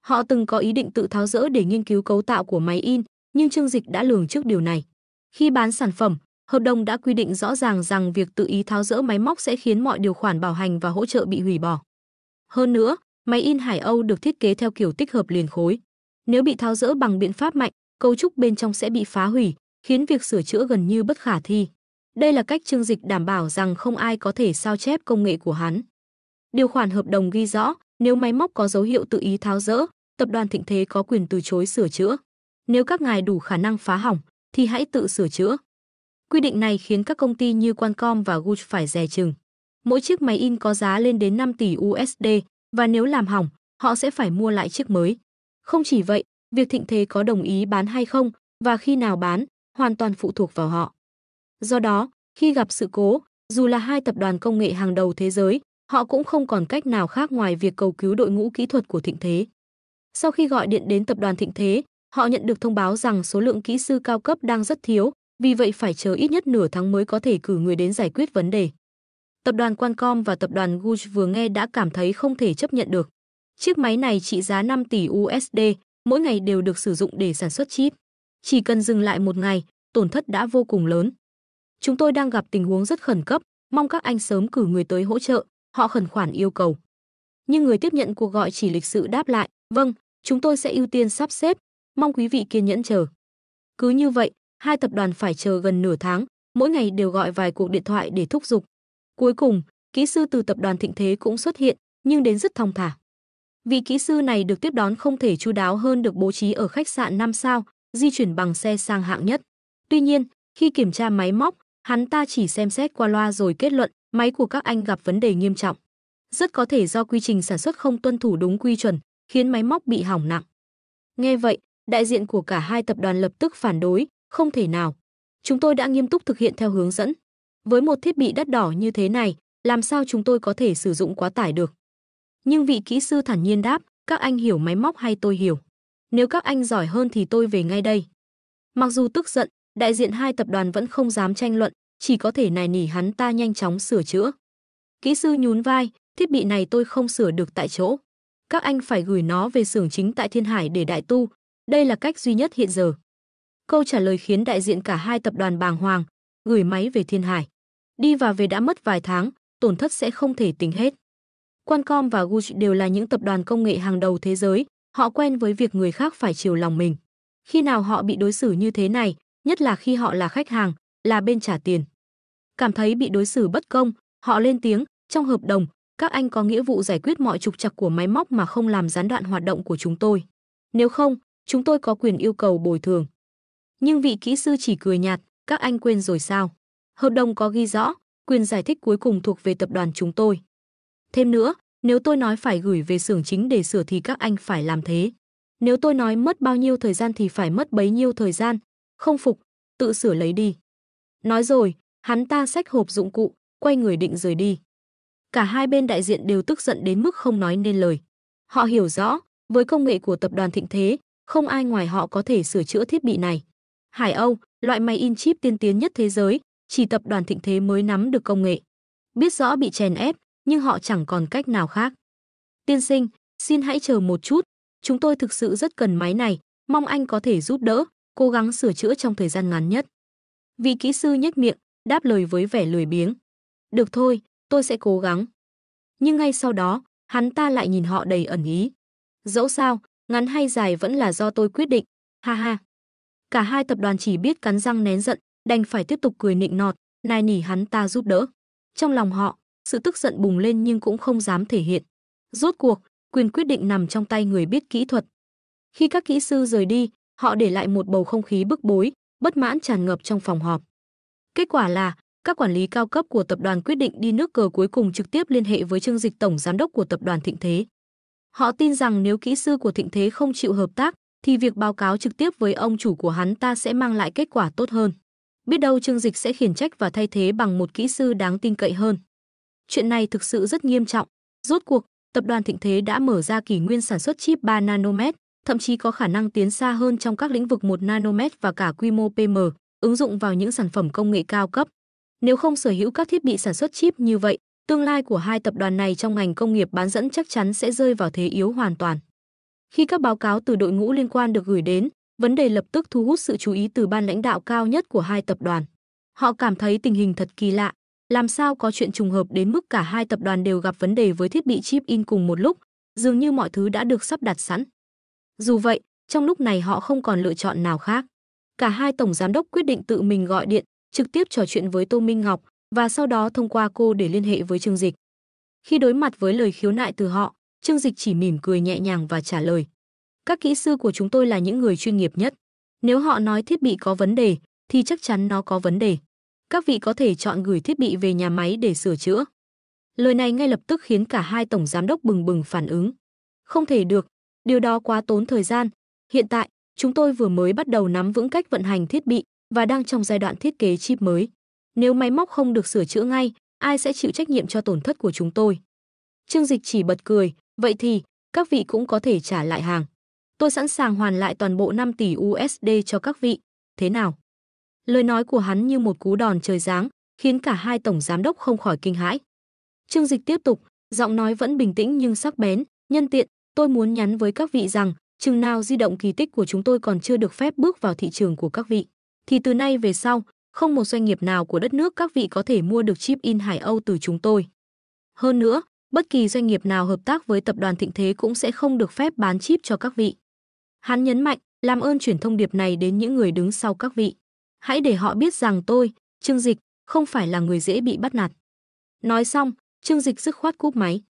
Họ từng có ý định tự tháo dỡ để nghiên cứu cấu tạo của máy in, nhưng Trương Dịch đã lường trước điều này. Khi bán sản phẩm, hợp đồng đã quy định rõ ràng rằng việc tự ý tháo dỡ máy móc sẽ khiến mọi điều khoản bảo hành và hỗ trợ bị hủy bỏ. Hơn nữa, máy in Hải Âu được thiết kế theo kiểu tích hợp liền khối. Nếu bị tháo dỡ bằng biện pháp mạnh, cấu trúc bên trong sẽ bị phá hủy, khiến việc sửa chữa gần như bất khả thi. Đây là cách Trương Dịch đảm bảo rằng không ai có thể sao chép công nghệ của hắn. Điều khoản hợp đồng ghi rõ, nếu máy móc có dấu hiệu tự ý tháo dỡ, tập đoàn Thịnh Thế có quyền từ chối sửa chữa. Nếu các ngài đủ khả năng phá hỏng, thì hãy tự sửa chữa. Quy định này khiến các công ty như Qualcomm và Guch phải dè chừng. Mỗi chiếc máy in có giá lên đến 5 tỷ USD, và nếu làm hỏng, họ sẽ phải mua lại chiếc mới. Không chỉ vậy, việc Thịnh Thế có đồng ý bán hay không, và khi nào bán, hoàn toàn phụ thuộc vào họ. Do đó, khi gặp sự cố, dù là hai tập đoàn công nghệ hàng đầu thế giới, họ cũng không còn cách nào khác ngoài việc cầu cứu đội ngũ kỹ thuật của Thịnh Thế. Sau khi gọi điện đến tập đoàn Thịnh Thế, họ nhận được thông báo rằng số lượng kỹ sư cao cấp đang rất thiếu, vì vậy phải chờ ít nhất nửa tháng mới có thể cử người đến giải quyết vấn đề. Tập đoàn Qualcomm và tập đoàn Guch vừa nghe đã cảm thấy không thể chấp nhận được. Chiếc máy này trị giá 5 tỷ USD, mỗi ngày đều được sử dụng để sản xuất chip. Chỉ cần dừng lại một ngày, tổn thất đã vô cùng lớn. Chúng tôi đang gặp tình huống rất khẩn cấp, mong các anh sớm cử người tới hỗ trợ, họ khẩn khoản yêu cầu. Nhưng người tiếp nhận cuộc gọi chỉ lịch sự đáp lại, vâng, chúng tôi sẽ ưu tiên sắp xếp, mong quý vị kiên nhẫn chờ. Cứ như vậy, hai tập đoàn phải chờ gần nửa tháng, mỗi ngày đều gọi vài cuộc điện thoại để thúc giục. Cuối cùng, kỹ sư từ tập đoàn Thịnh Thế cũng xuất hiện, nhưng đến rất thong thả. Vị kỹ sư này được tiếp đón không thể chu đáo hơn được bố trí ở khách sạn 5 sao, di chuyển bằng xe sang hạng nhất. Tuy nhiên, khi kiểm tra máy móc, hắn ta chỉ xem xét qua loa rồi kết luận máy của các anh gặp vấn đề nghiêm trọng. Rất có thể do quy trình sản xuất không tuân thủ đúng quy chuẩn, khiến máy móc bị hỏng nặng. Nghe vậy, đại diện của cả hai tập đoàn lập tức phản đối, không thể nào. Chúng tôi đã nghiêm túc thực hiện theo hướng dẫn. Với một thiết bị đắt đỏ như thế này, làm sao chúng tôi có thể sử dụng quá tải được? Nhưng vị kỹ sư thản nhiên đáp, các anh hiểu máy móc hay tôi hiểu? Nếu các anh giỏi hơn thì tôi về ngay đây. Mặc dù tức giận, đại diện hai tập đoàn vẫn không dám tranh luận, chỉ có thể nài nỉ hắn ta nhanh chóng sửa chữa. Kỹ sư nhún vai, thiết bị này tôi không sửa được tại chỗ. Các anh phải gửi nó về xưởng chính tại Thiên Hải để đại tu, đây là cách duy nhất hiện giờ. Câu trả lời khiến đại diện cả hai tập đoàn bàng hoàng, gửi máy về Thiên Hải. Đi và về đã mất vài tháng, tổn thất sẽ không thể tính hết. Qualcomm và Guch đều là những tập đoàn công nghệ hàng đầu thế giới, họ quen với việc người khác phải chiều lòng mình. Khi nào họ bị đối xử như thế này, nhất là khi họ là khách hàng, là bên trả tiền. Cảm thấy bị đối xử bất công, họ lên tiếng, trong hợp đồng, các anh có nghĩa vụ giải quyết mọi trục trặc của máy móc mà không làm gián đoạn hoạt động của chúng tôi. Nếu không, chúng tôi có quyền yêu cầu bồi thường. Nhưng vị kỹ sư chỉ cười nhạt, các anh quên rồi sao? Hợp đồng có ghi rõ, quyền giải thích cuối cùng thuộc về tập đoàn chúng tôi. Thêm nữa, nếu tôi nói phải gửi về xưởng chính để sửa thì các anh phải làm thế. Nếu tôi nói mất bao nhiêu thời gian thì phải mất bấy nhiêu thời gian. Không phục, tự sửa lấy đi. Nói rồi, hắn ta xách hộp dụng cụ, quay người định rời đi. Cả hai bên đại diện đều tức giận đến mức không nói nên lời. Họ hiểu rõ, với công nghệ của tập đoàn Thịnh Thế, không ai ngoài họ có thể sửa chữa thiết bị này. Hải Âu, loại máy in chip tiên tiến nhất thế giới, chỉ tập đoàn Thịnh Thế mới nắm được công nghệ. Biết rõ bị chèn ép, nhưng họ chẳng còn cách nào khác. Tiên sinh, xin hãy chờ một chút, chúng tôi thực sự rất cần máy này, mong anh có thể giúp đỡ, cố gắng sửa chữa trong thời gian ngắn nhất. Vị kỹ sư nhếch miệng, đáp lời với vẻ lười biếng. Được thôi, tôi sẽ cố gắng. Nhưng ngay sau đó, hắn ta lại nhìn họ đầy ẩn ý. Dẫu sao, ngắn hay dài vẫn là do tôi quyết định, ha ha. Cả hai tập đoàn chỉ biết cắn răng nén giận, đành phải tiếp tục cười nịnh nọt, nài nỉ hắn ta giúp đỡ. Trong lòng họ, sự tức giận bùng lên nhưng cũng không dám thể hiện. Rốt cuộc, quyền quyết định nằm trong tay người biết kỹ thuật. Khi các kỹ sư rời đi, họ để lại một bầu không khí bức bối, bất mãn tràn ngập trong phòng họp. Kết quả là, các quản lý cao cấp của tập đoàn quyết định đi nước cờ cuối cùng trực tiếp liên hệ với Trương Dịch, tổng giám đốc của tập đoàn Thịnh Thế. Họ tin rằng nếu kỹ sư của Thịnh Thế không chịu hợp tác, thì việc báo cáo trực tiếp với ông chủ của hắn ta sẽ mang lại kết quả tốt hơn. Biết đâu Trương Dịch sẽ khiển trách và thay thế bằng một kỹ sư đáng tin cậy hơn. Chuyện này thực sự rất nghiêm trọng. Rốt cuộc, tập đoàn Thịnh Thế đã mở ra kỷ nguyên sản xuất chip 3 nanomet, thậm chí có khả năng tiến xa hơn trong các lĩnh vực 1 nanomet và cả quy mô PM, ứng dụng vào những sản phẩm công nghệ cao cấp. Nếu không sở hữu các thiết bị sản xuất chip như vậy, tương lai của hai tập đoàn này trong ngành công nghiệp bán dẫn chắc chắn sẽ rơi vào thế yếu hoàn toàn. Khi các báo cáo từ đội ngũ liên quan được gửi đến, vấn đề lập tức thu hút sự chú ý từ ban lãnh đạo cao nhất của hai tập đoàn. Họ cảm thấy tình hình thật kỳ lạ, làm sao có chuyện trùng hợp đến mức cả hai tập đoàn đều gặp vấn đề với thiết bị chip in cùng một lúc, dường như mọi thứ đã được sắp đặt sẵn. Dù vậy, trong lúc này họ không còn lựa chọn nào khác. Cả hai tổng giám đốc quyết định tự mình gọi điện, trực tiếp trò chuyện với Tô Minh Ngọc và sau đó thông qua cô để liên hệ với Trương Dịch. Khi đối mặt với lời khiếu nại từ họ, Trương Dịch chỉ mỉm cười nhẹ nhàng và trả lời: các kỹ sư của chúng tôi là những người chuyên nghiệp nhất. Nếu họ nói thiết bị có vấn đề, thì chắc chắn nó có vấn đề. Các vị có thể chọn gửi thiết bị về nhà máy để sửa chữa. Lời này ngay lập tức khiến cả hai tổng giám đốc bừng bừng phản ứng. Không thể được, điều đó quá tốn thời gian. Hiện tại, chúng tôi vừa mới bắt đầu nắm vững cách vận hành thiết bị và đang trong giai đoạn thiết kế chip mới. Nếu máy móc không được sửa chữa ngay, ai sẽ chịu trách nhiệm cho tổn thất của chúng tôi? Trương Dịch chỉ bật cười, vậy thì, các vị cũng có thể trả lại hàng. Tôi sẵn sàng hoàn lại toàn bộ 5 tỷ USD cho các vị, thế nào? Lời nói của hắn như một cú đòn trời giáng, khiến cả hai tổng giám đốc không khỏi kinh hãi. Trương Dịch tiếp tục, giọng nói vẫn bình tĩnh nhưng sắc bén, nhân tiện, tôi muốn nhắn với các vị rằng, chừng nào di động kỳ tích của chúng tôi còn chưa được phép bước vào thị trường của các vị, thì từ nay về sau, không một doanh nghiệp nào của đất nước các vị có thể mua được chip in Hải Âu từ chúng tôi. Hơn nữa, bất kỳ doanh nghiệp nào hợp tác với tập đoàn Thịnh Thế cũng sẽ không được phép bán chip cho các vị. Hắn nhấn mạnh, làm ơn chuyển thông điệp này đến những người đứng sau các vị. Hãy để họ biết rằng tôi, Trương Dịch, không phải là người dễ bị bắt nạt. Nói xong, Trương Dịch dứt khoát cúp máy.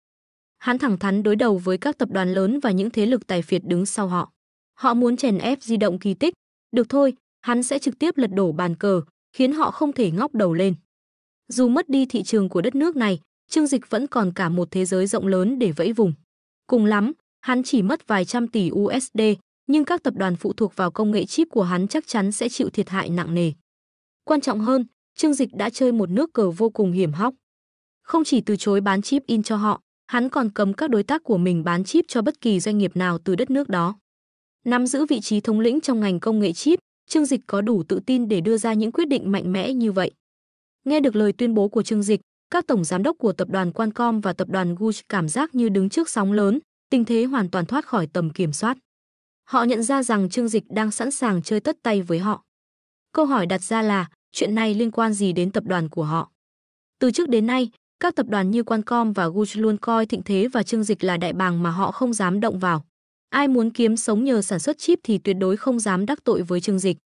Hắn thẳng thắn đối đầu với các tập đoàn lớn và những thế lực tài phiệt đứng sau họ. Họ muốn chèn ép di động kỳ tích. Được thôi, hắn sẽ trực tiếp lật đổ bàn cờ, khiến họ không thể ngóc đầu lên. Dù mất đi thị trường của đất nước này, Trương Dịch vẫn còn cả một thế giới rộng lớn để vẫy vùng. Cùng lắm, hắn chỉ mất vài trăm tỷ USD, nhưng các tập đoàn phụ thuộc vào công nghệ chip của hắn chắc chắn sẽ chịu thiệt hại nặng nề. Quan trọng hơn, Trương Dịch đã chơi một nước cờ vô cùng hiểm hóc. Không chỉ từ chối bán chip in cho họ, hắn còn cấm các đối tác của mình bán chip cho bất kỳ doanh nghiệp nào từ đất nước đó. Nắm giữ vị trí thống lĩnh trong ngành công nghệ chip, Trương Dịch có đủ tự tin để đưa ra những quyết định mạnh mẽ như vậy. Nghe được lời tuyên bố của Trương Dịch, các tổng giám đốc của tập đoàn Qualcomm và tập đoàn Guch cảm giác như đứng trước sóng lớn, tình thế hoàn toàn thoát khỏi tầm kiểm soát. Họ nhận ra rằng Trương Dịch đang sẵn sàng chơi tất tay với họ. Câu hỏi đặt ra là, chuyện này liên quan gì đến tập đoàn của họ? Từ trước đến nay, các tập đoàn như Qualcomm và Guch luôn coi Thịnh Thế và Trương Dịch là đại bàng mà họ không dám động vào. Ai muốn kiếm sống nhờ sản xuất chip thì tuyệt đối không dám đắc tội với Trương Dịch.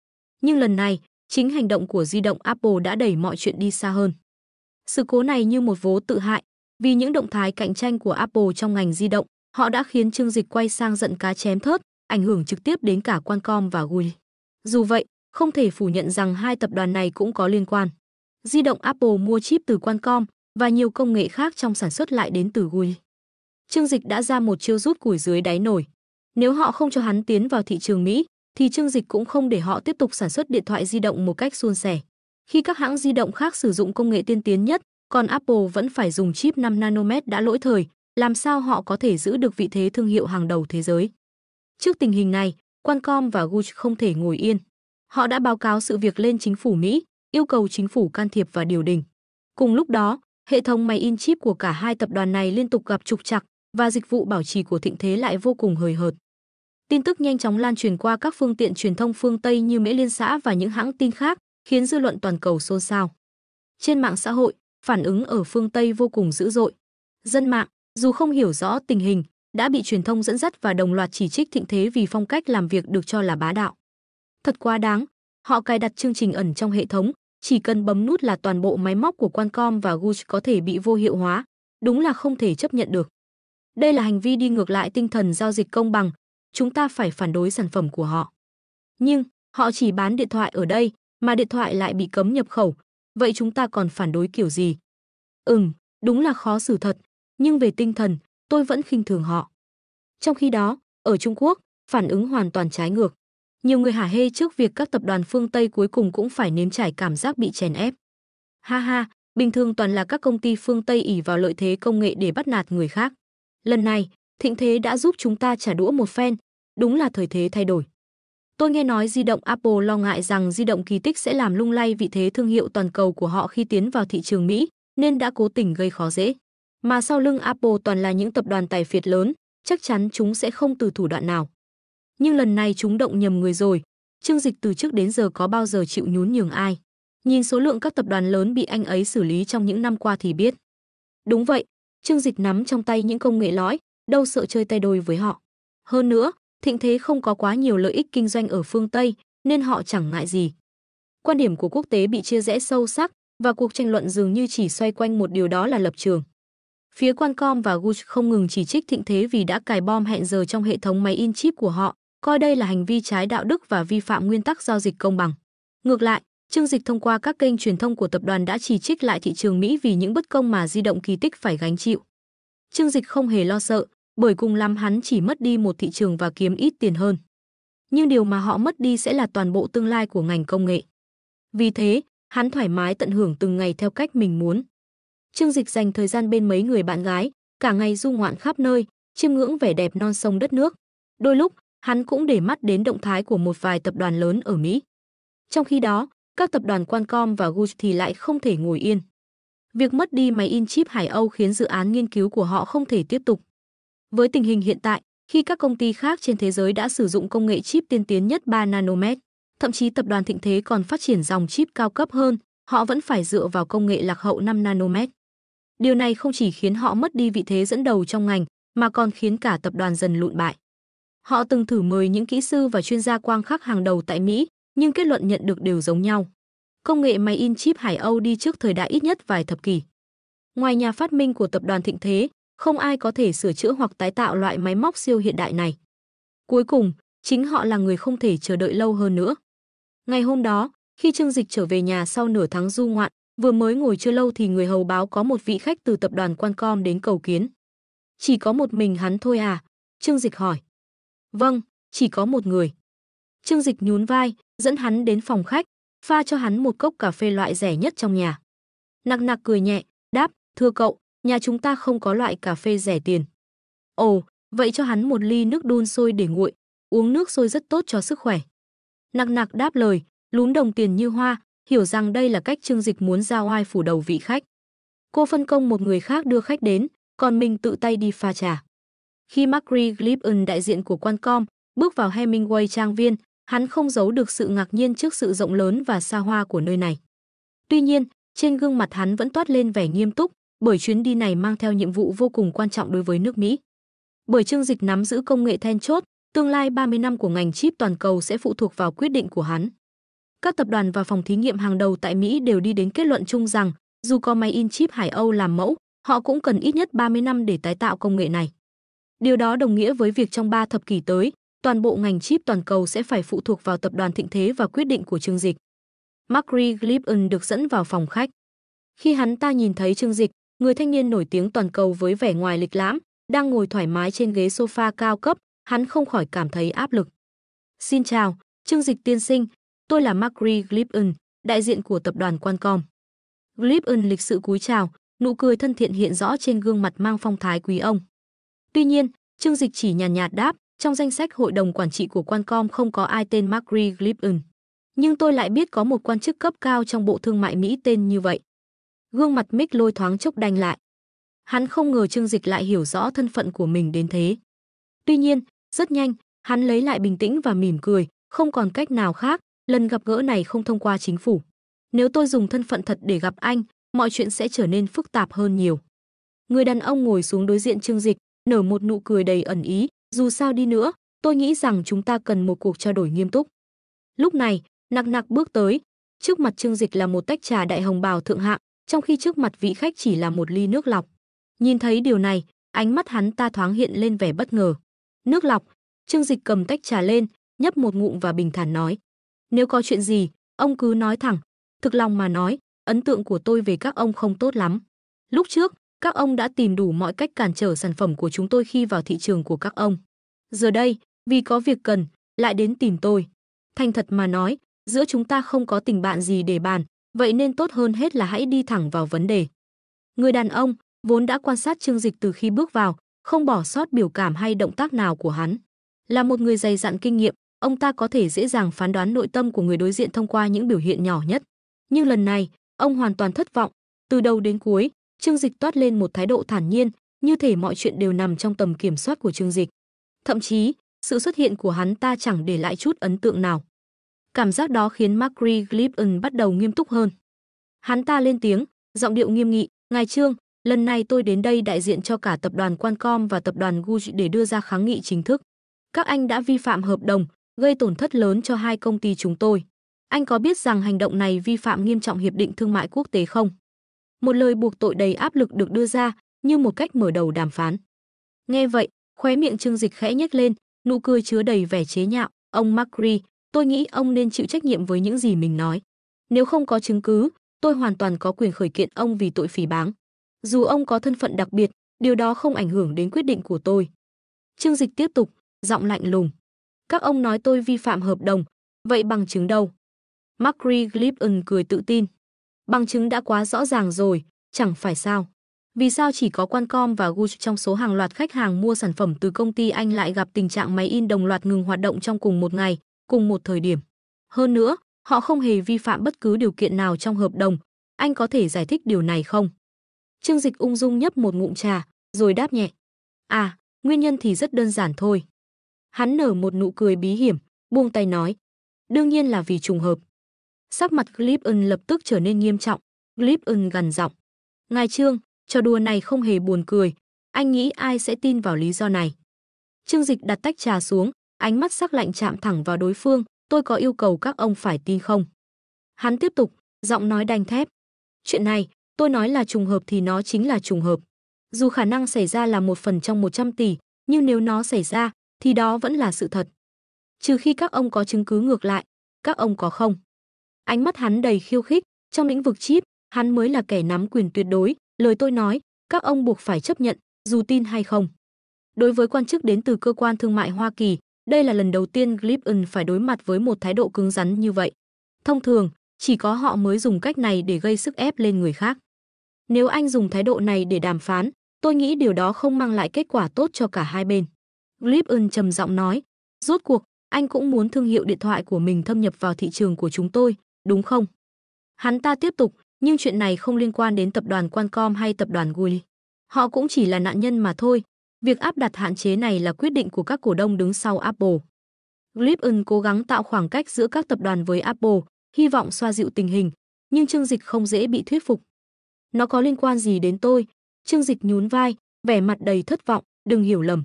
Nhưng lần này, chính hành động của di động Apple đã đẩy mọi chuyện đi xa hơn. Sự cố này như một vố tự hại, vì những động thái cạnh tranh của Apple trong ngành di động, họ đã khiến Trương Dịch quay sang giận cá chém thớt, ảnh hưởng trực tiếp đến cả Qualcomm và Guch. Dù vậy, không thể phủ nhận rằng hai tập đoàn này cũng có liên quan. Di động Apple mua chip từ Qualcomm và nhiều công nghệ khác trong sản xuất lại đến từ Guch. Trương Dịch đã ra một chiêu rút củi dưới đáy nồi. Nếu họ không cho hắn tiến vào thị trường Mỹ, thì Trương Dịch cũng không để họ tiếp tục sản xuất điện thoại di động một cách suôn sẻ. Khi các hãng di động khác sử dụng công nghệ tiên tiến nhất, còn Apple vẫn phải dùng chip 5 nanomet đã lỗi thời, làm sao họ có thể giữ được vị thế thương hiệu hàng đầu thế giới? Trước tình hình này, Qualcomm và Guch không thể ngồi yên. Họ đã báo cáo sự việc lên chính phủ Mỹ, yêu cầu chính phủ can thiệp và điều đình. Cùng lúc đó, hệ thống máy in chip của cả hai tập đoàn này liên tục gặp trục trặc và dịch vụ bảo trì của Thịnh Thế lại vô cùng hời hợt. Tin tức nhanh chóng lan truyền qua các phương tiện truyền thông phương Tây như Mễ Liên xã và những hãng tin khác, khiến dư luận toàn cầu xôn xao. Trên mạng xã hội, phản ứng ở phương Tây vô cùng dữ dội. Dân mạng, dù không hiểu rõ tình hình, đã bị truyền thông dẫn dắt và đồng loạt chỉ trích Thịnh Thế vì phong cách làm việc được cho là bá đạo. Thật quá đáng, họ cài đặt chương trình ẩn trong hệ thống, chỉ cần bấm nút là toàn bộ máy móc của Qualcomm và Guch có thể bị vô hiệu hóa, đúng là không thể chấp nhận được. Đây là hành vi đi ngược lại tinh thần giao dịch công bằng, chúng ta phải phản đối sản phẩm của họ. Nhưng, họ chỉ bán điện thoại ở đây, mà điện thoại lại bị cấm nhập khẩu, vậy chúng ta còn phản đối kiểu gì? Đúng là khó xử thật, nhưng về tinh thần, tôi vẫn khinh thường họ. Trong khi đó, ở Trung Quốc, phản ứng hoàn toàn trái ngược. Nhiều người hả hê trước việc các tập đoàn phương Tây cuối cùng cũng phải nếm trải cảm giác bị chèn ép. Ha ha, bình thường toàn là các công ty phương Tây ỷ vào lợi thế công nghệ để bắt nạt người khác. Lần này, Thịnh Thế đã giúp chúng ta trả đũa một phen, đúng là thời thế thay đổi. Tôi nghe nói di động Apple lo ngại rằng di động kỳ tích sẽ làm lung lay vị thế thương hiệu toàn cầu của họ khi tiến vào thị trường Mỹ, nên đã cố tình gây khó dễ. Mà sau lưng Apple toàn là những tập đoàn tài phiệt lớn, chắc chắn chúng sẽ không từ thủ đoạn nào. Nhưng lần này chúng động nhầm người rồi. Trương Dịch từ trước đến giờ có bao giờ chịu nhún nhường ai. Nhìn số lượng các tập đoàn lớn bị anh ấy xử lý trong những năm qua thì biết. Đúng vậy, Trương Dịch nắm trong tay những công nghệ lõi, đâu sợ chơi tay đôi với họ. Hơn nữa, Thịnh Thế không có quá nhiều lợi ích kinh doanh ở phương Tây, nên họ chẳng ngại gì. Quan điểm của quốc tế bị chia rẽ sâu sắc, và cuộc tranh luận dường như chỉ xoay quanh một điều, đó là lập trường. Phía Qualcomm và Gooch không ngừng chỉ trích Thịnh Thế vì đã cài bom hẹn giờ trong hệ thống máy in chip của họ, coi đây là hành vi trái đạo đức và vi phạm nguyên tắc giao dịch công bằng. Ngược lại, Trương Dịch thông qua các kênh truyền thông của tập đoàn đã chỉ trích lại thị trường Mỹ vì những bất công mà di động Kỳ Tích phải gánh chịu. Trương Dịch không hề lo sợ, bởi cùng lắm hắn chỉ mất đi một thị trường và kiếm ít tiền hơn. Nhưng điều mà họ mất đi sẽ là toàn bộ tương lai của ngành công nghệ. Vì thế, hắn thoải mái tận hưởng từng ngày theo cách mình muốn. Trương Dịch dành thời gian bên mấy người bạn gái, cả ngày du ngoạn khắp nơi, chiêm ngưỡng vẻ đẹp non sông đất nước. Đôi lúc, hắn cũng để mắt đến động thái của một vài tập đoàn lớn ở Mỹ. Trong khi đó, các tập đoàn Qualcomm và Gooch thì lại không thể ngồi yên. Việc mất đi máy in chip Hải Âu khiến dự án nghiên cứu của họ không thể tiếp tục. Với tình hình hiện tại, khi các công ty khác trên thế giới đã sử dụng công nghệ chip tiên tiến nhất 3 nanomet, thậm chí tập đoàn Thịnh Thế còn phát triển dòng chip cao cấp hơn, họ vẫn phải dựa vào công nghệ lạc hậu 5 nanomet. Điều này không chỉ khiến họ mất đi vị thế dẫn đầu trong ngành, mà còn khiến cả tập đoàn dần lụn bại. Họ từng thử mời những kỹ sư và chuyên gia quang khắc hàng đầu tại Mỹ, nhưng kết luận nhận được đều giống nhau. Công nghệ máy in chip Hải Âu đi trước thời đại ít nhất vài thập kỷ. Ngoài nhà phát minh của tập đoàn Thịnh Thế, không ai có thể sửa chữa hoặc tái tạo loại máy móc siêu hiện đại này. Cuối cùng, chính họ là người không thể chờ đợi lâu hơn nữa. Ngày hôm đó, khi Trương Dịch trở về nhà sau nửa tháng du ngoạn, vừa mới ngồi chưa lâu thì người hầu báo có một vị khách từ tập đoàn Qualcomm đến cầu kiến. Chỉ có một mình hắn thôi à? Trương Dịch hỏi. Vâng, chỉ có một người. Trương Dịch nhún vai, dẫn hắn đến phòng khách, pha cho hắn một cốc cà phê loại rẻ nhất trong nhà. Nặc nặc cười nhẹ, đáp, thưa cậu, nhà chúng ta không có loại cà phê rẻ tiền. Ồ, vậy cho hắn một ly nước đun sôi để nguội, uống nước sôi rất tốt cho sức khỏe. Nặc nặc đáp lời, lún đồng tiền như hoa, hiểu rằng đây là cách Trương Dịch muốn giao oai phủ đầu vị khách. Cô phân công một người khác đưa khách đến, còn mình tự tay đi pha trà. Khi Macri Glippen, đại diện của Qualcomm, bước vào Hemingway trang viên, hắn không giấu được sự ngạc nhiên trước sự rộng lớn và xa hoa của nơi này. Tuy nhiên, trên gương mặt hắn vẫn toát lên vẻ nghiêm túc, bởi chuyến đi này mang theo nhiệm vụ vô cùng quan trọng đối với nước Mỹ. Bởi Trương Dịch nắm giữ công nghệ then chốt, tương lai 30 năm của ngành chip toàn cầu sẽ phụ thuộc vào quyết định của hắn. Các tập đoàn và phòng thí nghiệm hàng đầu tại Mỹ đều đi đến kết luận chung rằng, dù có máy in chip Hải Âu làm mẫu, họ cũng cần ít nhất 30 năm để tái tạo công nghệ này. Điều đó đồng nghĩa với việc trong 3 thập kỷ tới, toàn bộ ngành chip toàn cầu sẽ phải phụ thuộc vào tập đoàn Thịnh Thế và quyết định của Trương Dịch. Macri Glippen được dẫn vào phòng khách. Khi hắn ta nhìn thấy Trương Dịch, người thanh niên nổi tiếng toàn cầu với vẻ ngoài lịch lãm, đang ngồi thoải mái trên ghế sofa cao cấp, hắn không khỏi cảm thấy áp lực. Xin chào, Trương Dịch tiên sinh, tôi là Macri Glippen, đại diện của tập đoàn Qualcomm. Glippen lịch sự cúi chào, nụ cười thân thiện hiện rõ trên gương mặt mang phong thái quý ông. Tuy nhiên, Trương Dịch chỉ nhàn nhạt đáp, trong danh sách hội đồng quản trị của Qualcomm không có ai tên Macri Glippen. Nhưng tôi lại biết có một quan chức cấp cao trong Bộ Thương mại Mỹ tên như vậy. Gương mặt Mick Lôi thoáng chốc đanh lại. Hắn không ngờ Trương Dịch lại hiểu rõ thân phận của mình đến thế. Tuy nhiên, rất nhanh, hắn lấy lại bình tĩnh và mỉm cười, không còn cách nào khác, lần gặp gỡ này không thông qua chính phủ. Nếu tôi dùng thân phận thật để gặp anh, mọi chuyện sẽ trở nên phức tạp hơn nhiều. Người đàn ông ngồi xuống đối diện Trương Dịch, nở một nụ cười đầy ẩn ý, dù sao đi nữa, tôi nghĩ rằng chúng ta cần một cuộc trao đổi nghiêm túc. Lúc này, Nặc nặc bước tới, trước mặt Trương Dịch là một tách trà đại hồng bào thượng hạng, trong khi trước mặt vị khách chỉ là một ly nước lọc. Nhìn thấy điều này, ánh mắt hắn ta thoáng hiện lên vẻ bất ngờ. Nước lọc, Trương Dịch cầm tách trà lên, nhấp một ngụm và bình thản nói. Nếu có chuyện gì, ông cứ nói thẳng. Thực lòng mà nói, ấn tượng của tôi về các ông không tốt lắm. Lúc trước, các ông đã tìm đủ mọi cách cản trở sản phẩm của chúng tôi khi vào thị trường của các ông. Giờ đây, vì có việc cần, lại đến tìm tôi. Thành thật mà nói, giữa chúng ta không có tình bạn gì để bàn, vậy nên tốt hơn hết là hãy đi thẳng vào vấn đề. Người đàn ông, vốn đã quan sát Trương Dịch từ khi bước vào, không bỏ sót biểu cảm hay động tác nào của hắn. Là một người dày dặn kinh nghiệm, ông ta có thể dễ dàng phán đoán nội tâm của người đối diện thông qua những biểu hiện nhỏ nhất. Nhưng lần này, ông hoàn toàn thất vọng. Từ đầu đến cuối, Trương Dịch toát lên một thái độ thản nhiên, như thể mọi chuyện đều nằm trong tầm kiểm soát của Trương Dịch. Thậm chí, sự xuất hiện của hắn ta chẳng để lại chút ấn tượng nào. Cảm giác đó khiến Macri Glippen bắt đầu nghiêm túc hơn. Hắn ta lên tiếng, giọng điệu nghiêm nghị, "Ngài Trương, lần này tôi đến đây đại diện cho cả tập đoàn Qualcomm và tập đoàn Gucci để đưa ra kháng nghị chính thức. Các anh đã vi phạm hợp đồng, gây tổn thất lớn cho hai công ty chúng tôi. Anh có biết rằng hành động này vi phạm nghiêm trọng hiệp định thương mại quốc tế không?" Một lời buộc tội đầy áp lực được đưa ra, như một cách mở đầu đàm phán. Nghe vậy, khóe miệng Trương Dịch khẽ nhếch lên, nụ cười chứa đầy vẻ chế nhạo, "Ông Macri, tôi nghĩ ông nên chịu trách nhiệm với những gì mình nói. Nếu không có chứng cứ, tôi hoàn toàn có quyền khởi kiện ông vì tội phỉ báng. Dù ông có thân phận đặc biệt, điều đó không ảnh hưởng đến quyết định của tôi." Trương Dịch tiếp tục, giọng lạnh lùng, "Các ông nói tôi vi phạm hợp đồng, vậy bằng chứng đâu?" Macri Glippen cười tự tin, "Bằng chứng đã quá rõ ràng rồi, chẳng phải sao? Vì sao chỉ có Qualcomm và Gucci trong số hàng loạt khách hàng mua sản phẩm từ công ty anh lại gặp tình trạng máy in đồng loạt ngừng hoạt động trong cùng một ngày, cùng một thời điểm? Hơn nữa, họ không hề vi phạm bất cứ điều kiện nào trong hợp đồng. Anh có thể giải thích điều này không?" Trương Dịch ung dung nhấp một ngụm trà, rồi đáp nhẹ, "À, nguyên nhân thì rất đơn giản thôi." Hắn nở một nụ cười bí hiểm, buông tay nói, "Đương nhiên là vì trùng hợp." Sắc mặt Glippen lập tức trở nên nghiêm trọng. Glippen gằn giọng, "Ngài Trương, trò đùa này không hề buồn cười. Anh nghĩ ai sẽ tin vào lý do này?" Trương Dịch đặt tách trà xuống, ánh mắt sắc lạnh chạm thẳng vào đối phương, "Tôi có yêu cầu các ông phải tin không?" Hắn tiếp tục, giọng nói đanh thép, "Chuyện này, tôi nói là trùng hợp thì nó chính là trùng hợp. Dù khả năng xảy ra là 1 phần trong 100 tỷ, nhưng nếu nó xảy ra, thì đó vẫn là sự thật. Trừ khi các ông có chứng cứ ngược lại, các ông có không?" Ánh mắt hắn đầy khiêu khích, "Trong lĩnh vực chip, hắn mới là kẻ nắm quyền tuyệt đối, lời tôi nói, các ông buộc phải chấp nhận, dù tin hay không." Đối với quan chức đến từ cơ quan thương mại Hoa Kỳ, đây là lần đầu tiên Glippen phải đối mặt với một thái độ cứng rắn như vậy. Thông thường, chỉ có họ mới dùng cách này để gây sức ép lên người khác. Nếu anh dùng thái độ này để đàm phán, tôi nghĩ điều đó không mang lại kết quả tốt cho cả hai bên. Glippen trầm giọng nói, "Rốt cuộc, anh cũng muốn thương hiệu điện thoại của mình thâm nhập vào thị trường của chúng tôi, đúng không?" Hắn ta tiếp tục, "Nhưng chuyện này không liên quan đến tập đoàn Qualcomm hay tập đoàn Gucci. Họ cũng chỉ là nạn nhân mà thôi. Việc áp đặt hạn chế này là quyết định của các cổ đông đứng sau Apple." Glippen cố gắng tạo khoảng cách giữa các tập đoàn với Apple, hy vọng xoa dịu tình hình, nhưng Trương Dịch không dễ bị thuyết phục. "Nó có liên quan gì đến tôi?" Trương Dịch nhún vai, vẻ mặt đầy thất vọng, "Đừng hiểu lầm.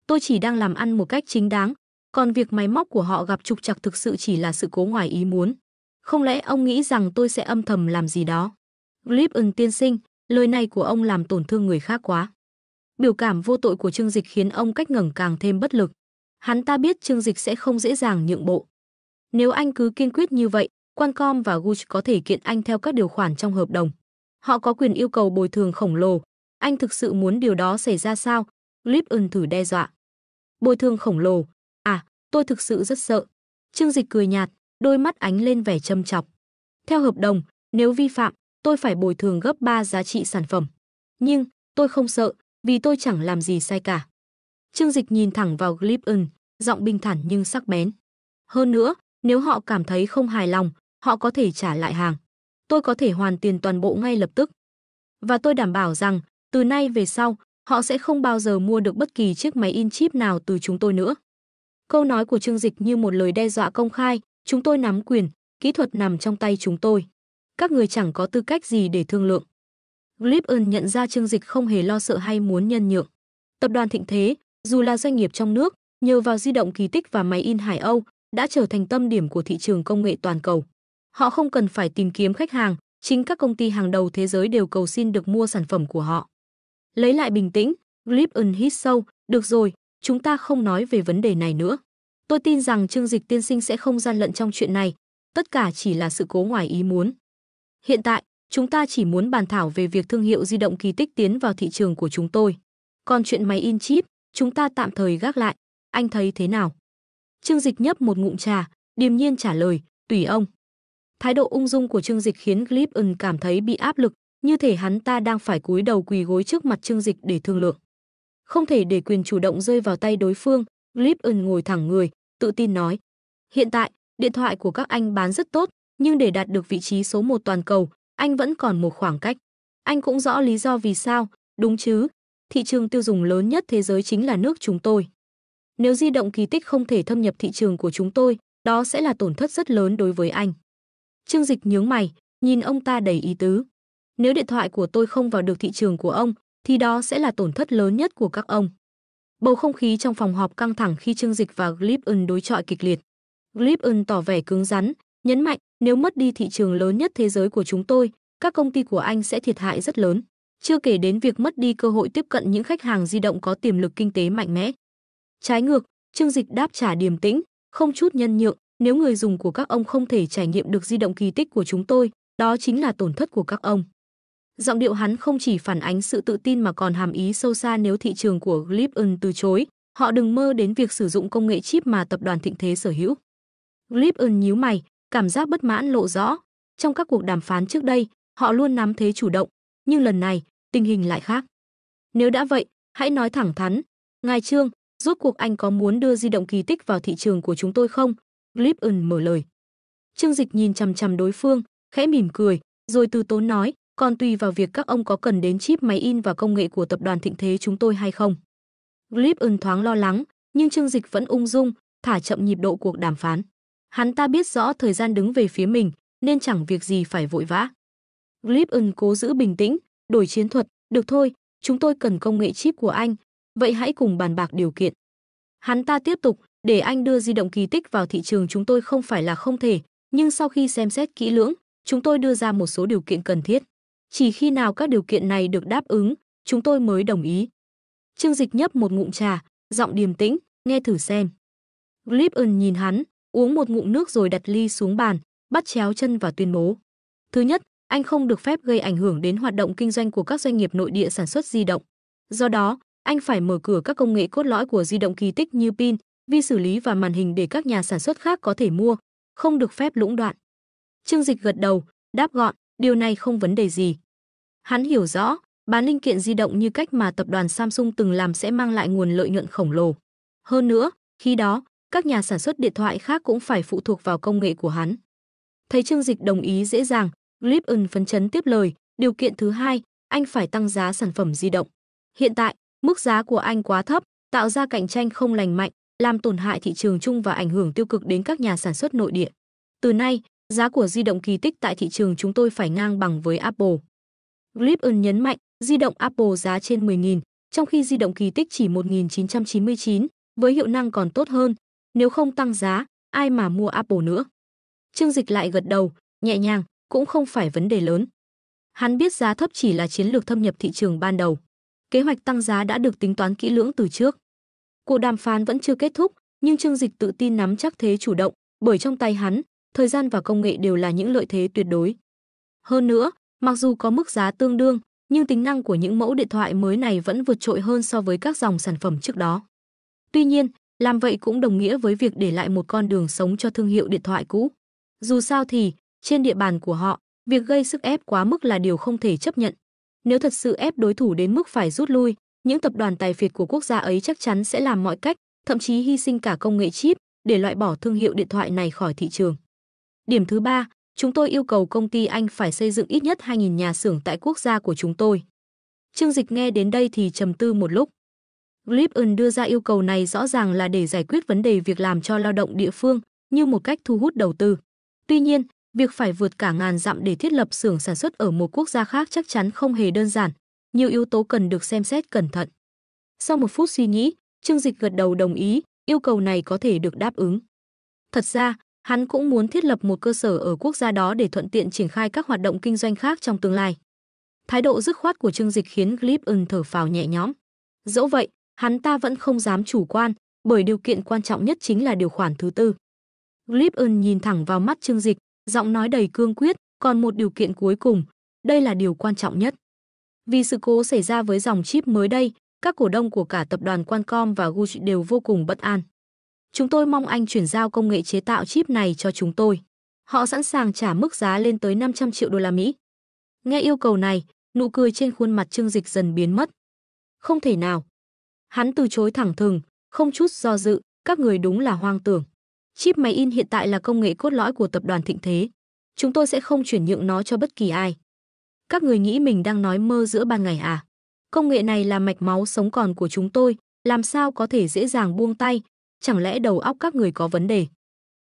Tôi chỉ đang làm ăn một cách chính đáng, còn việc máy móc của họ gặp trục trặc thực sự chỉ là sự cố ngoài ý muốn. Không lẽ ông nghĩ rằng tôi sẽ âm thầm làm gì đó?" "Glippen tiên sinh, lời này của ông làm tổn thương người khác quá." Biểu cảm vô tội của Trương Dịch khiến ông cách ngẩng càng thêm bất lực. Hắn ta biết Trương Dịch sẽ không dễ dàng nhượng bộ. Nếu anh cứ kiên quyết như vậy, Qualcomm và Gucci có thể kiện anh theo các điều khoản trong hợp đồng. Họ có quyền yêu cầu bồi thường khổng lồ. Anh thực sự muốn điều đó xảy ra sao? Glippen thử đe dọa. "Bồi thường khổng lồ? À, tôi thực sự rất sợ." Trương Dịch cười nhạt, đôi mắt ánh lên vẻ châm chọc. "Theo hợp đồng, nếu vi phạm, tôi phải bồi thường gấp 3 giá trị sản phẩm. Nhưng, tôi không sợ, vì tôi chẳng làm gì sai cả." Trương Dịch nhìn thẳng vào Glippen, giọng bình thản nhưng sắc bén. "Hơn nữa, nếu họ cảm thấy không hài lòng, họ có thể trả lại hàng. Tôi có thể hoàn tiền toàn bộ ngay lập tức. Và tôi đảm bảo rằng, từ nay về sau, họ sẽ không bao giờ mua được bất kỳ chiếc máy in chip nào từ chúng tôi nữa." Câu nói của Trương Dịch như một lời đe dọa công khai, "Chúng tôi nắm quyền, kỹ thuật nằm trong tay chúng tôi. Các người chẳng có tư cách gì để thương lượng." Glippen nhận ra Trương Dịch không hề lo sợ hay muốn nhân nhượng. Tập đoàn Thịnh Thế, dù là doanh nghiệp trong nước, nhờ vào di động Kỳ Tích và máy in Hải Âu, đã trở thành tâm điểm của thị trường công nghệ toàn cầu. Họ không cần phải tìm kiếm khách hàng, chính các công ty hàng đầu thế giới đều cầu xin được mua sản phẩm của họ. Lấy lại bình tĩnh, Glippen hít sâu, "Được rồi, chúng ta không nói về vấn đề này nữa. Tôi tin rằng Trương Dịch tiên sinh sẽ không gian lận trong chuyện này, tất cả chỉ là sự cố ngoài ý muốn. Hiện tại, chúng ta chỉ muốn bàn thảo về việc thương hiệu di động Kỳ Tích tiến vào thị trường của chúng tôi. Còn chuyện máy in chip, chúng ta tạm thời gác lại, anh thấy thế nào?" Trương Dịch nhấp một ngụm trà, điềm nhiên trả lời, "Tùy ông." Thái độ ung dung của Trương Dịch khiến Glippen cảm thấy bị áp lực, như thể hắn ta đang phải cúi đầu quỳ gối trước mặt Trương Dịch để thương lượng. Không thể để quyền chủ động rơi vào tay đối phương, Glippen ngồi thẳng người, tự tin nói, "Hiện tại, điện thoại của các anh bán rất tốt, nhưng để đạt được vị trí số 1 toàn cầu, anh vẫn còn một khoảng cách. Anh cũng rõ lý do vì sao, đúng chứ? thị trường tiêu dùng lớn nhất thế giới chính là nước chúng tôi. Nếu di động kỳ tích không thể thâm nhập thị trường của chúng tôi, đó sẽ là tổn thất rất lớn đối với anh. Trương Dịch nhướng mày, nhìn ông ta đầy ý tứ. Nếu điện thoại của tôi không vào được thị trường của ông, thì đó sẽ là tổn thất lớn nhất của các ông. Bầu không khí trong phòng họp căng thẳng khi Trương Dịch và Gripen đối chọi kịch liệt. Gripen tỏ vẻ cứng rắn, nhấn mạnh nếu mất đi thị trường lớn nhất thế giới của chúng tôi, các công ty của anh sẽ thiệt hại rất lớn. Chưa kể đến việc mất đi cơ hội tiếp cận những khách hàng di động có tiềm lực kinh tế mạnh mẽ. Trái ngược, Trương Dịch đáp trả điềm tĩnh, không chút nhân nhượng, nếu người dùng của các ông không thể trải nghiệm được di động kỳ tích của chúng tôi, đó chính là tổn thất của các ông. Giọng điệu hắn không chỉ phản ánh sự tự tin mà còn hàm ý sâu xa nếu thị trường của Gripen từ chối, họ đừng mơ đến việc sử dụng công nghệ chip mà tập đoàn Thịnh Thế sở hữu. Gripen nhíu mày, cảm giác bất mãn lộ rõ. Trong các cuộc đàm phán trước đây, họ luôn nắm thế chủ động, nhưng lần này, tình hình lại khác. Nếu đã vậy, hãy nói thẳng thắn. Ngài Trương, rốt cuộc anh có muốn đưa di động kỳ tích vào thị trường của chúng tôi không? Gripen mở lời. Trương Dịch nhìn chằm chằm đối phương, khẽ mỉm cười, rồi từ tốn nói, còn tùy vào việc các ông có cần đến chip máy in và công nghệ của tập đoàn Thịnh Thế chúng tôi hay không. Gripen thoáng lo lắng, nhưng Trương Dịch vẫn ung dung, thả chậm nhịp độ cuộc đàm phán. Hắn ta biết rõ thời gian đứng về phía mình, nên chẳng việc gì phải vội vã. Gripen cố giữ bình tĩnh, đổi chiến thuật, được thôi, chúng tôi cần công nghệ chip của anh, vậy hãy cùng bàn bạc điều kiện. Hắn ta tiếp tục, để anh đưa di động kỳ tích vào thị trường chúng tôi không phải là không thể, nhưng sau khi xem xét kỹ lưỡng, chúng tôi đưa ra một số điều kiện cần thiết. Chỉ khi nào các điều kiện này được đáp ứng, chúng tôi mới đồng ý. Trương Dịch nhấp một ngụm trà, giọng điềm tĩnh, nghe thử xem. Gripen nhìn hắn, uống một ngụm nước rồi đặt ly xuống bàn, bắt chéo chân và tuyên bố. Thứ nhất, anh không được phép gây ảnh hưởng đến hoạt động kinh doanh của các doanh nghiệp nội địa sản xuất di động. Do đó, anh phải mở cửa các công nghệ cốt lõi của di động kỳ tích như pin, vi xử lý và màn hình để các nhà sản xuất khác có thể mua, không được phép lũng đoạn. Trương Dịch gật đầu, đáp gọn, điều này không vấn đề gì. Hắn hiểu rõ, bán linh kiện di động như cách mà tập đoàn Samsung từng làm sẽ mang lại nguồn lợi nhuận khổng lồ. Hơn nữa, khi đó, các nhà sản xuất điện thoại khác cũng phải phụ thuộc vào công nghệ của hắn. Thấy Trương Dịch đồng ý dễ dàng, Gripen phấn chấn tiếp lời, điều kiện thứ hai, anh phải tăng giá sản phẩm di động. Hiện tại, mức giá của anh quá thấp, tạo ra cạnh tranh không lành mạnh, làm tổn hại thị trường chung và ảnh hưởng tiêu cực đến các nhà sản xuất nội địa. Từ nay, giá của di động kỳ tích tại thị trường chúng tôi phải ngang bằng với Apple. Gripen nhấn mạnh, di động Apple giá trên 10.000, trong khi di động kỳ tích chỉ 1.999, với hiệu năng còn tốt hơn. Nếu không tăng giá, ai mà mua Apple nữa? Trương Dịch lại gật đầu, nhẹ nhàng, cũng không phải vấn đề lớn. Hắn biết giá thấp chỉ là chiến lược thâm nhập thị trường ban đầu. Kế hoạch tăng giá đã được tính toán kỹ lưỡng từ trước. Cuộc đàm phán vẫn chưa kết thúc, nhưng Trương Dịch tự tin nắm chắc thế chủ động, bởi trong tay hắn, thời gian và công nghệ đều là những lợi thế tuyệt đối. Hơn nữa, mặc dù có mức giá tương đương, nhưng tính năng của những mẫu điện thoại mới này vẫn vượt trội hơn so với các dòng sản phẩm trước đó. Tuy nhiên, làm vậy cũng đồng nghĩa với việc để lại một con đường sống cho thương hiệu điện thoại cũ. Dù sao thì, trên địa bàn của họ, việc gây sức ép quá mức là điều không thể chấp nhận. Nếu thật sự ép đối thủ đến mức phải rút lui, những tập đoàn tài phiệt của quốc gia ấy chắc chắn sẽ làm mọi cách, thậm chí hy sinh cả công nghệ chip, để loại bỏ thương hiệu điện thoại này khỏi thị trường. Điểm thứ ba, chúng tôi yêu cầu công ty anh phải xây dựng ít nhất 2.000 nhà xưởng tại quốc gia của chúng tôi. Trương Dịch nghe đến đây thì trầm tư một lúc. Gripen đưa ra yêu cầu này rõ ràng là để giải quyết vấn đề việc làm cho lao động địa phương, như một cách thu hút đầu tư. Tuy nhiên, việc phải vượt cả ngàn dặm để thiết lập xưởng sản xuất ở một quốc gia khác chắc chắn không hề đơn giản, nhiều yếu tố cần được xem xét cẩn thận. Sau một phút suy nghĩ, Trương Dịch gật đầu đồng ý, yêu cầu này có thể được đáp ứng. Thật ra, hắn cũng muốn thiết lập một cơ sở ở quốc gia đó để thuận tiện triển khai các hoạt động kinh doanh khác trong tương lai. Thái độ dứt khoát của Trương Dịch khiến Gripen thở phào nhẹ nhõm. Dẫu vậy, hắn ta vẫn không dám chủ quan, bởi điều kiện quan trọng nhất chính là điều khoản thứ tư. Gripen nhìn thẳng vào mắt Trương Dịch, giọng nói đầy cương quyết, còn một điều kiện cuối cùng, đây là điều quan trọng nhất. Vì sự cố xảy ra với dòng chip mới đây, các cổ đông của cả tập đoàn Qualcomm và Gucci đều vô cùng bất an. Chúng tôi mong anh chuyển giao công nghệ chế tạo chip này cho chúng tôi. Họ sẵn sàng trả mức giá lên tới 500 triệu đô la Mỹ. Nghe yêu cầu này, nụ cười trên khuôn mặt Trương Dịch dần biến mất. Không thể nào. Hắn từ chối thẳng thừng, không chút do dự, các người đúng là hoang tưởng. Chip máy in hiện tại là công nghệ cốt lõi của tập đoàn Thịnh Thế. Chúng tôi sẽ không chuyển nhượng nó cho bất kỳ ai. Các người nghĩ mình đang nói mơ giữa ban ngày à? Công nghệ này là mạch máu sống còn của chúng tôi, làm sao có thể dễ dàng buông tay, chẳng lẽ đầu óc các người có vấn đề?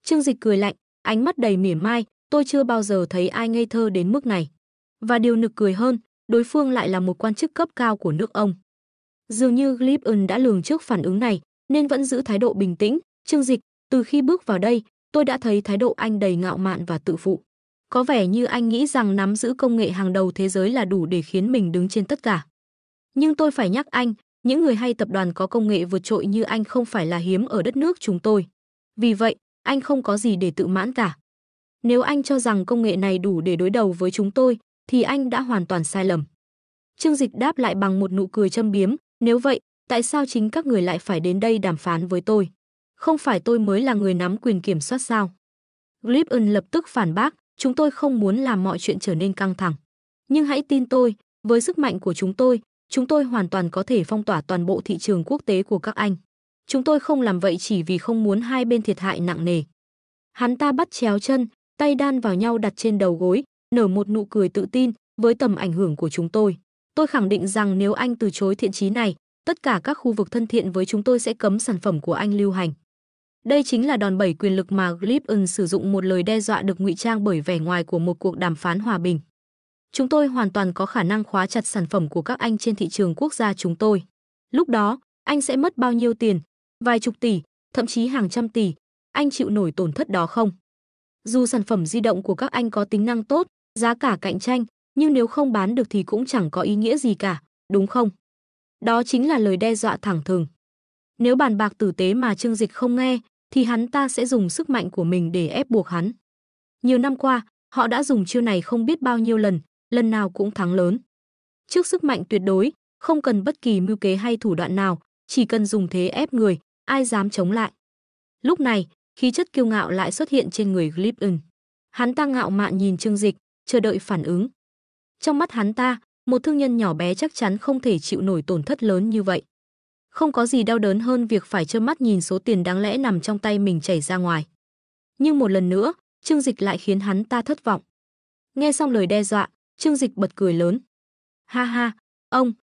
Trương Dịch cười lạnh, ánh mắt đầy mỉa mai, tôi chưa bao giờ thấy ai ngây thơ đến mức này. Và điều nực cười hơn, đối phương lại là một quan chức cấp cao của nước ông. Dường như Glippen đã lường trước phản ứng này, nên vẫn giữ thái độ bình tĩnh. Trương Dịch, từ khi bước vào đây, tôi đã thấy thái độ anh đầy ngạo mạn và tự phụ. Có vẻ như anh nghĩ rằng nắm giữ công nghệ hàng đầu thế giới là đủ để khiến mình đứng trên tất cả. Nhưng tôi phải nhắc anh, những người hay tập đoàn có công nghệ vượt trội như anh không phải là hiếm ở đất nước chúng tôi. Vì vậy, anh không có gì để tự mãn cả. Nếu anh cho rằng công nghệ này đủ để đối đầu với chúng tôi, thì anh đã hoàn toàn sai lầm. Trương Dịch đáp lại bằng một nụ cười châm biếm, nếu vậy, tại sao chính các người lại phải đến đây đàm phán với tôi? Không phải tôi mới là người nắm quyền kiểm soát sao? Glippen lập tức phản bác, chúng tôi không muốn làm mọi chuyện trở nên căng thẳng. Nhưng hãy tin tôi, với sức mạnh của chúng tôi hoàn toàn có thể phong tỏa toàn bộ thị trường quốc tế của các anh. Chúng tôi không làm vậy chỉ vì không muốn hai bên thiệt hại nặng nề. Hắn ta bắt chéo chân, tay đan vào nhau đặt trên đầu gối, nở một nụ cười tự tin, với tầm ảnh hưởng của chúng tôi khẳng định rằng nếu anh từ chối thiện chí này, tất cả các khu vực thân thiện với chúng tôi sẽ cấm sản phẩm của anh lưu hành. Đây chính là đòn bẩy quyền lực mà Glippen sử dụng, một lời đe dọa được ngụy trang bởi vẻ ngoài của một cuộc đàm phán hòa bình. Chúng tôi hoàn toàn có khả năng khóa chặt sản phẩm của các anh trên thị trường quốc gia chúng tôi. Lúc đó, anh sẽ mất bao nhiêu tiền? Vài chục tỷ, thậm chí hàng trăm tỷ. Anh chịu nổi tổn thất đó không? Dù sản phẩm di động của các anh có tính năng tốt, giá cả cạnh tranh, nhưng nếu không bán được thì cũng chẳng có ý nghĩa gì cả, đúng không? Đó chính là lời đe dọa thẳng thừng. Nếu bàn bạc tử tế mà Trương Dịch không nghe, thì hắn ta sẽ dùng sức mạnh của mình để ép buộc hắn. Nhiều năm qua, họ đã dùng chiêu này không biết bao nhiêu lần, lần nào cũng thắng lớn. Trước sức mạnh tuyệt đối, không cần bất kỳ mưu kế hay thủ đoạn nào, chỉ cần dùng thế ép người, ai dám chống lại. Lúc này, khí chất kiêu ngạo lại xuất hiện trên người Glippen. Hắn ta ngạo mạn nhìn Trương Dịch, chờ đợi phản ứng. Trong mắt hắn ta, một thương nhân nhỏ bé chắc chắn không thể chịu nổi tổn thất lớn như vậy. Không có gì đau đớn hơn việc phải trơ mắt nhìn số tiền đáng lẽ nằm trong tay mình chảy ra ngoài. Nhưng một lần nữa, Trương Dịch lại khiến hắn ta thất vọng. Nghe xong lời đe dọa, Trương Dịch bật cười lớn. Ha ha,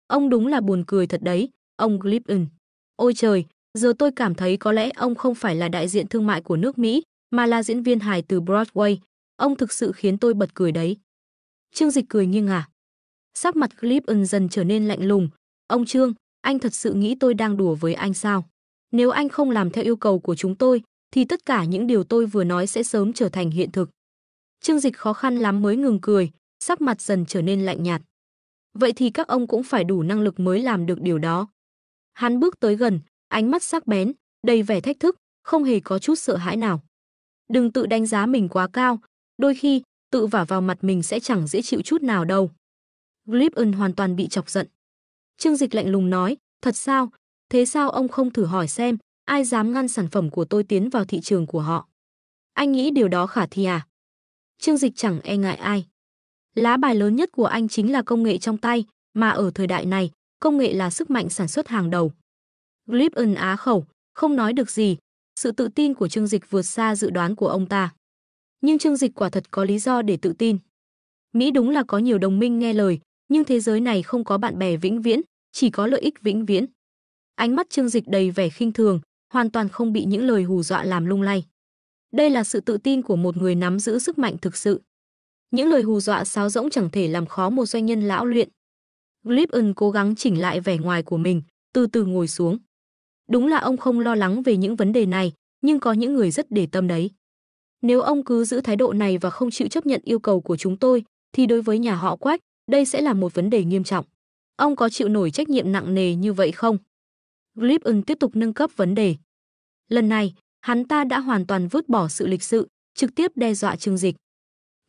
ông đúng là buồn cười thật đấy, ông Glippen. Ôi trời, giờ tôi cảm thấy có lẽ ông không phải là đại diện thương mại của nước Mỹ, mà là diễn viên hài từ Broadway. Ông thực sự khiến tôi bật cười đấy. Trương Dịch cười nghiêng ngả. Sắc mặt Glippen dần trở nên lạnh lùng. Ông Trương, anh thật sự nghĩ tôi đang đùa với anh sao? Nếu anh không làm theo yêu cầu của chúng tôi, thì tất cả những điều tôi vừa nói sẽ sớm trở thành hiện thực. Trương Dịch khó khăn lắm mới ngừng cười, sắc mặt dần trở nên lạnh nhạt. Vậy thì các ông cũng phải đủ năng lực mới làm được điều đó. Hắn bước tới gần, ánh mắt sắc bén, đầy vẻ thách thức, không hề có chút sợ hãi nào. Đừng tự đánh giá mình quá cao, đôi khi tự vả vào mặt mình sẽ chẳng dễ chịu chút nào đâu. Glippen hoàn toàn bị chọc giận. Trương Dịch lạnh lùng nói, thật sao? Thế sao ông không thử hỏi xem, ai dám ngăn sản phẩm của tôi tiến vào thị trường của họ? Anh nghĩ điều đó khả thi à? Trương Dịch chẳng e ngại ai. Lá bài lớn nhất của anh chính là công nghệ trong tay, mà ở thời đại này, công nghệ là sức mạnh sản xuất hàng đầu. Glippen á khẩu, không nói được gì, sự tự tin của Trương Dịch vượt xa dự đoán của ông ta. Nhưng Trương Dịch quả thật có lý do để tự tin. Mỹ đúng là có nhiều đồng minh nghe lời, nhưng thế giới này không có bạn bè vĩnh viễn, chỉ có lợi ích vĩnh viễn. Ánh mắt Trương Dịch đầy vẻ khinh thường, hoàn toàn không bị những lời hù dọa làm lung lay. Đây là sự tự tin của một người nắm giữ sức mạnh thực sự. Những lời hù dọa sáo rỗng chẳng thể làm khó một doanh nhân lão luyện. Glippen cố gắng chỉnh lại vẻ ngoài của mình, từ từ ngồi xuống. Đúng là ông không lo lắng về những vấn đề này, nhưng có những người rất để tâm đấy. Nếu ông cứ giữ thái độ này và không chịu chấp nhận yêu cầu của chúng tôi, thì đối với nhà họ Quách, đây sẽ là một vấn đề nghiêm trọng. Ông có chịu nổi trách nhiệm nặng nề như vậy không? Glippen tiếp tục nâng cấp vấn đề. Lần này, hắn ta đã hoàn toàn vứt bỏ sự lịch sự, trực tiếp đe dọa Trương Dịch.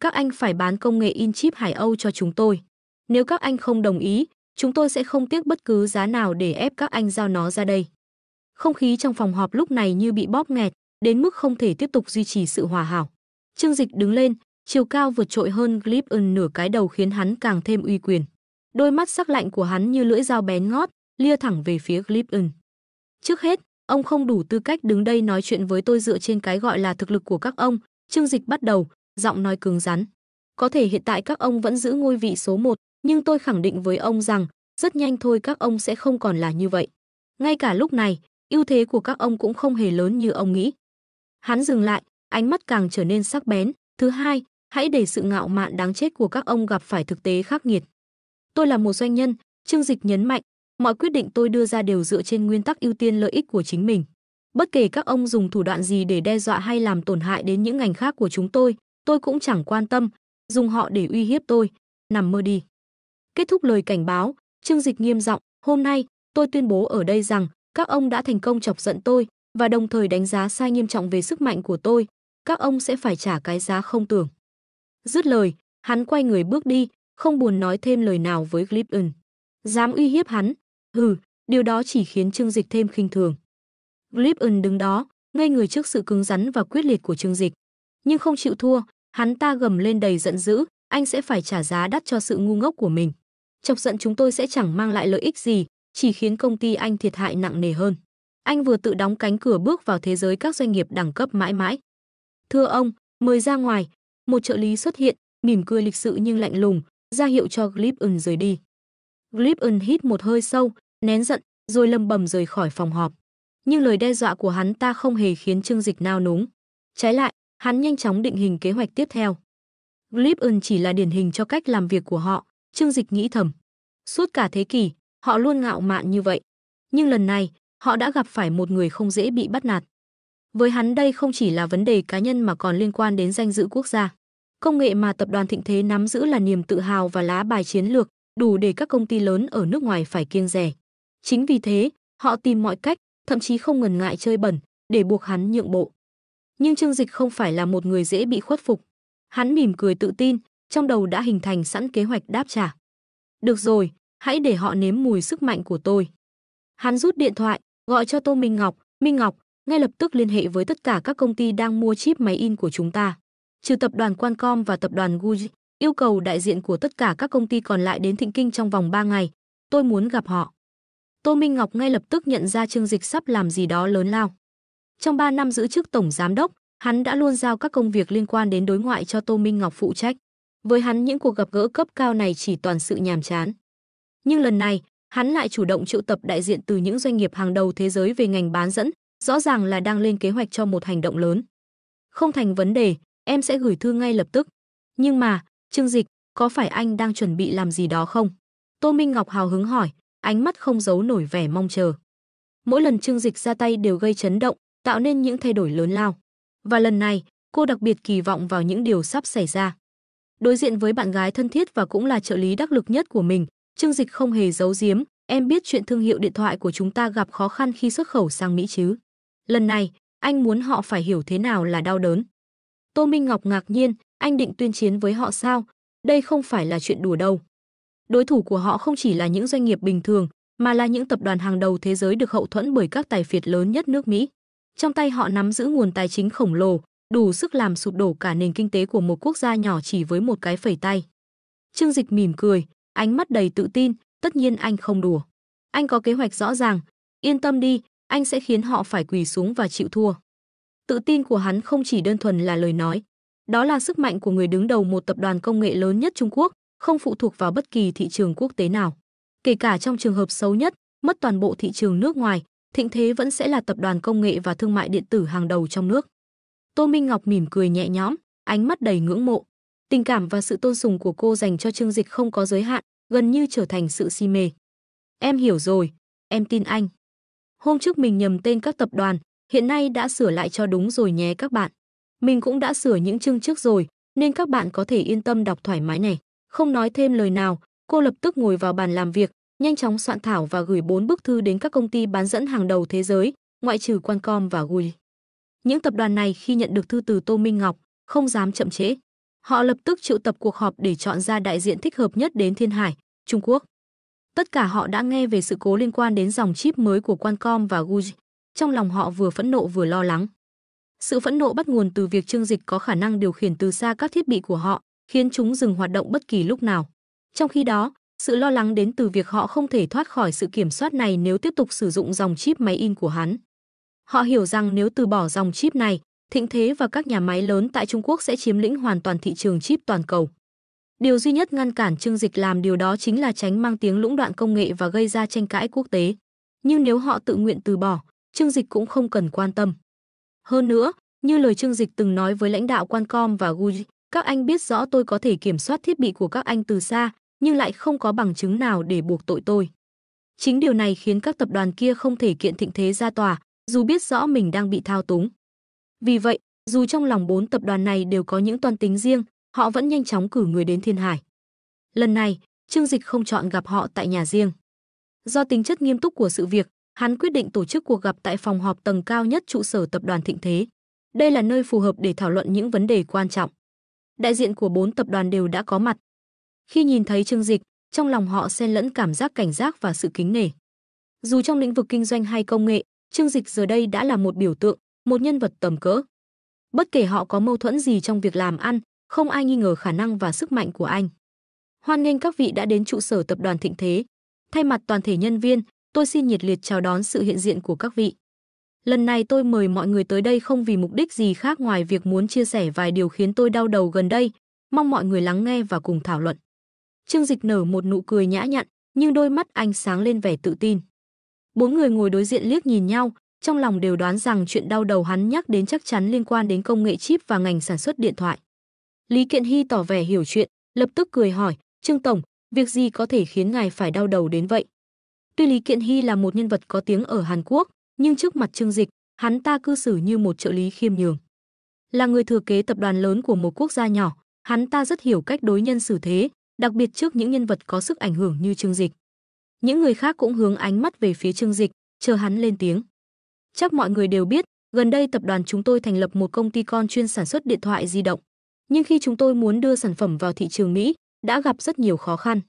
Các anh phải bán công nghệ in chip Hải Âu cho chúng tôi. Nếu các anh không đồng ý, chúng tôi sẽ không tiếc bất cứ giá nào để ép các anh giao nó ra đây. Không khí trong phòng họp lúc này như bị bóp nghẹt, đến mức không thể tiếp tục duy trì sự hòa hảo. Trương Dịch đứng lên, chiều cao vượt trội hơn Glippen nửa cái đầu khiến hắn càng thêm uy quyền. Đôi mắt sắc lạnh của hắn như lưỡi dao bén ngót, lia thẳng về phía Glippen. Trước hết, ông không đủ tư cách đứng đây nói chuyện với tôi dựa trên cái gọi là thực lực của các ông. Trương Dịch bắt đầu, giọng nói cứng rắn. Có thể hiện tại các ông vẫn giữ ngôi vị số 1, nhưng tôi khẳng định với ông rằng, Rất nhanh thôi các ông sẽ không còn là như vậy. Ngay cả lúc này, ưu thế của các ông cũng không hề lớn như ông nghĩ. Hắn dừng lại, ánh mắt càng trở nên sắc bén. Thứ hai, hãy để sự ngạo mạn đáng chết của các ông gặp phải thực tế khắc nghiệt. Tôi là một doanh nhân, Trương Dịch nhấn mạnh, mọi quyết định tôi đưa ra đều dựa trên nguyên tắc ưu tiên lợi ích của chính mình. Bất kể các ông dùng thủ đoạn gì để đe dọa hay làm tổn hại đến những ngành khác của chúng tôi cũng chẳng quan tâm, dùng họ để uy hiếp tôi, nằm mơ đi. Kết thúc lời cảnh báo, Trương Dịch nghiêm giọng, hôm nay, tôi tuyên bố ở đây rằng, các ông đã thành công chọc giận tôi, và đồng thời đánh giá sai nghiêm trọng về sức mạnh của tôi, các ông sẽ phải trả cái giá không tưởng. Dứt lời, hắn quay người bước đi, không buồn nói thêm lời nào với Glippen. Dám uy hiếp hắn? Hừ, điều đó chỉ khiến Trương Dịch thêm khinh thường. Glippen đứng đó, ngây người trước sự cứng rắn và quyết liệt của Trương Dịch, nhưng không chịu thua, hắn ta gầm lên đầy giận dữ, anh sẽ phải trả giá đắt cho sự ngu ngốc của mình. Chọc giận chúng tôi sẽ chẳng mang lại lợi ích gì, chỉ khiến công ty anh thiệt hại nặng nề hơn. Anh vừa tự đóng cánh cửa bước vào thế giới các doanh nghiệp đẳng cấp mãi mãi. Thưa ông, mời ra ngoài. Một trợ lý xuất hiện, mỉm cười lịch sự nhưng lạnh lùng, ra hiệu cho Glippen rời đi. Glippen hít một hơi sâu, nén giận, rồi lầm bầm rời khỏi phòng họp. Nhưng lời đe dọa của hắn ta không hề khiến Trương Dịch nao núng. Trái lại, hắn nhanh chóng định hình kế hoạch tiếp theo. Glippen chỉ là điển hình cho cách làm việc của họ, Trương Dịch nghĩ thầm. Suốt cả thế kỷ, họ luôn ngạo mạn như vậy. Nhưng lần này, họ đã gặp phải một người không dễ bị bắt nạt. Với hắn đây không chỉ là vấn đề cá nhân mà còn liên quan đến danh dự quốc gia. Công nghệ mà tập đoàn Thịnh Thế nắm giữ là niềm tự hào và lá bài chiến lược, đủ để các công ty lớn ở nước ngoài phải kiêng dè. Chính vì thế, họ tìm mọi cách, thậm chí không ngần ngại chơi bẩn, để buộc hắn nhượng bộ. Nhưng Trương Dịch không phải là một người dễ bị khuất phục. Hắn mỉm cười tự tin, trong đầu đã hình thành sẵn kế hoạch đáp trả. Được rồi, hãy để họ nếm mùi sức mạnh của tôi. Hắn rút điện thoại, gọi cho Tô Minh Ngọc. Minh Ngọc, ngay lập tức liên hệ với tất cả các công ty đang mua chip máy in của chúng ta, trừ tập đoàn Qualcomm và tập đoàn Guji, yêu cầu đại diện của tất cả các công ty còn lại đến Thịnh Kinh trong vòng 3 ngày. Tôi muốn gặp họ. Tô Minh Ngọc ngay lập tức nhận ra Trương Dịch sắp làm gì đó lớn lao. Trong 3 năm giữ chức tổng giám đốc, hắn đã luôn giao các công việc liên quan đến đối ngoại cho Tô Minh Ngọc phụ trách. Với hắn những cuộc gặp gỡ cấp cao này chỉ toàn sự nhàm chán. Nhưng lần này, hắn lại chủ động triệu tập đại diện từ những doanh nghiệp hàng đầu thế giới về ngành bán dẫn, rõ ràng là đang lên kế hoạch cho một hành động lớn. Không thành vấn đề, em sẽ gửi thư ngay lập tức. Nhưng mà, Trương Dịch, có phải anh đang chuẩn bị làm gì đó không? Tô Minh Ngọc hào hứng hỏi, ánh mắt không giấu nổi vẻ mong chờ. Mỗi lần Trương Dịch ra tay đều gây chấn động, tạo nên những thay đổi lớn lao. Và lần này, cô đặc biệt kỳ vọng vào những điều sắp xảy ra. Đối diện với bạn gái thân thiết và cũng là trợ lý đắc lực nhất của mình, Trương Dịch không hề giấu giếm, em biết chuyện thương hiệu điện thoại của chúng ta gặp khó khăn khi xuất khẩu sang Mỹ chứ. Lần này, anh muốn họ phải hiểu thế nào là đau đớn. Tô Minh Ngọc ngạc nhiên, anh định tuyên chiến với họ sao? Đây không phải là chuyện đùa đâu. Đối thủ của họ không chỉ là những doanh nghiệp bình thường, mà là những tập đoàn hàng đầu thế giới được hậu thuẫn bởi các tài phiệt lớn nhất nước Mỹ. Trong tay họ nắm giữ nguồn tài chính khổng lồ, đủ sức làm sụp đổ cả nền kinh tế của một quốc gia nhỏ chỉ với một cái phẩy tay. Trương Dịch mỉm cười, ánh mắt đầy tự tin, tất nhiên anh không đùa. Anh có kế hoạch rõ ràng, yên tâm đi, anh sẽ khiến họ phải quỳ xuống và chịu thua. Tự tin của hắn không chỉ đơn thuần là lời nói. Đó là sức mạnh của người đứng đầu một tập đoàn công nghệ lớn nhất Trung Quốc, không phụ thuộc vào bất kỳ thị trường quốc tế nào. Kể cả trong trường hợp xấu nhất, mất toàn bộ thị trường nước ngoài, Thịnh Thế vẫn sẽ là tập đoàn công nghệ và thương mại điện tử hàng đầu trong nước. Tô Minh Ngọc mỉm cười nhẹ nhõm, ánh mắt đầy ngưỡng mộ. Tình cảm và sự tôn sùng của cô dành cho Trương Dịch không có giới hạn, gần như trở thành sự si mê. Em hiểu rồi, em tin anh. Hôm trước mình nhầm tên các tập đoàn, hiện nay đã sửa lại cho đúng rồi nhé các bạn. Mình cũng đã sửa những chương trước rồi, nên các bạn có thể yên tâm đọc thoải mái này. Không nói thêm lời nào, cô lập tức ngồi vào bàn làm việc, nhanh chóng soạn thảo và gửi 4 bức thư đến các công ty bán dẫn hàng đầu thế giới, ngoại trừ Qualcomm và Guji. Những tập đoàn này khi nhận được thư từ Tô Minh Ngọc, không dám chậm trễ. Họ lập tức triệu tập cuộc họp để chọn ra đại diện thích hợp nhất đến Thiên Hải, Trung Quốc. Tất cả họ đã nghe về sự cố liên quan đến dòng chip mới của Qualcomm và Guji. Trong lòng họ vừa phẫn nộ vừa lo lắng. Sự phẫn nộ bắt nguồn từ việc Trương Dịch có khả năng điều khiển từ xa các thiết bị của họ, khiến chúng dừng hoạt động bất kỳ lúc nào. Trong khi đó, sự lo lắng đến từ việc họ không thể thoát khỏi sự kiểm soát này nếu tiếp tục sử dụng dòng chip máy in của hắn. Họ hiểu rằng nếu từ bỏ dòng chip này, Thịnh Thế và các nhà máy lớn tại Trung Quốc sẽ chiếm lĩnh hoàn toàn thị trường chip toàn cầu. Điều duy nhất ngăn cản Trương Dịch làm điều đó chính là tránh mang tiếng lũng đoạn công nghệ và gây ra tranh cãi quốc tế. Nhưng nếu họ tự nguyện từ bỏ, Trương Dịch cũng không cần quan tâm. Hơn nữa, như lời Trương Dịch từng nói với lãnh đạo Qualcomm và Google, các anh biết rõ tôi có thể kiểm soát thiết bị của các anh từ xa, nhưng lại không có bằng chứng nào để buộc tội tôi. Chính điều này khiến các tập đoàn kia không thể kiện Thịnh Thế ra tòa, dù biết rõ mình đang bị thao túng. Vì vậy, dù trong lòng 4 tập đoàn này đều có những toan tính riêng, họ vẫn nhanh chóng cử người đến Thiên Hải. Lần này, Trương Dịch không chọn gặp họ tại nhà riêng. Do tính chất nghiêm túc của sự việc, hắn quyết định tổ chức cuộc gặp tại phòng họp tầng cao nhất trụ sở tập đoàn Thịnh Thế. Đây là nơi phù hợp để thảo luận những vấn đề quan trọng. Đại diện của 4 tập đoàn đều đã có mặt. Khi nhìn thấy Trương Dịch, trong lòng họ xen lẫn cảm giác cảnh giác và sự kính nể. Dù trong lĩnh vực kinh doanh hay công nghệ, Trương Dịch giờ đây đã là một biểu tượng, một nhân vật tầm cỡ. Bất kể họ có mâu thuẫn gì trong việc làm ăn, không ai nghi ngờ khả năng và sức mạnh của anh. Hoan nghênh các vị đã đến trụ sở tập đoàn Thịnh Thế. Thay mặt toàn thể nhân viên, tôi xin nhiệt liệt chào đón sự hiện diện của các vị. Lần này tôi mời mọi người tới đây không vì mục đích gì khác ngoài việc muốn chia sẻ vài điều khiến tôi đau đầu gần đây, mong mọi người lắng nghe và cùng thảo luận. Trương Dịch nở một nụ cười nhã nhặn, nhưng đôi mắt anh sáng lên vẻ tự tin. 4 người ngồi đối diện liếc nhìn nhau, trong lòng đều đoán rằng chuyện đau đầu hắn nhắc đến chắc chắn liên quan đến công nghệ chip và ngành sản xuất điện thoại. Lý Kiện Hy tỏ vẻ hiểu chuyện, lập tức cười hỏi, Trương Tổng, việc gì có thể khiến ngài phải đau đầu đến vậy? Tuy Lý Kiện Hy là một nhân vật có tiếng ở Hàn Quốc, nhưng trước mặt Trương Dịch, hắn ta cư xử như một trợ lý khiêm nhường. Là người thừa kế tập đoàn lớn của một quốc gia nhỏ, hắn ta rất hiểu cách đối nhân xử thế, đặc biệt trước những nhân vật có sức ảnh hưởng như Trương Dịch. Những người khác cũng hướng ánh mắt về phía Trương Dịch, chờ hắn lên tiếng. Chắc mọi người đều biết, gần đây tập đoàn chúng tôi thành lập một công ty con chuyên sản xuất điện thoại di động. Nhưng khi chúng tôi muốn đưa sản phẩm vào thị trường Mỹ, đã gặp rất nhiều khó khăn.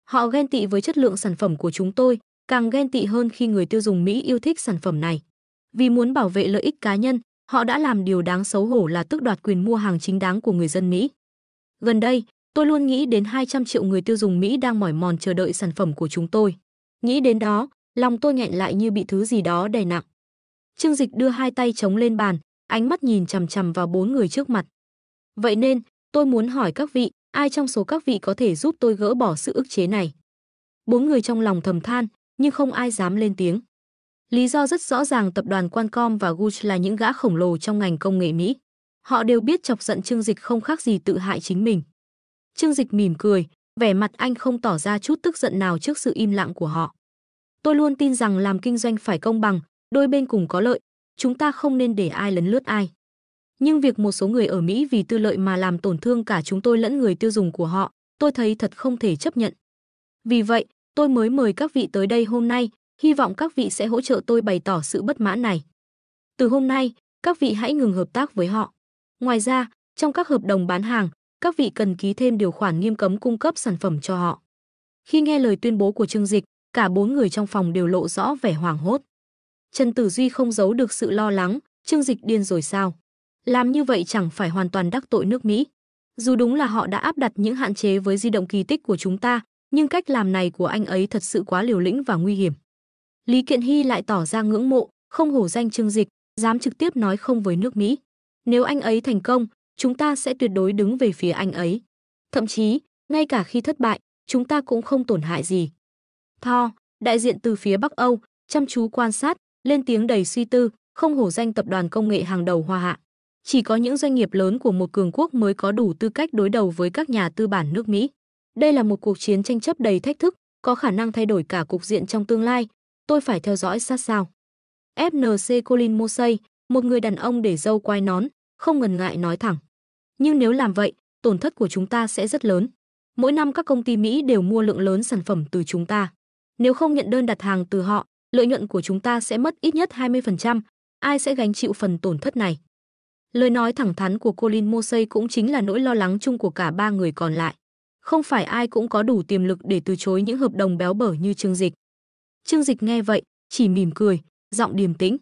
Họ ghen tị với chất lượng sản phẩm của chúng tôi, càng ghen tị hơn khi người tiêu dùng Mỹ yêu thích sản phẩm này. Vì muốn bảo vệ lợi ích cá nhân, họ đã làm điều đáng xấu hổ là tước đoạt quyền mua hàng chính đáng của người dân Mỹ. Gần đây, tôi luôn nghĩ đến 200 triệu người tiêu dùng Mỹ đang mỏi mòn chờ đợi sản phẩm của chúng tôi. Nghĩ đến đó, lòng tôi nghẹn lại như bị thứ gì đó đè nặng. Trương Dịch đưa hai tay chống lên bàn, ánh mắt nhìn chằm chằm vào 4 người trước mặt. Vậy nên, tôi muốn hỏi các vị, ai trong số các vị có thể giúp tôi gỡ bỏ sự ức chế này? 4 người trong lòng thầm than, nhưng không ai dám lên tiếng. Lý do rất rõ ràng, tập đoàn Qualcomm và Google là những gã khổng lồ trong ngành công nghệ Mỹ. Họ đều biết chọc giận Trương Dịch không khác gì tự hại chính mình. Trương Dịch mỉm cười, vẻ mặt anh không tỏ ra chút tức giận nào trước sự im lặng của họ. Tôi luôn tin rằng làm kinh doanh phải công bằng, đôi bên cùng có lợi, chúng ta không nên để ai lấn lướt ai. Nhưng việc một số người ở Mỹ vì tư lợi mà làm tổn thương cả chúng tôi lẫn người tiêu dùng của họ, tôi thấy thật không thể chấp nhận. Vì vậy, tôi mới mời các vị tới đây hôm nay, hy vọng các vị sẽ hỗ trợ tôi bày tỏ sự bất mãn này. Từ hôm nay, các vị hãy ngừng hợp tác với họ. Ngoài ra, trong các hợp đồng bán hàng, các vị cần ký thêm điều khoản nghiêm cấm cung cấp sản phẩm cho họ. Khi nghe lời tuyên bố của Trương Dịch, cả 4 người trong phòng đều lộ rõ vẻ hoảng hốt. Trần Tử Duy không giấu được sự lo lắng, Trương Dịch điên rồi sao? Làm như vậy chẳng phải hoàn toàn đắc tội nước Mỹ. Dù đúng là họ đã áp đặt những hạn chế với di động kỳ tích của chúng ta, nhưng cách làm này của anh ấy thật sự quá liều lĩnh và nguy hiểm. Lý Kiện Hy lại tỏ ra ngưỡng mộ, không hổ danh Trương Dịch, dám trực tiếp nói không với nước Mỹ. Nếu anh ấy thành công, chúng ta sẽ tuyệt đối đứng về phía anh ấy. Thậm chí, ngay cả khi thất bại, chúng ta cũng không tổn hại gì. Thor, đại diện từ phía Bắc Âu, chăm chú quan sát, lên tiếng đầy suy tư, không hổ danh tập đoàn công nghệ hàng đầu Hoa Hạ. Chỉ có những doanh nghiệp lớn của một cường quốc mới có đủ tư cách đối đầu với các nhà tư bản nước Mỹ. Đây là một cuộc chiến tranh chấp đầy thách thức, có khả năng thay đổi cả cục diện trong tương lai. Tôi phải theo dõi sát sao. FNC Colin Mosey, một người đàn ông để râu quai nón, không ngần ngại nói thẳng. Nhưng nếu làm vậy, tổn thất của chúng ta sẽ rất lớn. Mỗi năm các công ty Mỹ đều mua lượng lớn sản phẩm từ chúng ta. Nếu không nhận đơn đặt hàng từ họ, lợi nhuận của chúng ta sẽ mất ít nhất 20%. Ai sẽ gánh chịu phần tổn thất này? Lời nói thẳng thắn của Colin Mosey cũng chính là nỗi lo lắng chung của cả 3 người còn lại. Không phải ai cũng có đủ tiềm lực để từ chối những hợp đồng béo bở như Trương Dịch. Trương Dịch nghe vậy, chỉ mỉm cười, giọng điềm tĩnh.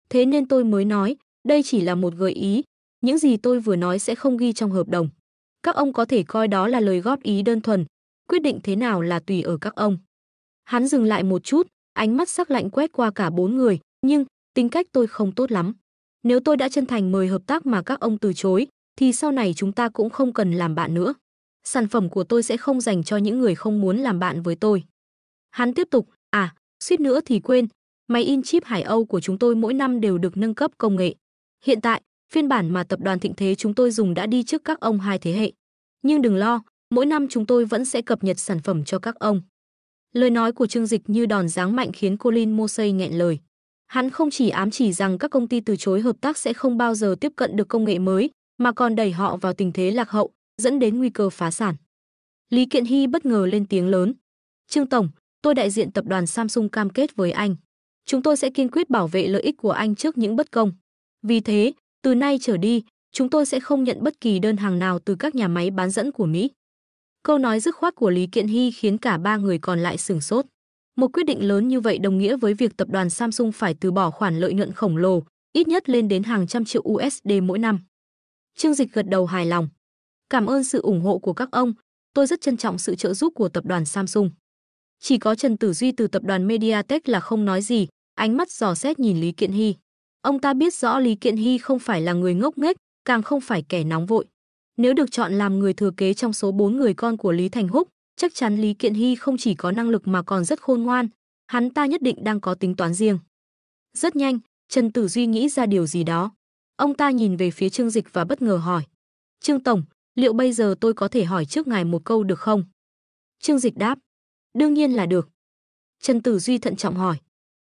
Thế nên tôi mới nói, đây chỉ là một gợi ý, những gì tôi vừa nói sẽ không ghi trong hợp đồng. Các ông có thể coi đó là lời góp ý đơn thuần, quyết định thế nào là tùy ở các ông. Hắn dừng lại một chút, ánh mắt sắc lạnh quét qua cả 4 người, nhưng tính cách tôi không tốt lắm. Nếu tôi đã chân thành mời hợp tác mà các ông từ chối, thì sau này chúng ta cũng không cần làm bạn nữa. Sản phẩm của tôi sẽ không dành cho những người không muốn làm bạn với tôi. Hắn tiếp tục, suýt nữa thì quên, máy in chip Hải Âu của chúng tôi mỗi năm đều được nâng cấp công nghệ. Hiện tại, phiên bản mà tập đoàn Thịnh Thế chúng tôi dùng đã đi trước các ông 2 thế hệ. Nhưng đừng lo, mỗi năm chúng tôi vẫn sẽ cập nhật sản phẩm cho các ông. Lời nói của Trương Dịch như đòn giáng mạnh khiến Colin Mosey nghẹn lời. Hắn không chỉ ám chỉ rằng các công ty từ chối hợp tác sẽ không bao giờ tiếp cận được công nghệ mới, mà còn đẩy họ vào tình thế lạc hậu, dẫn đến nguy cơ phá sản. Lý Kiện Hy bất ngờ lên tiếng lớn. Trương Tổng, tôi đại diện tập đoàn Samsung cam kết với anh. Chúng tôi sẽ kiên quyết bảo vệ lợi ích của anh trước những bất công. Vì thế, từ nay trở đi, chúng tôi sẽ không nhận bất kỳ đơn hàng nào từ các nhà máy bán dẫn của Mỹ. Câu nói dứt khoát của Lý Kiện Hy khiến cả ba người còn lại sửng sốt. Một quyết định lớn như vậy đồng nghĩa với việc tập đoàn Samsung phải từ bỏ khoản lợi nhuận khổng lồ, ít nhất lên đến hàng trăm triệu USD mỗi năm. Trương Dịch gật đầu hài lòng. Cảm ơn sự ủng hộ của các ông, tôi rất trân trọng sự trợ giúp của tập đoàn Samsung. Chỉ có Trần Tử Duy từ tập đoàn Mediatek là không nói gì, ánh mắt dò xét nhìn Lý Kiện Hy. Ông ta biết rõ Lý Kiện Hy không phải là người ngốc nghếch, càng không phải kẻ nóng vội. Nếu được chọn làm người thừa kế trong số 4 người con của Lý Thành Húc, chắc chắn Lý Kiện Hy không chỉ có năng lực mà còn rất khôn ngoan, hắn ta nhất định đang có tính toán riêng. Rất nhanh, Trần Tử Duy nghĩ ra điều gì đó. Ông ta nhìn về phía Trương Dịch và bất ngờ hỏi. Trương Tổng, liệu bây giờ tôi có thể hỏi trước ngài một câu được không? Trương Dịch đáp. Đương nhiên là được. Trần Tử Duy thận trọng hỏi.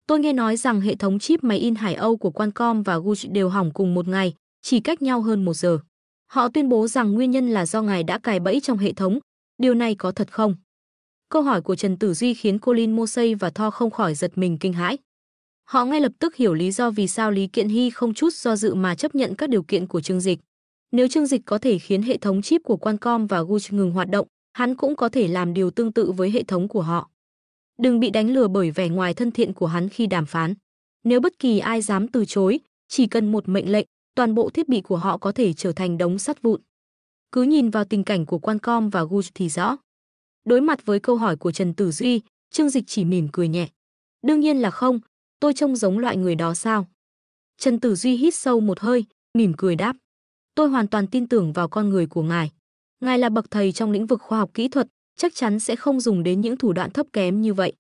Tôi nghe nói rằng hệ thống chip máy in Hải Âu của Qualcomm và Gucci đều hỏng cùng một ngày, chỉ cách nhau hơn 1 giờ. Họ tuyên bố rằng nguyên nhân là do ngài đã cài bẫy trong hệ thống. Điều này có thật không? Câu hỏi của Trần Tử Duy khiến Colin Mosey và Thor không khỏi giật mình kinh hãi. Họ ngay lập tức hiểu lý do vì sao Lý Kiện Hy không chút do dự mà chấp nhận các điều kiện của Trương Dịch. Nếu Trương Dịch có thể khiến hệ thống chip của Qualcomm và Gucci ngừng hoạt động, hắn cũng có thể làm điều tương tự với hệ thống của họ. Đừng bị đánh lừa bởi vẻ ngoài thân thiện của hắn khi đàm phán. Nếu bất kỳ ai dám từ chối, chỉ cần một mệnh lệnh, toàn bộ thiết bị của họ có thể trở thành đống sắt vụn. Cứ nhìn vào tình cảnh của Qualcomm và Gucci thì rõ. Đối mặt với câu hỏi của Trần Tử Duy, Trương Dịch chỉ mỉm cười nhẹ. Đương nhiên là không, tôi trông giống loại người đó sao? Trần Tử Duy hít sâu một hơi, mỉm cười đáp. Tôi hoàn toàn tin tưởng vào con người của ngài. Ngài là bậc thầy trong lĩnh vực khoa học kỹ thuật, chắc chắn sẽ không dùng đến những thủ đoạn thấp kém như vậy.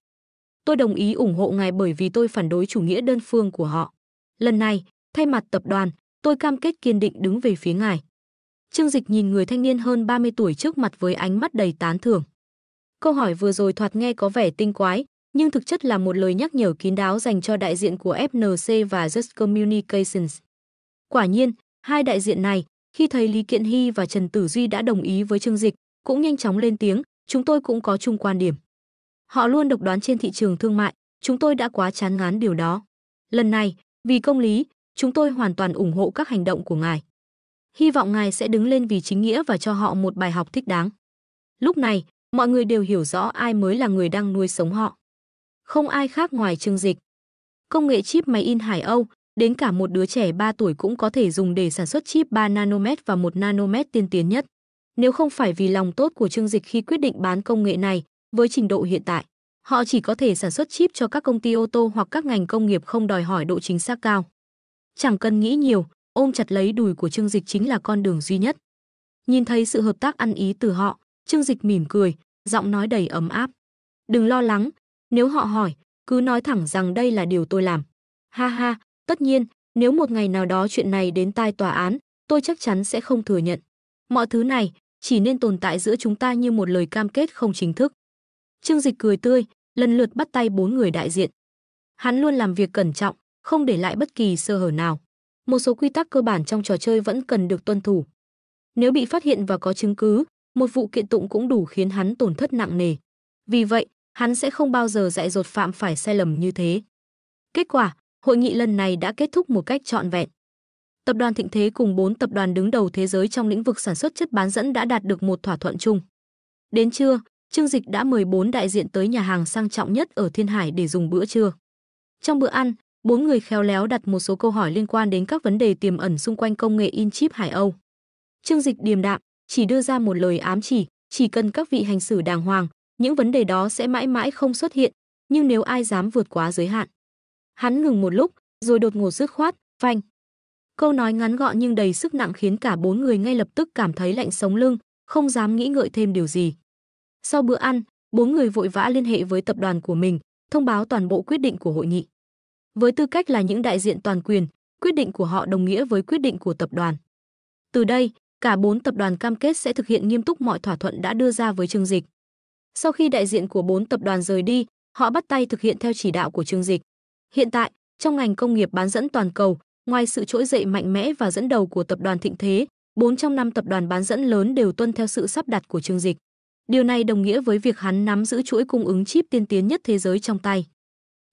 Tôi đồng ý ủng hộ ngài bởi vì tôi phản đối chủ nghĩa đơn phương của họ. Lần này, thay mặt tập đoàn, tôi cam kết kiên định đứng về phía ngài. Trương Dịch nhìn người thanh niên hơn 30 tuổi trước mặt với ánh mắt đầy tán thưởng. Câu hỏi vừa rồi thoạt nghe có vẻ tinh quái, nhưng thực chất là một lời nhắc nhở kín đáo dành cho đại diện của FNC và Just Communications. Quả nhiên, hai đại diện này, khi thấy Lý Kiện Hy và Trần Tử Duy đã đồng ý với Trương Dịch, cũng nhanh chóng lên tiếng, chúng tôi cũng có chung quan điểm. Họ luôn độc đoán trên thị trường thương mại, chúng tôi đã quá chán ngán điều đó. Lần này, vì công lý, chúng tôi hoàn toàn ủng hộ các hành động của ngài. Hy vọng ngài sẽ đứng lên vì chính nghĩa và cho họ một bài học thích đáng. Lúc này, mọi người đều hiểu rõ ai mới là người đang nuôi sống họ. Không ai khác ngoài Trương Dịch. Công nghệ chip máy in Hải Âu, đến cả một đứa trẻ 3 tuổi cũng có thể dùng để sản xuất chip 3 nanomet và 1 nanomet tiên tiến nhất. Nếu không phải vì lòng tốt của Trương Dịch khi quyết định bán công nghệ này, với trình độ hiện tại, họ chỉ có thể sản xuất chip cho các công ty ô tô hoặc các ngành công nghiệp không đòi hỏi độ chính xác cao. Chẳng cần nghĩ nhiều, ôm chặt lấy đùi của Trương Dịch chính là con đường duy nhất. Nhìn thấy sự hợp tác ăn ý từ họ, Trương Dịch mỉm cười, giọng nói đầy ấm áp. Đừng lo lắng, nếu họ hỏi, cứ nói thẳng rằng đây là điều tôi làm. Ha ha, tất nhiên, nếu một ngày nào đó chuyện này đến tai tòa án, tôi chắc chắn sẽ không thừa nhận. Mọi thứ này chỉ nên tồn tại giữa chúng ta như một lời cam kết không chính thức. Trương Dịch cười tươi, lần lượt bắt tay 4 người đại diện. Hắn luôn làm việc cẩn trọng, không để lại bất kỳ sơ hở nào. Một số quy tắc cơ bản trong trò chơi vẫn cần được tuân thủ. Nếu bị phát hiện và có chứng cứ, một vụ kiện tụng cũng đủ khiến hắn tổn thất nặng nề. Vì vậy, hắn sẽ không bao giờ dại dột phạm phải sai lầm như thế. Kết quả, hội nghị lần này đã kết thúc một cách trọn vẹn. Tập đoàn Thịnh Thế cùng 4 tập đoàn đứng đầu thế giới trong lĩnh vực sản xuất chất bán dẫn đã đạt được một thỏa thuận chung. Đến trưa, Trương Dịch đã mời 4 đại diện tới nhà hàng sang trọng nhất ở Thiên Hải để dùng bữa trưa. Trong bữa ăn, 4 người khéo léo đặt một số câu hỏi liên quan đến các vấn đề tiềm ẩn xung quanh công nghệ in chip Hải Âu. Trương Dịch điềm đạm, chỉ đưa ra một lời ám chỉ cần các vị hành xử đàng hoàng, những vấn đề đó sẽ mãi mãi không xuất hiện, nhưng nếu ai dám vượt quá giới hạn. Hắn ngừng một lúc, rồi đột ngột dứt khoát, phanh. Câu nói ngắn gọn nhưng đầy sức nặng khiến cả 4 người ngay lập tức cảm thấy lạnh sống lưng, không dám nghĩ ngợi thêm điều gì. Sau bữa ăn, 4 người vội vã liên hệ với tập đoàn của mình, thông báo toàn bộ quyết định của hội nghị. Với tư cách là những đại diện toàn quyền, quyết định của họ đồng nghĩa với quyết định của tập đoàn. Từ đây, cả 4 tập đoàn cam kết sẽ thực hiện nghiêm túc mọi thỏa thuận đã đưa ra với Trương Dịch. Sau khi đại diện của 4 tập đoàn rời đi, họ bắt tay thực hiện theo chỉ đạo của Trương Dịch. Hiện tại, trong ngành công nghiệp bán dẫn toàn cầu, ngoài sự trỗi dậy mạnh mẽ và dẫn đầu của tập đoàn Thịnh Thế, 4 trong 5 tập đoàn bán dẫn lớn đều tuân theo sự sắp đặt của Trương Dịch. Điều này đồng nghĩa với việc hắn nắm giữ chuỗi cung ứng chip tiên tiến nhất thế giới trong tay.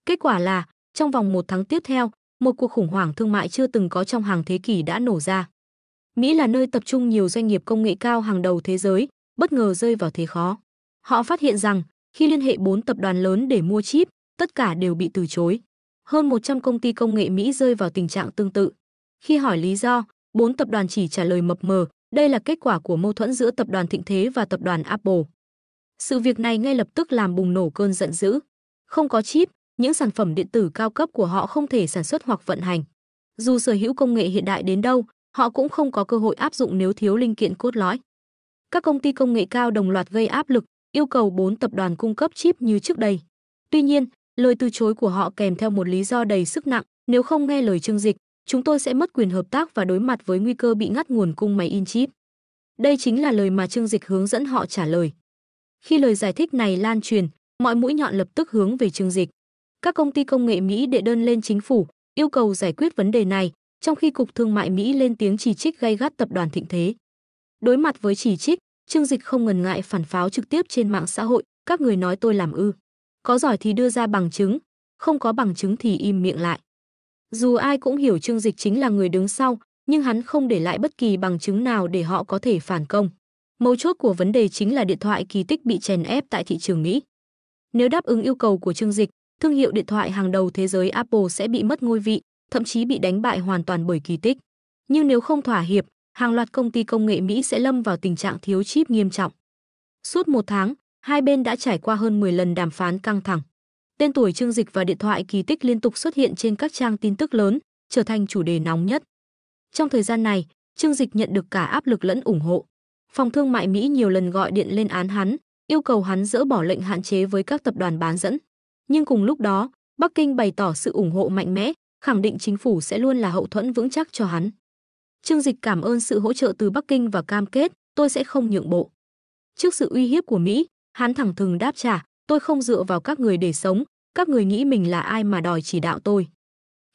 Kết quả là, trong vòng 1 tháng tiếp theo, một cuộc khủng hoảng thương mại chưa từng có trong hàng thế kỷ đã nổ ra. Mỹ là nơi tập trung nhiều doanh nghiệp công nghệ cao hàng đầu thế giới, bất ngờ rơi vào thế khó. Họ phát hiện rằng, khi liên hệ 4 tập đoàn lớn để mua chip, tất cả đều bị từ chối. Hơn 100 công ty công nghệ Mỹ rơi vào tình trạng tương tự. Khi hỏi lý do, 4 tập đoàn chỉ trả lời mập mờ, đây là kết quả của mâu thuẫn giữa tập đoàn Thịnh Thế và tập đoàn Apple. Sự việc này ngay lập tức làm bùng nổ cơn giận dữ. Không có chip, những sản phẩm điện tử cao cấp của họ không thể sản xuất hoặc vận hành. Dù sở hữu công nghệ hiện đại đến đâu, họ cũng không có cơ hội áp dụng nếu thiếu linh kiện cốt lõi. Các công ty công nghệ cao đồng loạt gây áp lực, yêu cầu 4 tập đoàn cung cấp chip như trước đây. Tuy nhiên, lời từ chối của họ kèm theo một lý do đầy sức nặng, nếu không nghe lời Trương Dịch, chúng tôi sẽ mất quyền hợp tác và đối mặt với nguy cơ bị ngắt nguồn cung máy in chip. Đây chính là lời mà Trương Dịch hướng dẫn họ trả lời. Khi lời giải thích này lan truyền, mọi mũi nhọn lập tức hướng về Trương Dịch. Các công ty công nghệ Mỹ đệ đơn lên chính phủ, yêu cầu giải quyết vấn đề này, trong khi Cục Thương mại Mỹ lên tiếng chỉ trích gay gắt tập đoàn Thịnh Thế. Đối mặt với chỉ trích, Trương Dịch không ngần ngại phản pháo trực tiếp trên mạng xã hội, các người nói tôi làm ư. Có giỏi thì đưa ra bằng chứng, không có bằng chứng thì im miệng lại. Dù ai cũng hiểu Trương Dịch chính là người đứng sau, nhưng hắn không để lại bất kỳ bằng chứng nào để họ có thể phản công. Mấu chốt của vấn đề chính là điện thoại Kỳ Tích bị chèn ép tại thị trường Mỹ. Nếu đáp ứng yêu cầu của Trương Dịch, thương hiệu điện thoại hàng đầu thế giới Apple sẽ bị mất ngôi vị, thậm chí bị đánh bại hoàn toàn bởi Kỳ Tích. Nhưng nếu không thỏa hiệp, hàng loạt công ty công nghệ Mỹ sẽ lâm vào tình trạng thiếu chip nghiêm trọng. Suốt 1 tháng, hai bên đã trải qua hơn 10 lần đàm phán căng thẳng. Tên tuổi Trương Dịch và điện thoại Kỳ Tích liên tục xuất hiện trên các trang tin tức lớn, trở thành chủ đề nóng nhất. Trong thời gian này, Trương Dịch nhận được cả áp lực lẫn ủng hộ. Phòng thương mại Mỹ nhiều lần gọi điện lên án hắn, yêu cầu hắn dỡ bỏ lệnh hạn chế với các tập đoàn bán dẫn. Nhưng cùng lúc đó, Bắc Kinh bày tỏ sự ủng hộ mạnh mẽ, khẳng định chính phủ sẽ luôn là hậu thuẫn vững chắc cho hắn. Trương Dịch cảm ơn sự hỗ trợ từ Bắc Kinh và cam kết, tôi sẽ không nhượng bộ. Trước sự uy hiếp của Mỹ, hắn thẳng thừng đáp trả, tôi không dựa vào các người để sống, các người nghĩ mình là ai mà đòi chỉ đạo tôi.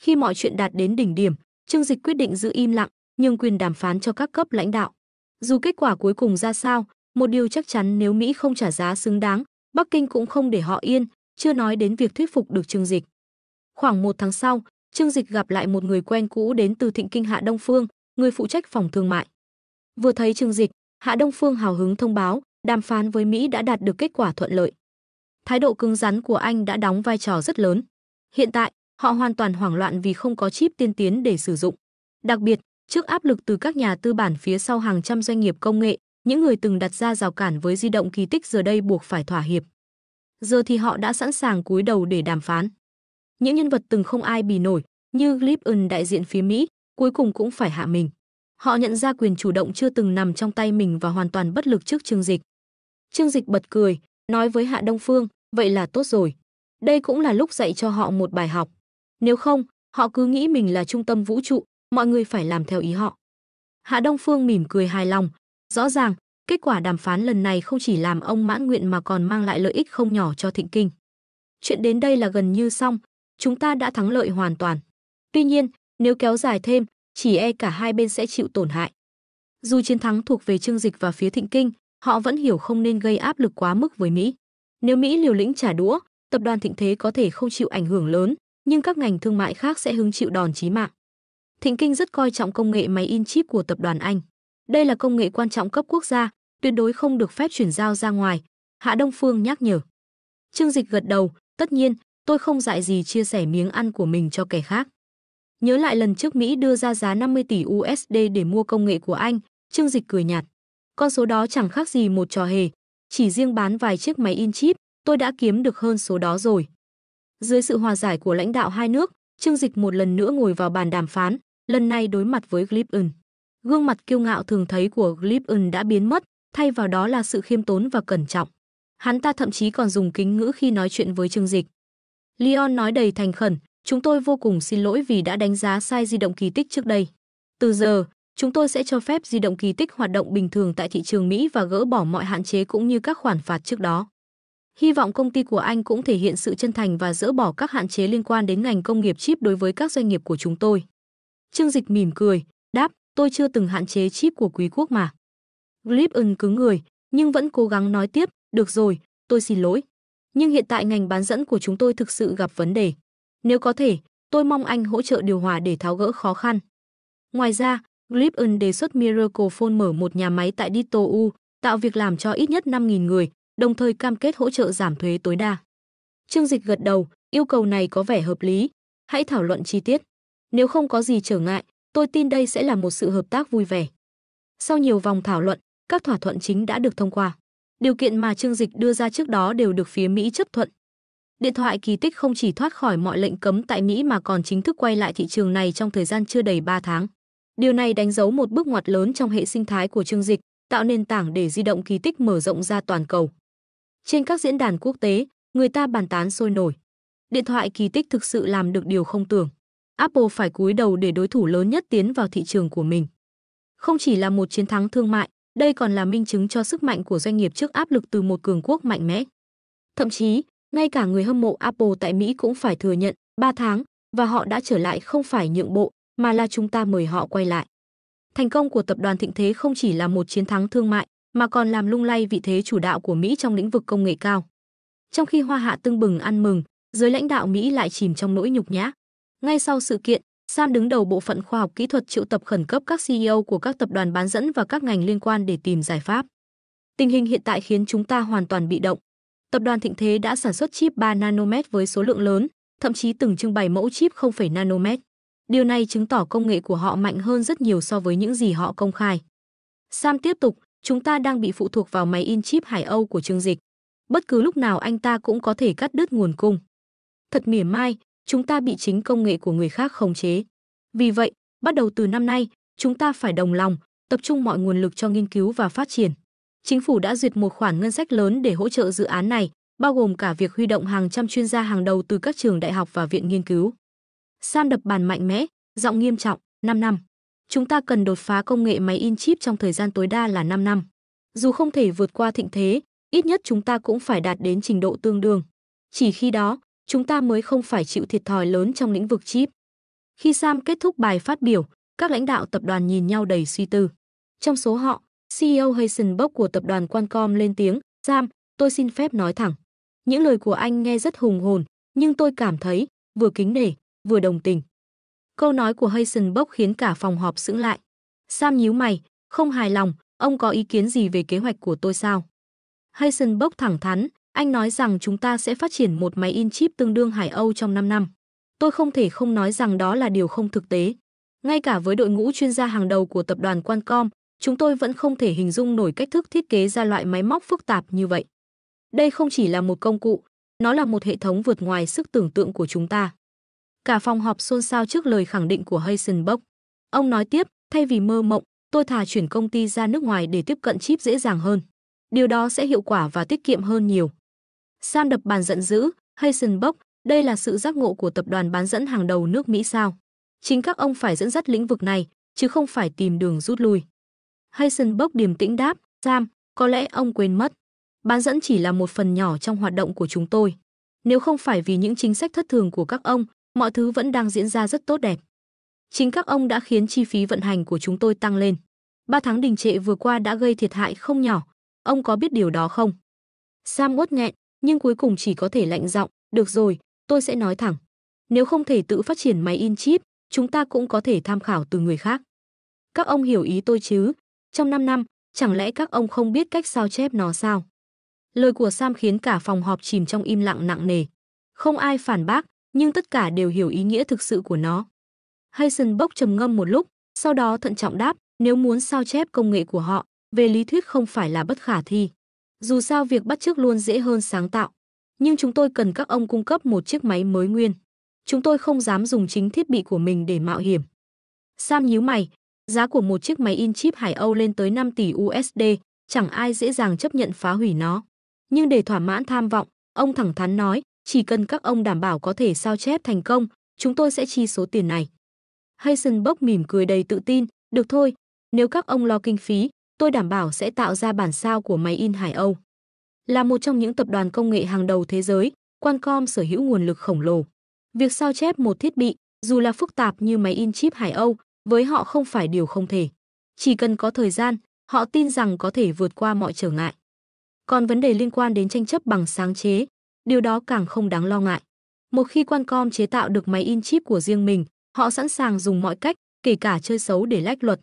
Khi mọi chuyện đạt đến đỉnh điểm, Trương Dịch quyết định giữ im lặng, nhường quyền đàm phán cho các cấp lãnh đạo. Dù kết quả cuối cùng ra sao, một điều chắc chắn nếu Mỹ không trả giá xứng đáng, Bắc Kinh cũng không để họ yên, chưa nói đến việc thuyết phục được Trương Dịch. Khoảng 1 tháng sau, Trương Dịch gặp lại một người quen cũ đến từ Thịnh Kinh Hạ Đông Phương, người phụ trách phòng thương mại. Vừa thấy Trương Dịch, Hạ Đông Phương hào hứng thông báo, đàm phán với Mỹ đã đạt được kết quả thuận lợi. Thái độ cứng rắn của anh đã đóng vai trò rất lớn. Hiện tại, họ hoàn toàn hoảng loạn vì không có chip tiên tiến để sử dụng. Đặc biệt, trước áp lực từ các nhà tư bản phía sau hàng trăm doanh nghiệp công nghệ, những người từng đặt ra rào cản với di động Kỳ Tích giờ đây buộc phải thỏa hiệp. Giờ thì họ đã sẵn sàng cúi đầu để đàm phán. Những nhân vật từng không ai bì nổi, như Clipon đại diện phía Mỹ, cuối cùng cũng phải hạ mình. Họ nhận ra quyền chủ động chưa từng nằm trong tay mình và hoàn toàn bất lực trước Trương Dịch. Trương Dịch bật cười, nói với Hạ Đông Phương, vậy là tốt rồi. Đây cũng là lúc dạy cho họ một bài học. Nếu không, họ cứ nghĩ mình là trung tâm vũ trụ, mọi người phải làm theo ý họ. Hạ Đông Phương mỉm cười hài lòng. Rõ ràng, kết quả đàm phán lần này không chỉ làm ông mãn nguyện mà còn mang lại lợi ích không nhỏ cho Thịnh Kinh. Chuyện đến đây là gần như xong, chúng ta đã thắng lợi hoàn toàn. Tuy nhiên, nếu kéo dài thêm, chỉ e cả hai bên sẽ chịu tổn hại. Dù chiến thắng thuộc về Trương Dịch và phía Thịnh Kinh, họ vẫn hiểu không nên gây áp lực quá mức với Mỹ. Nếu Mỹ liều lĩnh trả đũa, tập đoàn Thịnh Thế có thể không chịu ảnh hưởng lớn, nhưng các ngành thương mại khác sẽ hứng chịu đòn chí mạng. Thịnh Kinh rất coi trọng công nghệ máy in chip của tập đoàn Anh. Đây là công nghệ quan trọng cấp quốc gia, tuyệt đối không được phép chuyển giao ra ngoài, Hạ Đông Phương nhắc nhở. Trương Dịch gật đầu, tất nhiên, tôi không dại gì chia sẻ miếng ăn của mình cho kẻ khác. Nhớ lại lần trước Mỹ đưa ra giá 50 tỷ USD để mua công nghệ của Anh, Trương Dịch cười nhạt. Con số đó chẳng khác gì một trò hề, chỉ riêng bán vài chiếc máy in chip, tôi đã kiếm được hơn số đó rồi. Dưới sự hòa giải của lãnh đạo hai nước, Trương Dịch một lần nữa ngồi vào bàn đàm phán, lần này đối mặt với Clipon. Gương mặt kiêu ngạo thường thấy của Clipon đã biến mất, thay vào đó là sự khiêm tốn và cẩn trọng. Hắn ta thậm chí còn dùng kính ngữ khi nói chuyện với Trương Dịch. Leon nói đầy thành khẩn, chúng tôi vô cùng xin lỗi vì đã đánh giá sai di động kỳ tích trước đây. Từ giờ, chúng tôi sẽ cho phép di động kỳ tích hoạt động bình thường tại thị trường Mỹ và gỡ bỏ mọi hạn chế cũng như các khoản phạt trước đó. Hy vọng công ty của anh cũng thể hiện sự chân thành và dỡ bỏ các hạn chế liên quan đến ngành công nghiệp chip đối với các doanh nghiệp của chúng tôi. Trương Dịch mỉm cười, đáp, tôi chưa từng hạn chế chip của quý quốc mà. Griffin cứng người, nhưng vẫn cố gắng nói tiếp, được rồi, tôi xin lỗi. Nhưng hiện tại ngành bán dẫn của chúng tôi thực sự gặp vấn đề. Nếu có thể, tôi mong anh hỗ trợ điều hòa để tháo gỡ khó khăn. Ngoài ra, Griffin đề xuất Miracle Phone mở một nhà máy tại Ditto U, tạo việc làm cho ít nhất 5.000 người, đồng thời cam kết hỗ trợ giảm thuế tối đa. Trương Dịch gật đầu, yêu cầu này có vẻ hợp lý. Hãy thảo luận chi tiết. Nếu không có gì trở ngại, tôi tin đây sẽ là một sự hợp tác vui vẻ. Sau nhiều vòng thảo luận, các thỏa thuận chính đã được thông qua. Điều kiện mà Trương Dịch đưa ra trước đó đều được phía Mỹ chấp thuận. Điện thoại kỳ tích không chỉ thoát khỏi mọi lệnh cấm tại Mỹ mà còn chính thức quay lại thị trường này trong thời gian chưa đầy 3 tháng. Điều này đánh dấu một bước ngoặt lớn trong hệ sinh thái của Trương Dịch, tạo nền tảng để di động kỳ tích mở rộng ra toàn cầu. Trên các diễn đàn quốc tế, người ta bàn tán sôi nổi. Điện thoại kỳ tích thực sự làm được điều không tưởng. Apple phải cúi đầu để đối thủ lớn nhất tiến vào thị trường của mình. Không chỉ là một chiến thắng thương mại, đây còn là minh chứng cho sức mạnh của doanh nghiệp trước áp lực từ một cường quốc mạnh mẽ. Thậm chí, ngay cả người hâm mộ Apple tại Mỹ cũng phải thừa nhận, 3 tháng, và họ đã trở lại không phải nhượng bộ, mà là chúng ta mời họ quay lại. Thành công của tập đoàn Thịnh Thế không chỉ là một chiến thắng thương mại, mà còn làm lung lay vị thế chủ đạo của Mỹ trong lĩnh vực công nghệ cao. Trong khi Hoa Hạ tưng bừng ăn mừng, giới lãnh đạo Mỹ lại chìm trong nỗi nhục nhã. Ngay sau sự kiện, Sam đứng đầu bộ phận khoa học kỹ thuật triệu tập khẩn cấp các CEO của các tập đoàn bán dẫn và các ngành liên quan để tìm giải pháp. Tình hình hiện tại khiến chúng ta hoàn toàn bị động. Tập đoàn Thịnh Thế đã sản xuất chip 3 nanomet với số lượng lớn, thậm chí từng trưng bày mẫu chip 0,0 nanomet. Điều này chứng tỏ công nghệ của họ mạnh hơn rất nhiều so với những gì họ công khai. Sam tiếp tục, chúng ta đang bị phụ thuộc vào máy in chip Hải Âu của Trương Dịch. Bất cứ lúc nào anh ta cũng có thể cắt đứt nguồn cung. Thật mỉa mai, chúng ta bị chính công nghệ của người khác khống chế. Vì vậy, bắt đầu từ năm nay, chúng ta phải đồng lòng, tập trung mọi nguồn lực cho nghiên cứu và phát triển. Chính phủ đã duyệt một khoản ngân sách lớn để hỗ trợ dự án này, bao gồm cả việc huy động hàng trăm chuyên gia hàng đầu từ các trường đại học và viện nghiên cứu. Sam đập bàn mạnh mẽ, giọng nghiêm trọng, 5 năm. Chúng ta cần đột phá công nghệ máy in chip trong thời gian tối đa là 5 năm. Dù không thể vượt qua Thịnh Thế, ít nhất chúng ta cũng phải đạt đến trình độ tương đương. Chỉ khi đó, chúng ta mới không phải chịu thiệt thòi lớn trong lĩnh vực chip. Khi Sam kết thúc bài phát biểu, các lãnh đạo tập đoàn nhìn nhau đầy suy tư. Trong số họ, CEO Heisenberg của tập đoàn Qualcomm lên tiếng, Sam, tôi xin phép nói thẳng. Những lời của anh nghe rất hùng hồn, nhưng tôi cảm thấy vừa kính nể, vừa đồng tình. Câu nói của Heisenberg khiến cả phòng họp sững lại. Sam nhíu mày, không hài lòng, ông có ý kiến gì về kế hoạch của tôi sao? Heisenberg thẳng thắn, anh nói rằng chúng ta sẽ phát triển một máy in chip tương đương Hải Âu trong 5 năm. Tôi không thể không nói rằng đó là điều không thực tế. Ngay cả với đội ngũ chuyên gia hàng đầu của tập đoàn Qualcomm, chúng tôi vẫn không thể hình dung nổi cách thức thiết kế ra loại máy móc phức tạp như vậy. Đây không chỉ là một công cụ, nó là một hệ thống vượt ngoài sức tưởng tượng của chúng ta. Cả phòng họp xôn xao trước lời khẳng định của Heisenberg. Ông nói tiếp, thay vì mơ mộng, tôi thà chuyển công ty ra nước ngoài để tiếp cận chip dễ dàng hơn. Điều đó sẽ hiệu quả và tiết kiệm hơn nhiều. Sam đập bàn giận dữ, Heisenberg, đây là sự giác ngộ của tập đoàn bán dẫn hàng đầu nước Mỹ sao? Chính các ông phải dẫn dắt lĩnh vực này, chứ không phải tìm đường rút lui. Heisenberg điềm tĩnh đáp, Sam, có lẽ ông quên mất. Bán dẫn chỉ là một phần nhỏ trong hoạt động của chúng tôi. Nếu không phải vì những chính sách thất thường của các ông, mọi thứ vẫn đang diễn ra rất tốt đẹp. Chính các ông đã khiến chi phí vận hành của chúng tôi tăng lên. 3 tháng đình trệ vừa qua đã gây thiệt hại không nhỏ. Ông có biết điều đó không? Sam uất nghẹn, nhưng cuối cùng chỉ có thể lạnh giọng, được rồi, tôi sẽ nói thẳng. Nếu không thể tự phát triển máy in chip, chúng ta cũng có thể tham khảo từ người khác. Các ông hiểu ý tôi chứ? Trong 5 năm, chẳng lẽ các ông không biết cách sao chép nó sao? Lời của Sam khiến cả phòng họp chìm trong im lặng nặng nề. Không ai phản bác, nhưng tất cả đều hiểu ý nghĩa thực sự của nó. Heisenberg trầm ngâm một lúc, sau đó thận trọng đáp, nếu muốn sao chép công nghệ của họ, về lý thuyết không phải là bất khả thi. Dù sao việc bắt chước luôn dễ hơn sáng tạo. Nhưng chúng tôi cần các ông cung cấp một chiếc máy mới nguyên. Chúng tôi không dám dùng chính thiết bị của mình để mạo hiểm. Sam nhíu mày, giá của một chiếc máy in chip Hải Âu lên tới 5 tỷ USD, chẳng ai dễ dàng chấp nhận phá hủy nó. Nhưng để thỏa mãn tham vọng, ông thẳng thắn nói, chỉ cần các ông đảm bảo có thể sao chép thành công, chúng tôi sẽ chi số tiền này. Heisenberg mỉm cười đầy tự tin, được thôi, nếu các ông lo kinh phí, tôi đảm bảo sẽ tạo ra bản sao của máy in Hải Âu. Là một trong những tập đoàn công nghệ hàng đầu thế giới, Qualcomm sở hữu nguồn lực khổng lồ. Việc sao chép một thiết bị, dù là phức tạp như máy in chip Hải Âu, với họ không phải điều không thể. Chỉ cần có thời gian, họ tin rằng có thể vượt qua mọi trở ngại. Còn vấn đề liên quan đến tranh chấp bằng sáng chế, điều đó càng không đáng lo ngại. Một khi Qualcomm chế tạo được máy in chip của riêng mình, họ sẵn sàng dùng mọi cách, kể cả chơi xấu để lách luật.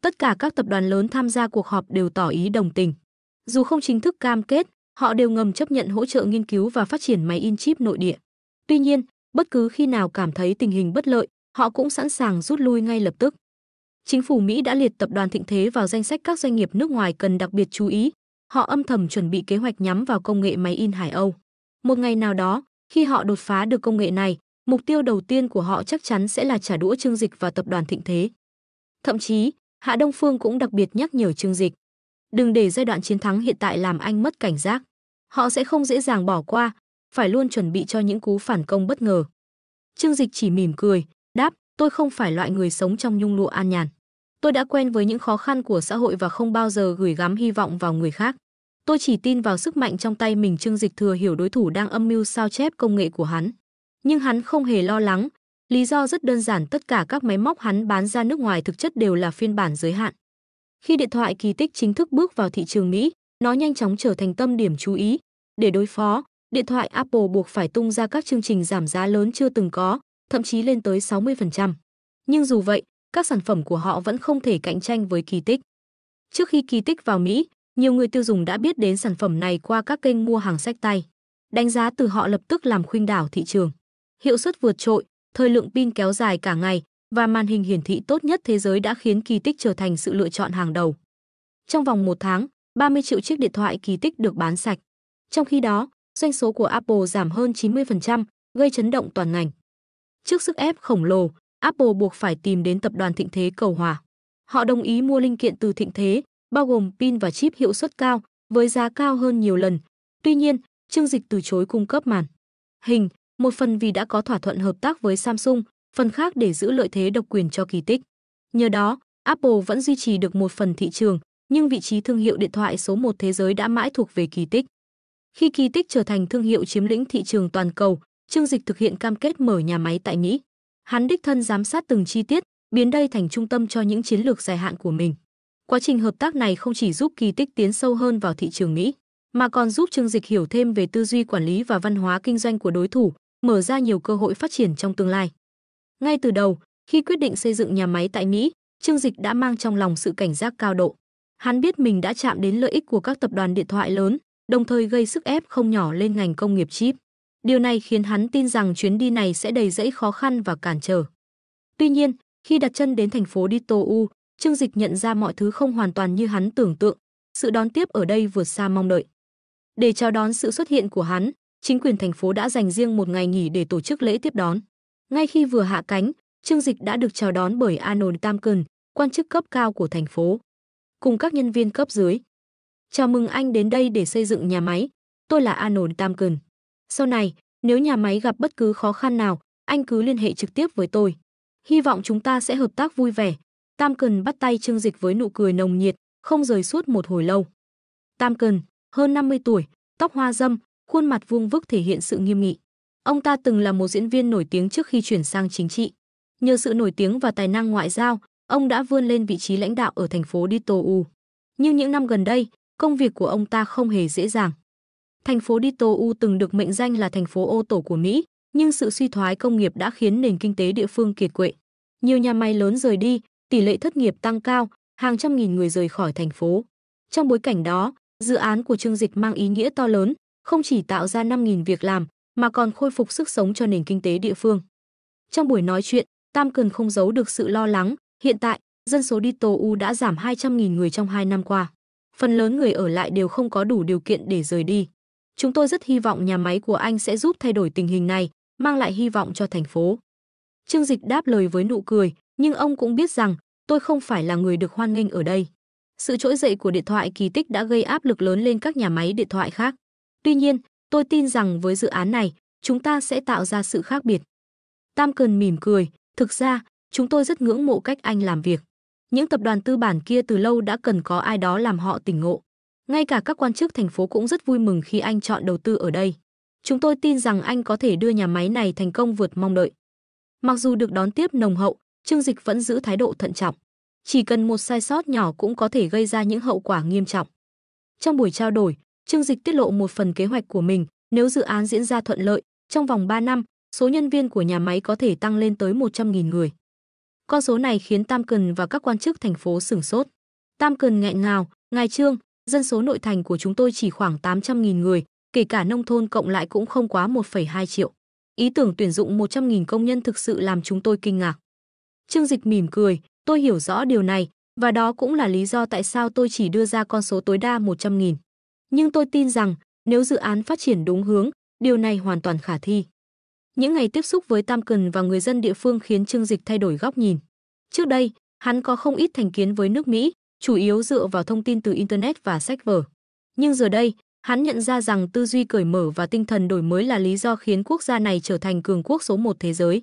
Tất cả các tập đoàn lớn tham gia cuộc họp đều tỏ ý đồng tình. Dù không chính thức cam kết, họ đều ngầm chấp nhận hỗ trợ nghiên cứu và phát triển máy in chip nội địa. Tuy nhiên, bất cứ khi nào cảm thấy tình hình bất lợi, họ cũng sẵn sàng rút lui ngay lập tức. Chính phủ Mỹ đã liệt tập đoàn Thịnh Thế vào danh sách các doanh nghiệp nước ngoài cần đặc biệt chú ý. Họ âm thầm chuẩn bị kế hoạch nhắm vào công nghệ máy in Hải Âu. Một ngày nào đó, khi họ đột phá được công nghệ này, mục tiêu đầu tiên của họ chắc chắn sẽ là trả đũa Trương Dịch và tập đoàn Thịnh Thế. Thậm chí, Hạ Đông Phương cũng đặc biệt nhắc nhở Trương Dịch. Đừng để giai đoạn chiến thắng hiện tại làm anh mất cảnh giác. Họ sẽ không dễ dàng bỏ qua, phải luôn chuẩn bị cho những cú phản công bất ngờ. Trương Dịch chỉ mỉm cười, đáp, tôi không phải loại người sống trong nhung lụa an nhàn. Tôi đã quen với những khó khăn của xã hội và không bao giờ gửi gắm hy vọng vào người khác. Tôi chỉ tin vào sức mạnh trong tay mình. Trương Dịch thừa hiểu đối thủ đang âm mưu sao chép công nghệ của hắn. Nhưng hắn không hề lo lắng. Lý do rất đơn giản, tất cả các máy móc hắn bán ra nước ngoài thực chất đều là phiên bản giới hạn. Khi điện thoại Kỳ Tích chính thức bước vào thị trường Mỹ, nó nhanh chóng trở thành tâm điểm chú ý. Để đối phó, điện thoại Apple buộc phải tung ra các chương trình giảm giá lớn chưa từng có, thậm chí lên tới 60%. Nhưng dù vậy, các sản phẩm của họ vẫn không thể cạnh tranh với Kỳ Tích. Trước khi Kỳ Tích vào Mỹ, nhiều người tiêu dùng đã biết đến sản phẩm này qua các kênh mua hàng xách tay. Đánh giá từ họ lập tức làm khuynh đảo thị trường. Hiệu suất vượt trội, thời lượng pin kéo dài cả ngày và màn hình hiển thị tốt nhất thế giới đã khiến Kỳ Tích trở thành sự lựa chọn hàng đầu. Trong vòng 1 tháng, 30 triệu chiếc điện thoại Kỳ Tích được bán sạch. Trong khi đó, doanh số của Apple giảm hơn 90%, gây chấn động toàn ngành. Trước sức ép khổng lồ, Apple buộc phải tìm đến tập đoàn Thịnh Thế cầu hòa. Họ đồng ý mua linh kiện từ Thịnh Thế, bao gồm pin và chip hiệu suất cao, với giá cao hơn nhiều lần. Tuy nhiên, Trương Dịch từ chối cung cấp màn hình, một phần vì đã có thỏa thuận hợp tác với Samsung, phần khác để giữ lợi thế độc quyền cho Kỳ Tích. Nhờ đó, Apple vẫn duy trì được một phần thị trường, nhưng vị trí thương hiệu điện thoại số 1 thế giới đã mãi thuộc về Kỳ Tích. Khi Kỳ Tích trở thành thương hiệu chiếm lĩnh thị trường toàn cầu, Trương Dịch thực hiện cam kết mở nhà máy tại Mỹ. Hắn đích thân giám sát từng chi tiết, biến đây thành trung tâm cho những chiến lược dài hạn của mình. Quá trình hợp tác này không chỉ giúp Kỳ Tích tiến sâu hơn vào thị trường Mỹ, mà còn giúp Trương Dịch hiểu thêm về tư duy quản lý và văn hóa kinh doanh của đối thủ, mở ra nhiều cơ hội phát triển trong tương lai. Ngay từ đầu, khi quyết định xây dựng nhà máy tại Mỹ, Trương Dịch đã mang trong lòng sự cảnh giác cao độ. Hắn biết mình đã chạm đến lợi ích của các tập đoàn điện thoại lớn, đồng thời gây sức ép không nhỏ lên ngành công nghiệp chip. Điều này khiến hắn tin rằng chuyến đi này sẽ đầy rẫy khó khăn và cản trở. Tuy nhiên, khi đặt chân đến thành phố Dito, Trương Dịch nhận ra mọi thứ không hoàn toàn như hắn tưởng tượng. Sự đón tiếp ở đây vượt xa mong đợi. Để chào đón sự xuất hiện của hắn, chính quyền thành phố đã dành riêng một ngày nghỉ để tổ chức lễ tiếp đón. Ngay khi vừa hạ cánh, Trương Dịch đã được chào đón bởi Arnold Tamkin, quan chức cấp cao của thành phố, cùng các nhân viên cấp dưới. Chào mừng anh đến đây để xây dựng nhà máy. Tôi là Arnold Tamkin. Sau này, nếu nhà máy gặp bất cứ khó khăn nào, anh cứ liên hệ trực tiếp với tôi. Hy vọng chúng ta sẽ hợp tác vui vẻ. Tamkin bắt tay Trương Dịch với nụ cười nồng nhiệt, không rời suốt một hồi lâu. Tamkin, hơn 50 tuổi, tóc hoa râm, khuôn mặt vuông vức thể hiện sự nghiêm nghị. Ông ta từng là một diễn viên nổi tiếng trước khi chuyển sang chính trị. Nhờ sự nổi tiếng và tài năng ngoại giao, ông đã vươn lên vị trí lãnh đạo ở thành phố Dito. Nhưng những năm gần đây, công việc của ông ta không hề dễ dàng. Thành phố Dito từng được mệnh danh là thành phố ô tổ của Mỹ, nhưng sự suy thoái công nghiệp đã khiến nền kinh tế địa phương kiệt quệ. Nhiều nhà máy lớn rời đi, tỷ lệ thất nghiệp tăng cao, hàng trăm nghìn người rời khỏi thành phố. Trong bối cảnh đó, dự án của Trương Dịch mang ý nghĩa to lớn, không chỉ tạo ra 5.000 việc làm, mà còn khôi phục sức sống cho nền kinh tế địa phương. Trong buổi nói chuyện, Tamkin không giấu được sự lo lắng. Hiện tại, dân số Dito đã giảm 200.000 người trong 2 năm qua. Phần lớn người ở lại đều không có đủ điều kiện để rời đi. Chúng tôi rất hy vọng nhà máy của anh sẽ giúp thay đổi tình hình này, mang lại hy vọng cho thành phố. Trương Dịch đáp lời với nụ cười, nhưng ông cũng biết rằng, tôi không phải là người được hoan nghênh ở đây. Sự trỗi dậy của điện thoại kỳ tích đã gây áp lực lớn lên các nhà máy điện thoại khác. Tuy nhiên, tôi tin rằng với dự án này, chúng ta sẽ tạo ra sự khác biệt. Tamken mỉm cười, thực ra, chúng tôi rất ngưỡng mộ cách anh làm việc. Những tập đoàn tư bản kia từ lâu đã cần có ai đó làm họ tỉnh ngộ. Ngay cả các quan chức thành phố cũng rất vui mừng khi anh chọn đầu tư ở đây. Chúng tôi tin rằng anh có thể đưa nhà máy này thành công vượt mong đợi. Mặc dù được đón tiếp nồng hậu, Trương Dịch vẫn giữ thái độ thận trọng. Chỉ cần một sai sót nhỏ cũng có thể gây ra những hậu quả nghiêm trọng. Trong buổi trao đổi, Trương Dịch tiết lộ một phần kế hoạch của mình. Nếu dự án diễn ra thuận lợi, trong vòng 3 năm, số nhân viên của nhà máy có thể tăng lên tới 100.000 người. Con số này khiến Tamken và các quan chức thành phố sửng sốt. Tamken nghẹn ngào, ngài Trương, dân số nội thành của chúng tôi chỉ khoảng 800.000 người, kể cả nông thôn cộng lại cũng không quá 1,2 triệu. Ý tưởng tuyển dụng 100.000 công nhân thực sự làm chúng tôi kinh ngạc. Trương Dịch mỉm cười, tôi hiểu rõ điều này, và đó cũng là lý do tại sao tôi chỉ đưa ra con số tối đa 100.000. Nhưng tôi tin rằng, nếu dự án phát triển đúng hướng, điều này hoàn toàn khả thi. Những ngày tiếp xúc với Tamken và người dân địa phương khiến Trương Dịch thay đổi góc nhìn. Trước đây, hắn có không ít thành kiến với nước Mỹ, chủ yếu dựa vào thông tin từ Internet và sách vở. Nhưng giờ đây, hắn nhận ra rằng tư duy cởi mở và tinh thần đổi mới là lý do khiến quốc gia này trở thành cường quốc số 1 thế giới.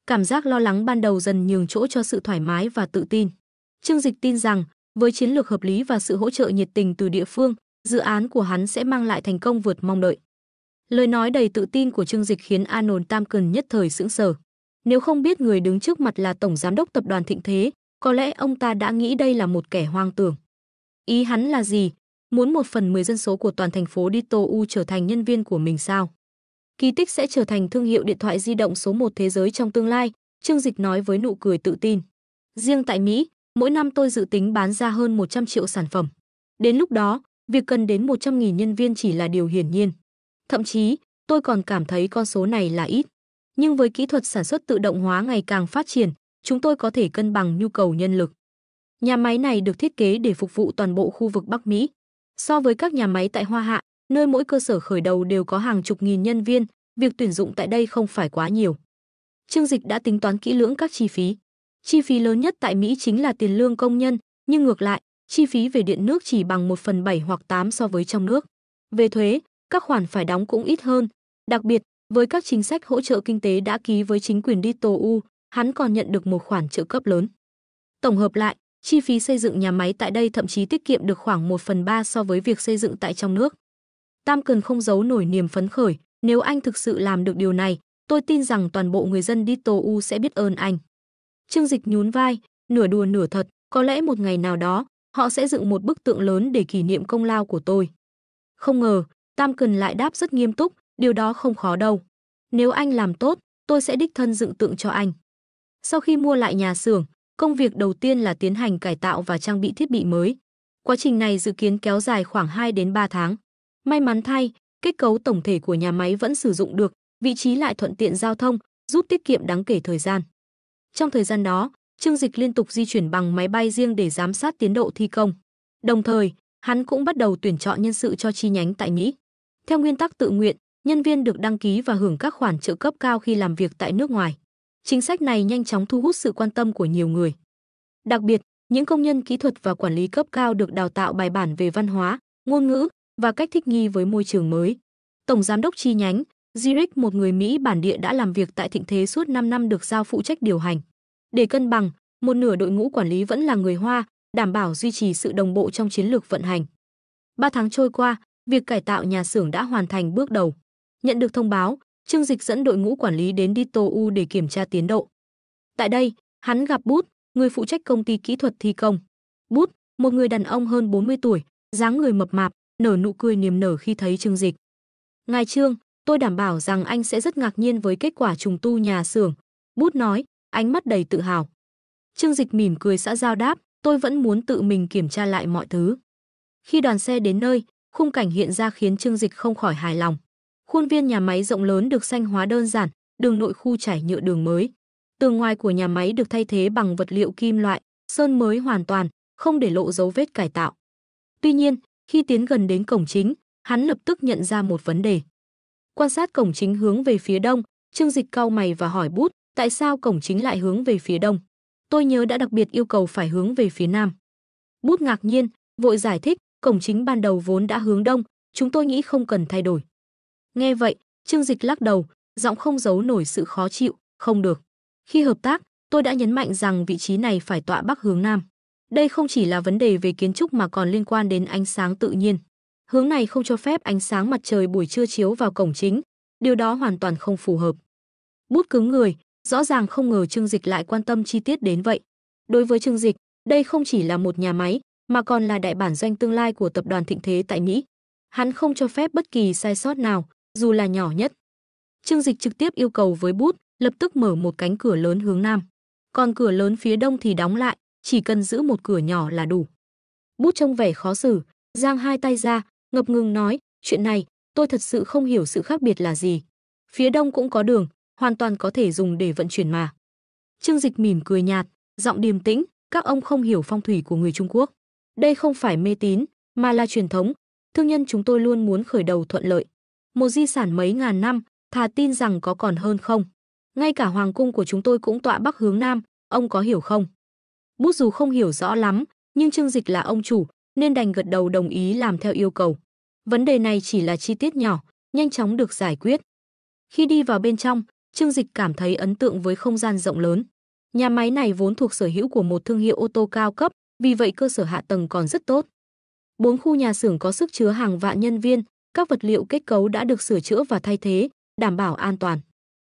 Cảm giác lo lắng ban đầu dần nhường chỗ cho sự thoải mái và tự tin. Trương Dịch tin rằng, với chiến lược hợp lý và sự hỗ trợ nhiệt tình từ địa phương, dự án của hắn sẽ mang lại thành công vượt mong đợi. Lời nói đầy tự tin của Trương Dịch khiến Arnold Tamken nhất thời sững sờ. Nếu không biết người đứng trước mặt là tổng giám đốc tập đoàn Thịnh Thế, có lẽ ông ta đã nghĩ đây là một kẻ hoang tưởng. Ý hắn là gì? Muốn 1/10 dân số của toàn thành phố Dito trở thành nhân viên của mình sao? Kỳ tích sẽ trở thành thương hiệu điện thoại di động số 1 thế giới trong tương lai, Trương Dịch nói với nụ cười tự tin. Riêng tại Mỹ, mỗi năm tôi dự tính bán ra hơn 100 triệu sản phẩm. Đến lúc đó, việc cần đến 100.000 nhân viên chỉ là điều hiển nhiên. Thậm chí, tôi còn cảm thấy con số này là ít. Nhưng với kỹ thuật sản xuất tự động hóa ngày càng phát triển, chúng tôi có thể cân bằng nhu cầu nhân lực. Nhà máy này được thiết kế để phục vụ toàn bộ khu vực Bắc Mỹ. So với các nhà máy tại Hoa Hạ, nơi mỗi cơ sở khởi đầu đều có hàng chục nghìn nhân viên, việc tuyển dụng tại đây không phải quá nhiều. Trương Dịch đã tính toán kỹ lưỡng các chi phí. Chi phí lớn nhất tại Mỹ chính là tiền lương công nhân, nhưng ngược lại, chi phí về điện nước chỉ bằng 1/7 hoặc 8 so với trong nước. Về thuế, các khoản phải đóng cũng ít hơn. Đặc biệt, với các chính sách hỗ trợ kinh tế đã ký với chính quyền Dito, hắn còn nhận được một khoản trợ cấp lớn. Tổng hợp lại, chi phí xây dựng nhà máy tại đây thậm chí tiết kiệm được khoảng 1/3 so với việc xây dựng tại trong nước. Tamken không giấu nổi niềm phấn khởi, nếu anh thực sự làm được điều này, tôi tin rằng toàn bộ người dân Dito sẽ biết ơn anh. Trương Dịch nhún vai, nửa đùa nửa thật, có lẽ một ngày nào đó, họ sẽ dựng một bức tượng lớn để kỷ niệm công lao của tôi. Không ngờ, Tamken lại đáp rất nghiêm túc, điều đó không khó đâu. Nếu anh làm tốt, tôi sẽ đích thân dựng tượng cho anh. Sau khi mua lại nhà xưởng, công việc đầu tiên là tiến hành cải tạo và trang bị thiết bị mới. Quá trình này dự kiến kéo dài khoảng 2 đến 3 tháng. May mắn thay, kết cấu tổng thể của nhà máy vẫn sử dụng được, vị trí lại thuận tiện giao thông, giúp tiết kiệm đáng kể thời gian. Trong thời gian đó, Trương Dịch liên tục di chuyển bằng máy bay riêng để giám sát tiến độ thi công. Đồng thời, hắn cũng bắt đầu tuyển chọn nhân sự cho chi nhánh tại Mỹ. Theo nguyên tắc tự nguyện, nhân viên được đăng ký và hưởng các khoản trợ cấp cao khi làm việc tại nước ngoài. Chính sách này nhanh chóng thu hút sự quan tâm của nhiều người. Đặc biệt, những công nhân kỹ thuật và quản lý cấp cao được đào tạo bài bản về văn hóa, ngôn ngữ và cách thích nghi với môi trường mới. Tổng giám đốc chi nhánh, Zurich, một người Mỹ bản địa đã làm việc tại Thịnh Thế suốt 5 năm được giao phụ trách điều hành. Để cân bằng, một nửa đội ngũ quản lý vẫn là người Hoa, đảm bảo duy trì sự đồng bộ trong chiến lược vận hành. 3 tháng trôi qua, việc cải tạo nhà xưởng đã hoàn thành bước đầu. Nhận được thông báo, Trương Dịch dẫn đội ngũ quản lý đến Dito để kiểm tra tiến độ. Tại đây, hắn gặp Bút, người phụ trách công ty kỹ thuật thi công. Bút, một người đàn ông hơn 40 tuổi, dáng người mập mạp, nở nụ cười niềm nở khi thấy Trương Dịch. Ngài Trương, tôi đảm bảo rằng anh sẽ rất ngạc nhiên với kết quả trùng tu nhà xưởng, Bút nói, ánh mắt đầy tự hào. Trương Dịch mỉm cười xã giao đáp, tôi vẫn muốn tự mình kiểm tra lại mọi thứ. Khi đoàn xe đến nơi, khung cảnh hiện ra khiến Trương Dịch không khỏi hài lòng. Khuôn viên nhà máy rộng lớn được xanh hóa đơn giản, đường nội khu trải nhựa đường mới. Tường ngoài của nhà máy được thay thế bằng vật liệu kim loại, sơn mới hoàn toàn, không để lộ dấu vết cải tạo. Tuy nhiên, khi tiến gần đến cổng chính, hắn lập tức nhận ra một vấn đề. Quan sát cổng chính hướng về phía đông, Trương Dịch cau mày và hỏi Bút, tại sao cổng chính lại hướng về phía đông? Tôi nhớ đã đặc biệt yêu cầu phải hướng về phía nam. Bút ngạc nhiên, vội giải thích, cổng chính ban đầu vốn đã hướng đông, chúng tôi nghĩ không cần thay đổi. Nghe vậy, Trương Dịch lắc đầu, giọng không giấu nổi sự khó chịu, không được. Khi hợp tác, tôi đã nhấn mạnh rằng vị trí này phải tọa bắc hướng nam. Đây không chỉ là vấn đề về kiến trúc mà còn liên quan đến ánh sáng tự nhiên. Hướng này không cho phép ánh sáng mặt trời buổi trưa chiếu vào cổng chính, điều đó hoàn toàn không phù hợp. Bút cứng người, rõ ràng không ngờ Trương Dịch lại quan tâm chi tiết đến vậy. Đối với Trương Dịch, đây không chỉ là một nhà máy, mà còn là đại bản doanh tương lai của tập đoàn thịnh thế tại Mỹ. Hắn không cho phép bất kỳ sai sót nào, dù là nhỏ nhất. Trương Dịch trực tiếp yêu cầu với Bút, lập tức mở một cánh cửa lớn hướng nam. Còn cửa lớn phía đông thì đóng lại, chỉ cần giữ một cửa nhỏ là đủ. Bút trông vẻ khó xử, giang hai tay ra, ngập ngừng nói, chuyện này, tôi thật sự không hiểu sự khác biệt là gì. Phía đông cũng có đường, hoàn toàn có thể dùng để vận chuyển mà. Trương Dịch mỉm cười nhạt, giọng điềm tĩnh, các ông không hiểu phong thủy của người Trung Quốc. Đây không phải mê tín, mà là truyền thống. Thương nhân chúng tôi luôn muốn khởi đầu thuận lợi. Một di sản mấy ngàn năm, thà tin rằng có còn hơn không. Ngay cả hoàng cung của chúng tôi cũng tọa bắc hướng nam, ông có hiểu không? Bút dù không hiểu rõ lắm, nhưng Trương Dịch là ông chủ, nên đành gật đầu đồng ý làm theo yêu cầu. Vấn đề này chỉ là chi tiết nhỏ, nhanh chóng được giải quyết. Khi đi vào bên trong, Trương Dịch cảm thấy ấn tượng với không gian rộng lớn. Nhà máy này vốn thuộc sở hữu của một thương hiệu ô tô cao cấp, vì vậy cơ sở hạ tầng còn rất tốt. 4 khu nhà xưởng có sức chứa hàng vạn nhân viên, các vật liệu kết cấu đã được sửa chữa và thay thế, đảm bảo an toàn.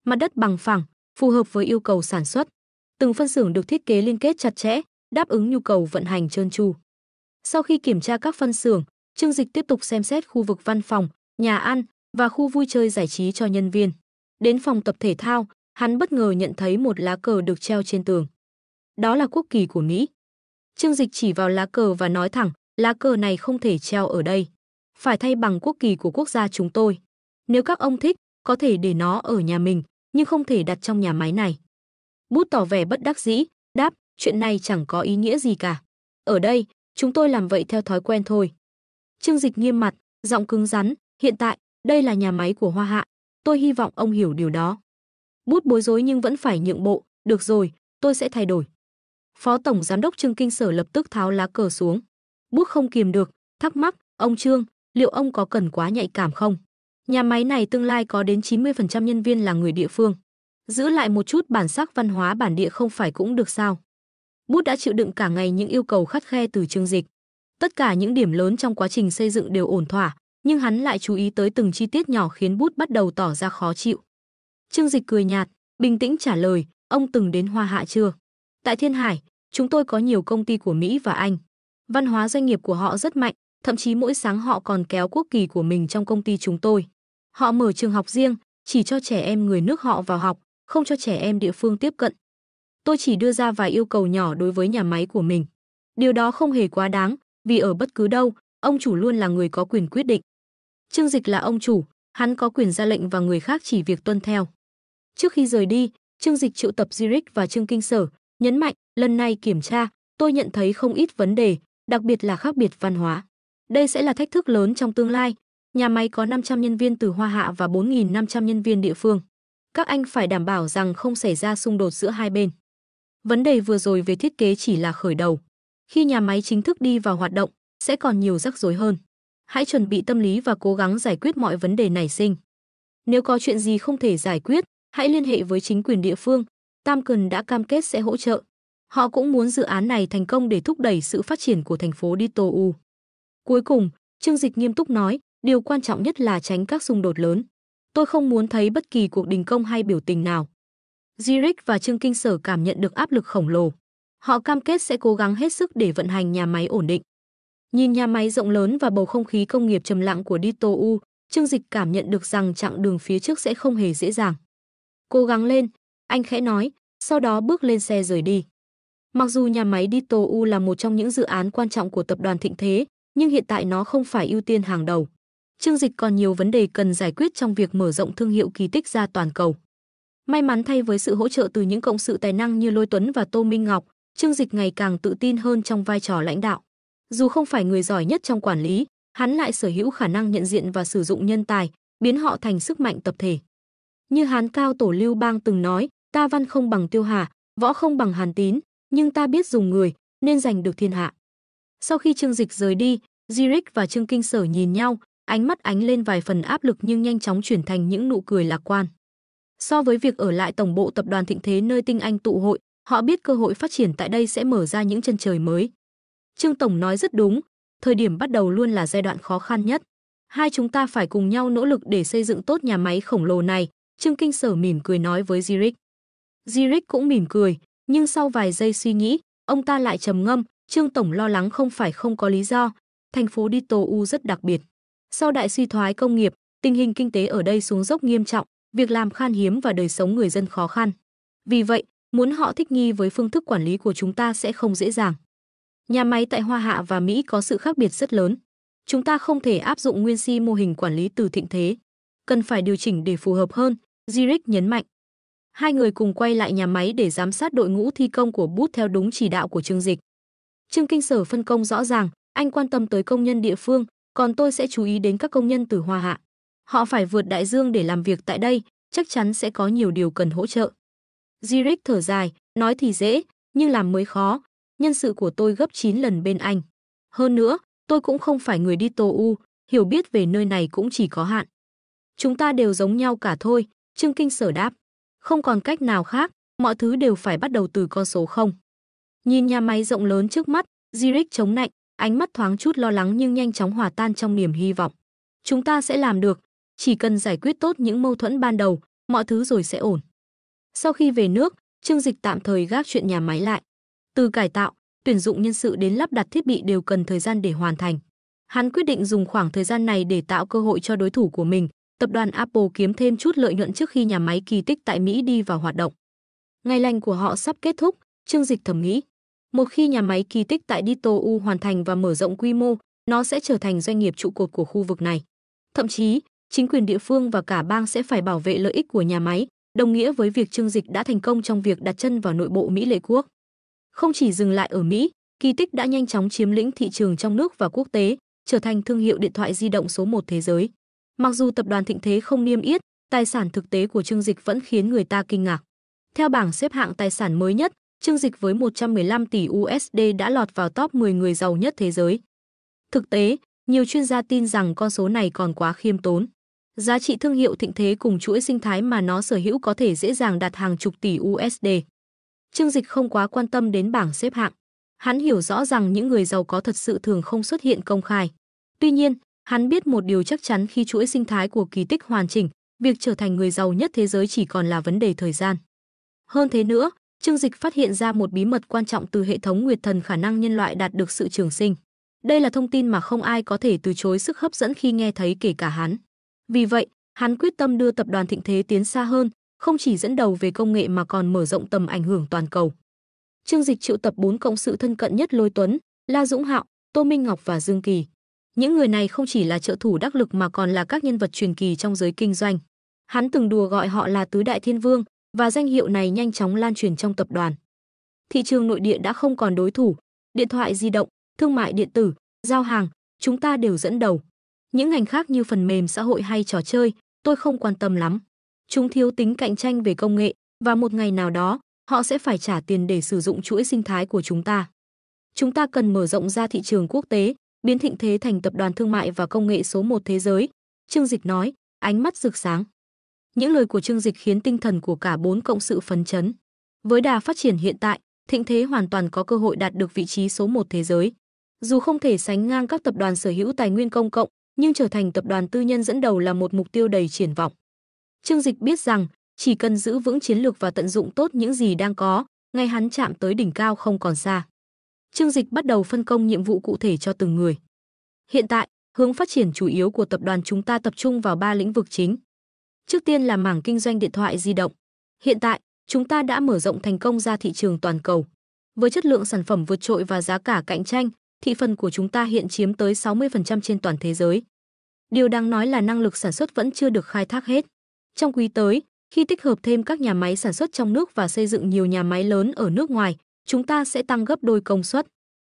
Mặt đất bằng phẳng, phù hợp với yêu cầu sản xuất. Từng phân xưởng được thiết kế liên kết chặt chẽ, đáp ứng nhu cầu vận hành trơn tru. Sau khi kiểm tra các phân xưởng, Trương Dịch tiếp tục xem xét khu vực văn phòng, nhà ăn và khu vui chơi giải trí cho nhân viên. Đến phòng tập thể thao, hắn bất ngờ nhận thấy một lá cờ được treo trên tường. Đó là quốc kỳ của Mỹ. Trương Dịch chỉ vào lá cờ và nói thẳng, lá cờ này không thể treo ở đây. Phải thay bằng quốc kỳ của quốc gia chúng tôi. Nếu các ông thích, có thể để nó ở nhà mình, nhưng không thể đặt trong nhà máy này. Bút tỏ vẻ bất đắc dĩ, đáp, chuyện này chẳng có ý nghĩa gì cả. Ở đây, chúng tôi làm vậy theo thói quen thôi. Trương Dịch nghiêm mặt, giọng cứng rắn, hiện tại, đây là nhà máy của Hoa Hạ. Tôi hy vọng ông hiểu điều đó. Bút bối rối nhưng vẫn phải nhượng bộ, được rồi, tôi sẽ thay đổi. Phó Tổng Giám đốc Trương Kinh Sở lập tức tháo lá cờ xuống. Bút không kiềm được, thắc mắc, ông Trương, liệu ông có cần quá nhạy cảm không? Nhà máy này tương lai có đến 90% nhân viên là người địa phương. Giữ lại một chút bản sắc văn hóa bản địa không phải cũng được sao? Bút đã chịu đựng cả ngày những yêu cầu khắt khe từ Trương Dịch. Tất cả những điểm lớn trong quá trình xây dựng đều ổn thỏa, nhưng hắn lại chú ý tới từng chi tiết nhỏ khiến Bút bắt đầu tỏ ra khó chịu. Trương Dịch cười nhạt, bình tĩnh trả lời, ông từng đến Hoa Hạ chưa? Tại Thiên Hải, chúng tôi có nhiều công ty của Mỹ và Anh. Văn hóa doanh nghiệp của họ rất mạnh, thậm chí mỗi sáng họ còn kéo quốc kỳ của mình trong công ty chúng tôi. Họ mở trường học riêng, chỉ cho trẻ em người nước họ vào học, không cho trẻ em địa phương tiếp cận. Tôi chỉ đưa ra vài yêu cầu nhỏ đối với nhà máy của mình. Điều đó không hề quá đáng, vì ở bất cứ đâu, ông chủ luôn là người có quyền quyết định. Trương Dịch là ông chủ, hắn có quyền ra lệnh và người khác chỉ việc tuân theo. Trước khi rời đi, Trương Dịch triệu tập Zurich và Trương Kinh Sở, nhấn mạnh, lần này kiểm tra, tôi nhận thấy không ít vấn đề, đặc biệt là khác biệt văn hóa. Đây sẽ là thách thức lớn trong tương lai. Nhà máy có 500 nhân viên từ Hoa Hạ và 4.500 nhân viên địa phương. Các anh phải đảm bảo rằng không xảy ra xung đột giữa hai bên. Vấn đề vừa rồi về thiết kế chỉ là khởi đầu. Khi nhà máy chính thức đi vào hoạt động, sẽ còn nhiều rắc rối hơn. Hãy chuẩn bị tâm lý và cố gắng giải quyết mọi vấn đề nảy sinh. Nếu có chuyện gì không thể giải quyết, hãy liên hệ với chính quyền địa phương. Tamken đã cam kết sẽ hỗ trợ. Họ cũng muốn dự án này thành công để thúc đẩy sự phát triển của thành phố Ditowu. Cuối cùng, Trương Dịch nghiêm túc nói, điều quan trọng nhất là tránh các xung đột lớn. Tôi không muốn thấy bất kỳ cuộc đình công hay biểu tình nào. Zurich và Trương Kinh Sở cảm nhận được áp lực khổng lồ. Họ cam kết sẽ cố gắng hết sức để vận hành nhà máy ổn định. Nhìn nhà máy rộng lớn và bầu không khí công nghiệp trầm lặng của Ditowu, Trương Dịch cảm nhận được rằng chặng đường phía trước sẽ không hề dễ dàng. Cố gắng lên, anh khẽ nói, sau đó bước lên xe rời đi. Mặc dù nhà máy Ditowu là một trong những dự án quan trọng của tập đoàn Thịnh Thế, nhưng hiện tại nó không phải ưu tiên hàng đầu. Trương Dịch còn nhiều vấn đề cần giải quyết trong việc mở rộng thương hiệu Kỳ Tích ra toàn cầu. May mắn thay với sự hỗ trợ từ những cộng sự tài năng như Lôi Tuấn và Tô Minh Ngọc, Trương Dịch ngày càng tự tin hơn trong vai trò lãnh đạo. Dù không phải người giỏi nhất trong quản lý, hắn lại sở hữu khả năng nhận diện và sử dụng nhân tài, biến họ thành sức mạnh tập thể. Như Hán Cao Tổ Lưu Bang từng nói, ta văn không bằng Tiêu Hà, võ không bằng Hàn Tín, nhưng ta biết dùng người, nên giành được thiên hạ. Sau khi Trương Dịch rời đi, Zurich và Trương Kinh Sở nhìn nhau, ánh mắt ánh lên vài phần áp lực nhưng nhanh chóng chuyển thành những nụ cười lạc quan. So với việc ở lại tổng bộ tập đoàn Thịnh Thế nơi tinh anh tụ hội, họ biết cơ hội phát triển tại đây sẽ mở ra những chân trời mới. Trương Tổng nói rất đúng, thời điểm bắt đầu luôn là giai đoạn khó khăn nhất. Hai chúng ta phải cùng nhau nỗ lực để xây dựng tốt nhà máy khổng lồ này, Trương Kinh Sở mỉm cười nói với Zurich. Zurich cũng mỉm cười, nhưng sau vài giây suy nghĩ, ông ta lại trầm ngâm, Trương Tổng lo lắng không phải không có lý do, thành phố Dito U rất đặc biệt. Sau đại suy thoái công nghiệp, tình hình kinh tế ở đây xuống dốc nghiêm trọng, việc làm khan hiếm và đời sống người dân khó khăn. Vì vậy, muốn họ thích nghi với phương thức quản lý của chúng ta sẽ không dễ dàng. Nhà máy tại Hoa Hạ và Mỹ có sự khác biệt rất lớn. Chúng ta không thể áp dụng nguyên si mô hình quản lý từ Thịnh Thế. Cần phải điều chỉnh để phù hợp hơn, Zurich nhấn mạnh. Hai người cùng quay lại nhà máy để giám sát đội ngũ thi công của bút theo đúng chỉ đạo của Trương Dịch. Trương Kinh Sở phân công rõ ràng, anh quan tâm tới công nhân địa phương, còn tôi sẽ chú ý đến các công nhân từ Hoa Hạ. Họ phải vượt đại dương để làm việc tại đây, chắc chắn sẽ có nhiều điều cần hỗ trợ. Zurich thở dài, nói thì dễ, nhưng làm mới khó. Nhân sự của tôi gấp 9 lần bên anh. Hơn nữa, tôi cũng không phải người Dito U, hiểu biết về nơi này cũng chỉ có hạn. Chúng ta đều giống nhau cả thôi, Trương Kinh Sở đáp. Không còn cách nào khác, mọi thứ đều phải bắt đầu từ con số 0. Nhìn nhà máy rộng lớn trước mắt, Zurich chống nạnh, ánh mắt thoáng chút lo lắng nhưng nhanh chóng hòa tan trong niềm hy vọng. Chúng ta sẽ làm được, chỉ cần giải quyết tốt những mâu thuẫn ban đầu, mọi thứ rồi sẽ ổn. Sau khi về nước, Trương Dịch tạm thời gác chuyện nhà máy lại. Từ cải tạo, tuyển dụng nhân sự đến lắp đặt thiết bị đều cần thời gian để hoàn thành. Hắn quyết định dùng khoảng thời gian này để tạo cơ hội cho đối thủ của mình, tập đoàn Apple kiếm thêm chút lợi nhuận trước khi nhà máy kỳ tích tại Mỹ đi vào hoạt động. Ngày lành của họ sắp kết thúc, Trương Dịch thầm nghĩ. Một khi nhà máy kỳ tích tại Dito U hoàn thành và mở rộng quy mô, nó sẽ trở thành doanh nghiệp trụ cột của khu vực này. Thậm chí, chính quyền địa phương và cả bang sẽ phải bảo vệ lợi ích của nhà máy, đồng nghĩa với việc Trương Dịch đã thành công trong việc đặt chân vào nội bộ Mỹ Lệ Quốc. Không chỉ dừng lại ở Mỹ, kỳ tích đã nhanh chóng chiếm lĩnh thị trường trong nước và quốc tế, trở thành thương hiệu điện thoại di động số 1 thế giới. Mặc dù tập đoàn Thịnh Thế không niêm yết, tài sản thực tế của Trương Dịch vẫn khiến người ta kinh ngạc. Theo bảng xếp hạng tài sản mới nhất, Trương Dịch với 115 tỷ USD đã lọt vào top 10 người giàu nhất thế giới. Thực tế, nhiều chuyên gia tin rằng con số này còn quá khiêm tốn. Giá trị thương hiệu Thịnh Thế cùng chuỗi sinh thái mà nó sở hữu có thể dễ dàng đạt hàng chục tỷ USD. Trương Dịch không quá quan tâm đến bảng xếp hạng. Hắn hiểu rõ rằng những người giàu có thật sự thường không xuất hiện công khai. Tuy nhiên, hắn biết một điều chắc chắn khi chuỗi sinh thái của kỳ tích hoàn chỉnh, việc trở thành người giàu nhất thế giới chỉ còn là vấn đề thời gian. Hơn thế nữa, Trương Dịch phát hiện ra một bí mật quan trọng từ hệ thống Nguyệt Thần, khả năng nhân loại đạt được sự trường sinh. Đây là thông tin mà không ai có thể từ chối sức hấp dẫn khi nghe thấy, kể cả hắn. Vì vậy, hắn quyết tâm đưa tập đoàn Thịnh Thế tiến xa hơn, không chỉ dẫn đầu về công nghệ mà còn mở rộng tầm ảnh hưởng toàn cầu. Trương Dịch triệu tập 4 cộng sự thân cận nhất Lôi Tuấn, La Dũng Hạo, Tô Minh Ngọc và Dương Kỳ. Những người này không chỉ là trợ thủ đắc lực mà còn là các nhân vật truyền kỳ trong giới kinh doanh. Hắn từng đùa gọi họ là Tứ Đại Thiên Vương, và danh hiệu này nhanh chóng lan truyền trong tập đoàn. Thị trường nội địa đã không còn đối thủ, điện thoại di động, thương mại điện tử, giao hàng, chúng ta đều dẫn đầu. Những ngành khác như phần mềm xã hội hay trò chơi, tôi không quan tâm lắm. Chúng thiếu tính cạnh tranh về công nghệ, và một ngày nào đó, họ sẽ phải trả tiền để sử dụng chuỗi sinh thái của chúng ta. Chúng ta cần mở rộng ra thị trường quốc tế, biến Thịnh Thế thành tập đoàn thương mại và công nghệ số 1 thế giới, Trương Dịch nói, ánh mắt rực sáng. Những lời của Trương Dịch khiến tinh thần của cả 4 cộng sự phấn chấn. Với đà phát triển hiện tại, Thịnh Thế hoàn toàn có cơ hội đạt được vị trí số 1 thế giới. Dù không thể sánh ngang các tập đoàn sở hữu tài nguyên công cộng, nhưng trở thành tập đoàn tư nhân dẫn đầu là một mục tiêu đầy triển vọng. Trương Dịch biết rằng, chỉ cần giữ vững chiến lược và tận dụng tốt những gì đang có, ngày hắn chạm tới đỉnh cao không còn xa. Trương Dịch bắt đầu phân công nhiệm vụ cụ thể cho từng người. Hiện tại, hướng phát triển chủ yếu của tập đoàn chúng ta tập trung vào 3 lĩnh vực chính. Trước tiên là mảng kinh doanh điện thoại di động. Hiện tại, chúng ta đã mở rộng thành công ra thị trường toàn cầu. Với chất lượng sản phẩm vượt trội và giá cả cạnh tranh, thị phần của chúng ta hiện chiếm tới 60% trên toàn thế giới. Điều đáng nói là năng lực sản xuất vẫn chưa được khai thác hết. Trong quý tới, khi tích hợp thêm các nhà máy sản xuất trong nước và xây dựng nhiều nhà máy lớn ở nước ngoài, chúng ta sẽ tăng gấp đôi công suất.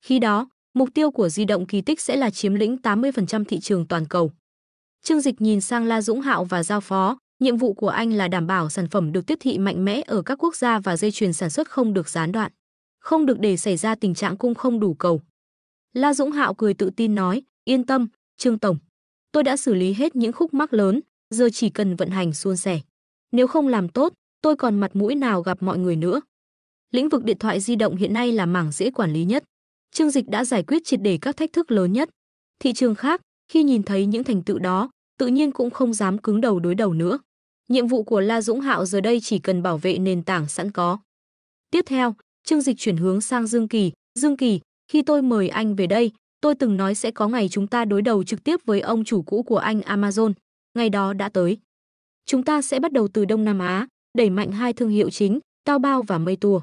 Khi đó, mục tiêu của di động kỳ tích sẽ là chiếm lĩnh 80% thị trường toàn cầu. Trương Dịch nhìn sang La Dũng Hạo và giao phó, nhiệm vụ của anh là đảm bảo sản phẩm được tiếp thị mạnh mẽ ở các quốc gia và dây chuyền sản xuất không được gián đoạn. Không được để xảy ra tình trạng cung không đủ cầu. La Dũng Hạo cười tự tin nói, yên tâm, Trương tổng, tôi đã xử lý hết những khúc mắc lớn, giờ chỉ cần vận hành suôn sẻ. Nếu không làm tốt, tôi còn mặt mũi nào gặp mọi người nữa. Lĩnh vực điện thoại di động hiện nay là mảng dễ quản lý nhất. Trương Dịch đã giải quyết triệt để các thách thức lớn nhất. Thị trường khác, khi nhìn thấy những thành tựu đó, tự nhiên cũng không dám cứng đầu đối đầu nữa. Nhiệm vụ của La Dũng Hạo giờ đây chỉ cần bảo vệ nền tảng sẵn có. Tiếp theo, Trương Dịch chuyển hướng sang Dương Kỳ. Dương Kỳ, khi tôi mời anh về đây, tôi từng nói sẽ có ngày chúng ta đối đầu trực tiếp với ông chủ cũ của anh Amazon. Ngày đó đã tới. Chúng ta sẽ bắt đầu từ Đông Nam Á, đẩy mạnh hai thương hiệu chính, Taobao và Meitu.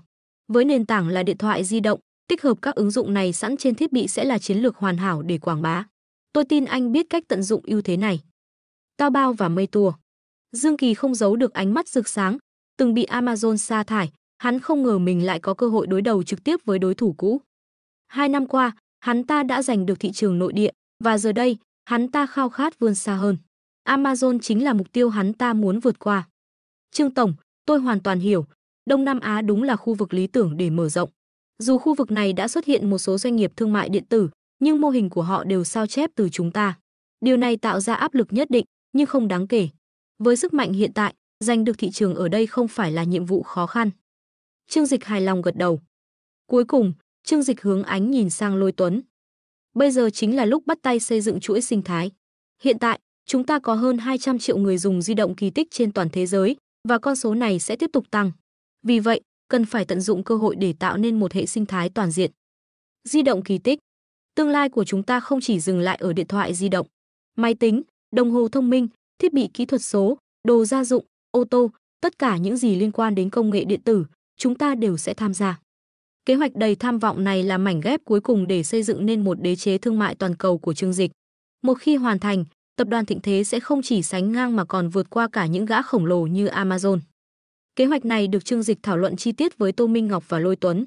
Với nền tảng là điện thoại di động, tích hợp các ứng dụng này sẵn trên thiết bị sẽ là chiến lược hoàn hảo để quảng bá. Tôi tin anh biết cách tận dụng ưu thế này. Taobao và Meitu. Dương Kỳ không giấu được ánh mắt rực sáng, từng bị Amazon sa thải, hắn không ngờ mình lại có cơ hội đối đầu trực tiếp với đối thủ cũ. 2 năm qua, hắn ta đã giành được thị trường nội địa, và giờ đây, hắn ta khao khát vươn xa hơn. Amazon chính là mục tiêu hắn ta muốn vượt qua. Trương tổng, tôi hoàn toàn hiểu, Đông Nam Á đúng là khu vực lý tưởng để mở rộng. Dù khu vực này đã xuất hiện một số doanh nghiệp thương mại điện tử, nhưng mô hình của họ đều sao chép từ chúng ta. Điều này tạo ra áp lực nhất định, nhưng không đáng kể. Với sức mạnh hiện tại, giành được thị trường ở đây không phải là nhiệm vụ khó khăn. Trương Dịch hài lòng gật đầu. Cuối cùng, Trương Dịch hướng ánh nhìn sang Lôi Tuấn. Bây giờ chính là lúc bắt tay xây dựng chuỗi sinh thái. Hiện tại, chúng ta có hơn 200 triệu người dùng di động Kỳ Tích trên toàn thế giới, và con số này sẽ tiếp tục tăng. Vì vậy, cần phải tận dụng cơ hội để tạo nên một hệ sinh thái toàn diện. Di động Kỳ Tích. Tương lai của chúng ta không chỉ dừng lại ở điện thoại di động, máy tính, đồng hồ thông minh, thiết bị kỹ thuật số, đồ gia dụng, ô tô, tất cả những gì liên quan đến công nghệ điện tử, chúng ta đều sẽ tham gia. Kế hoạch đầy tham vọng này là mảnh ghép cuối cùng để xây dựng nên một đế chế thương mại toàn cầu của Trương Dịch. Một khi hoàn thành, tập đoàn thịnh thế sẽ không chỉ sánh ngang mà còn vượt qua cả những gã khổng lồ như Amazon. Kế hoạch này được Trương Dịch thảo luận chi tiết với Tô Minh Ngọc và Lôi Tuấn.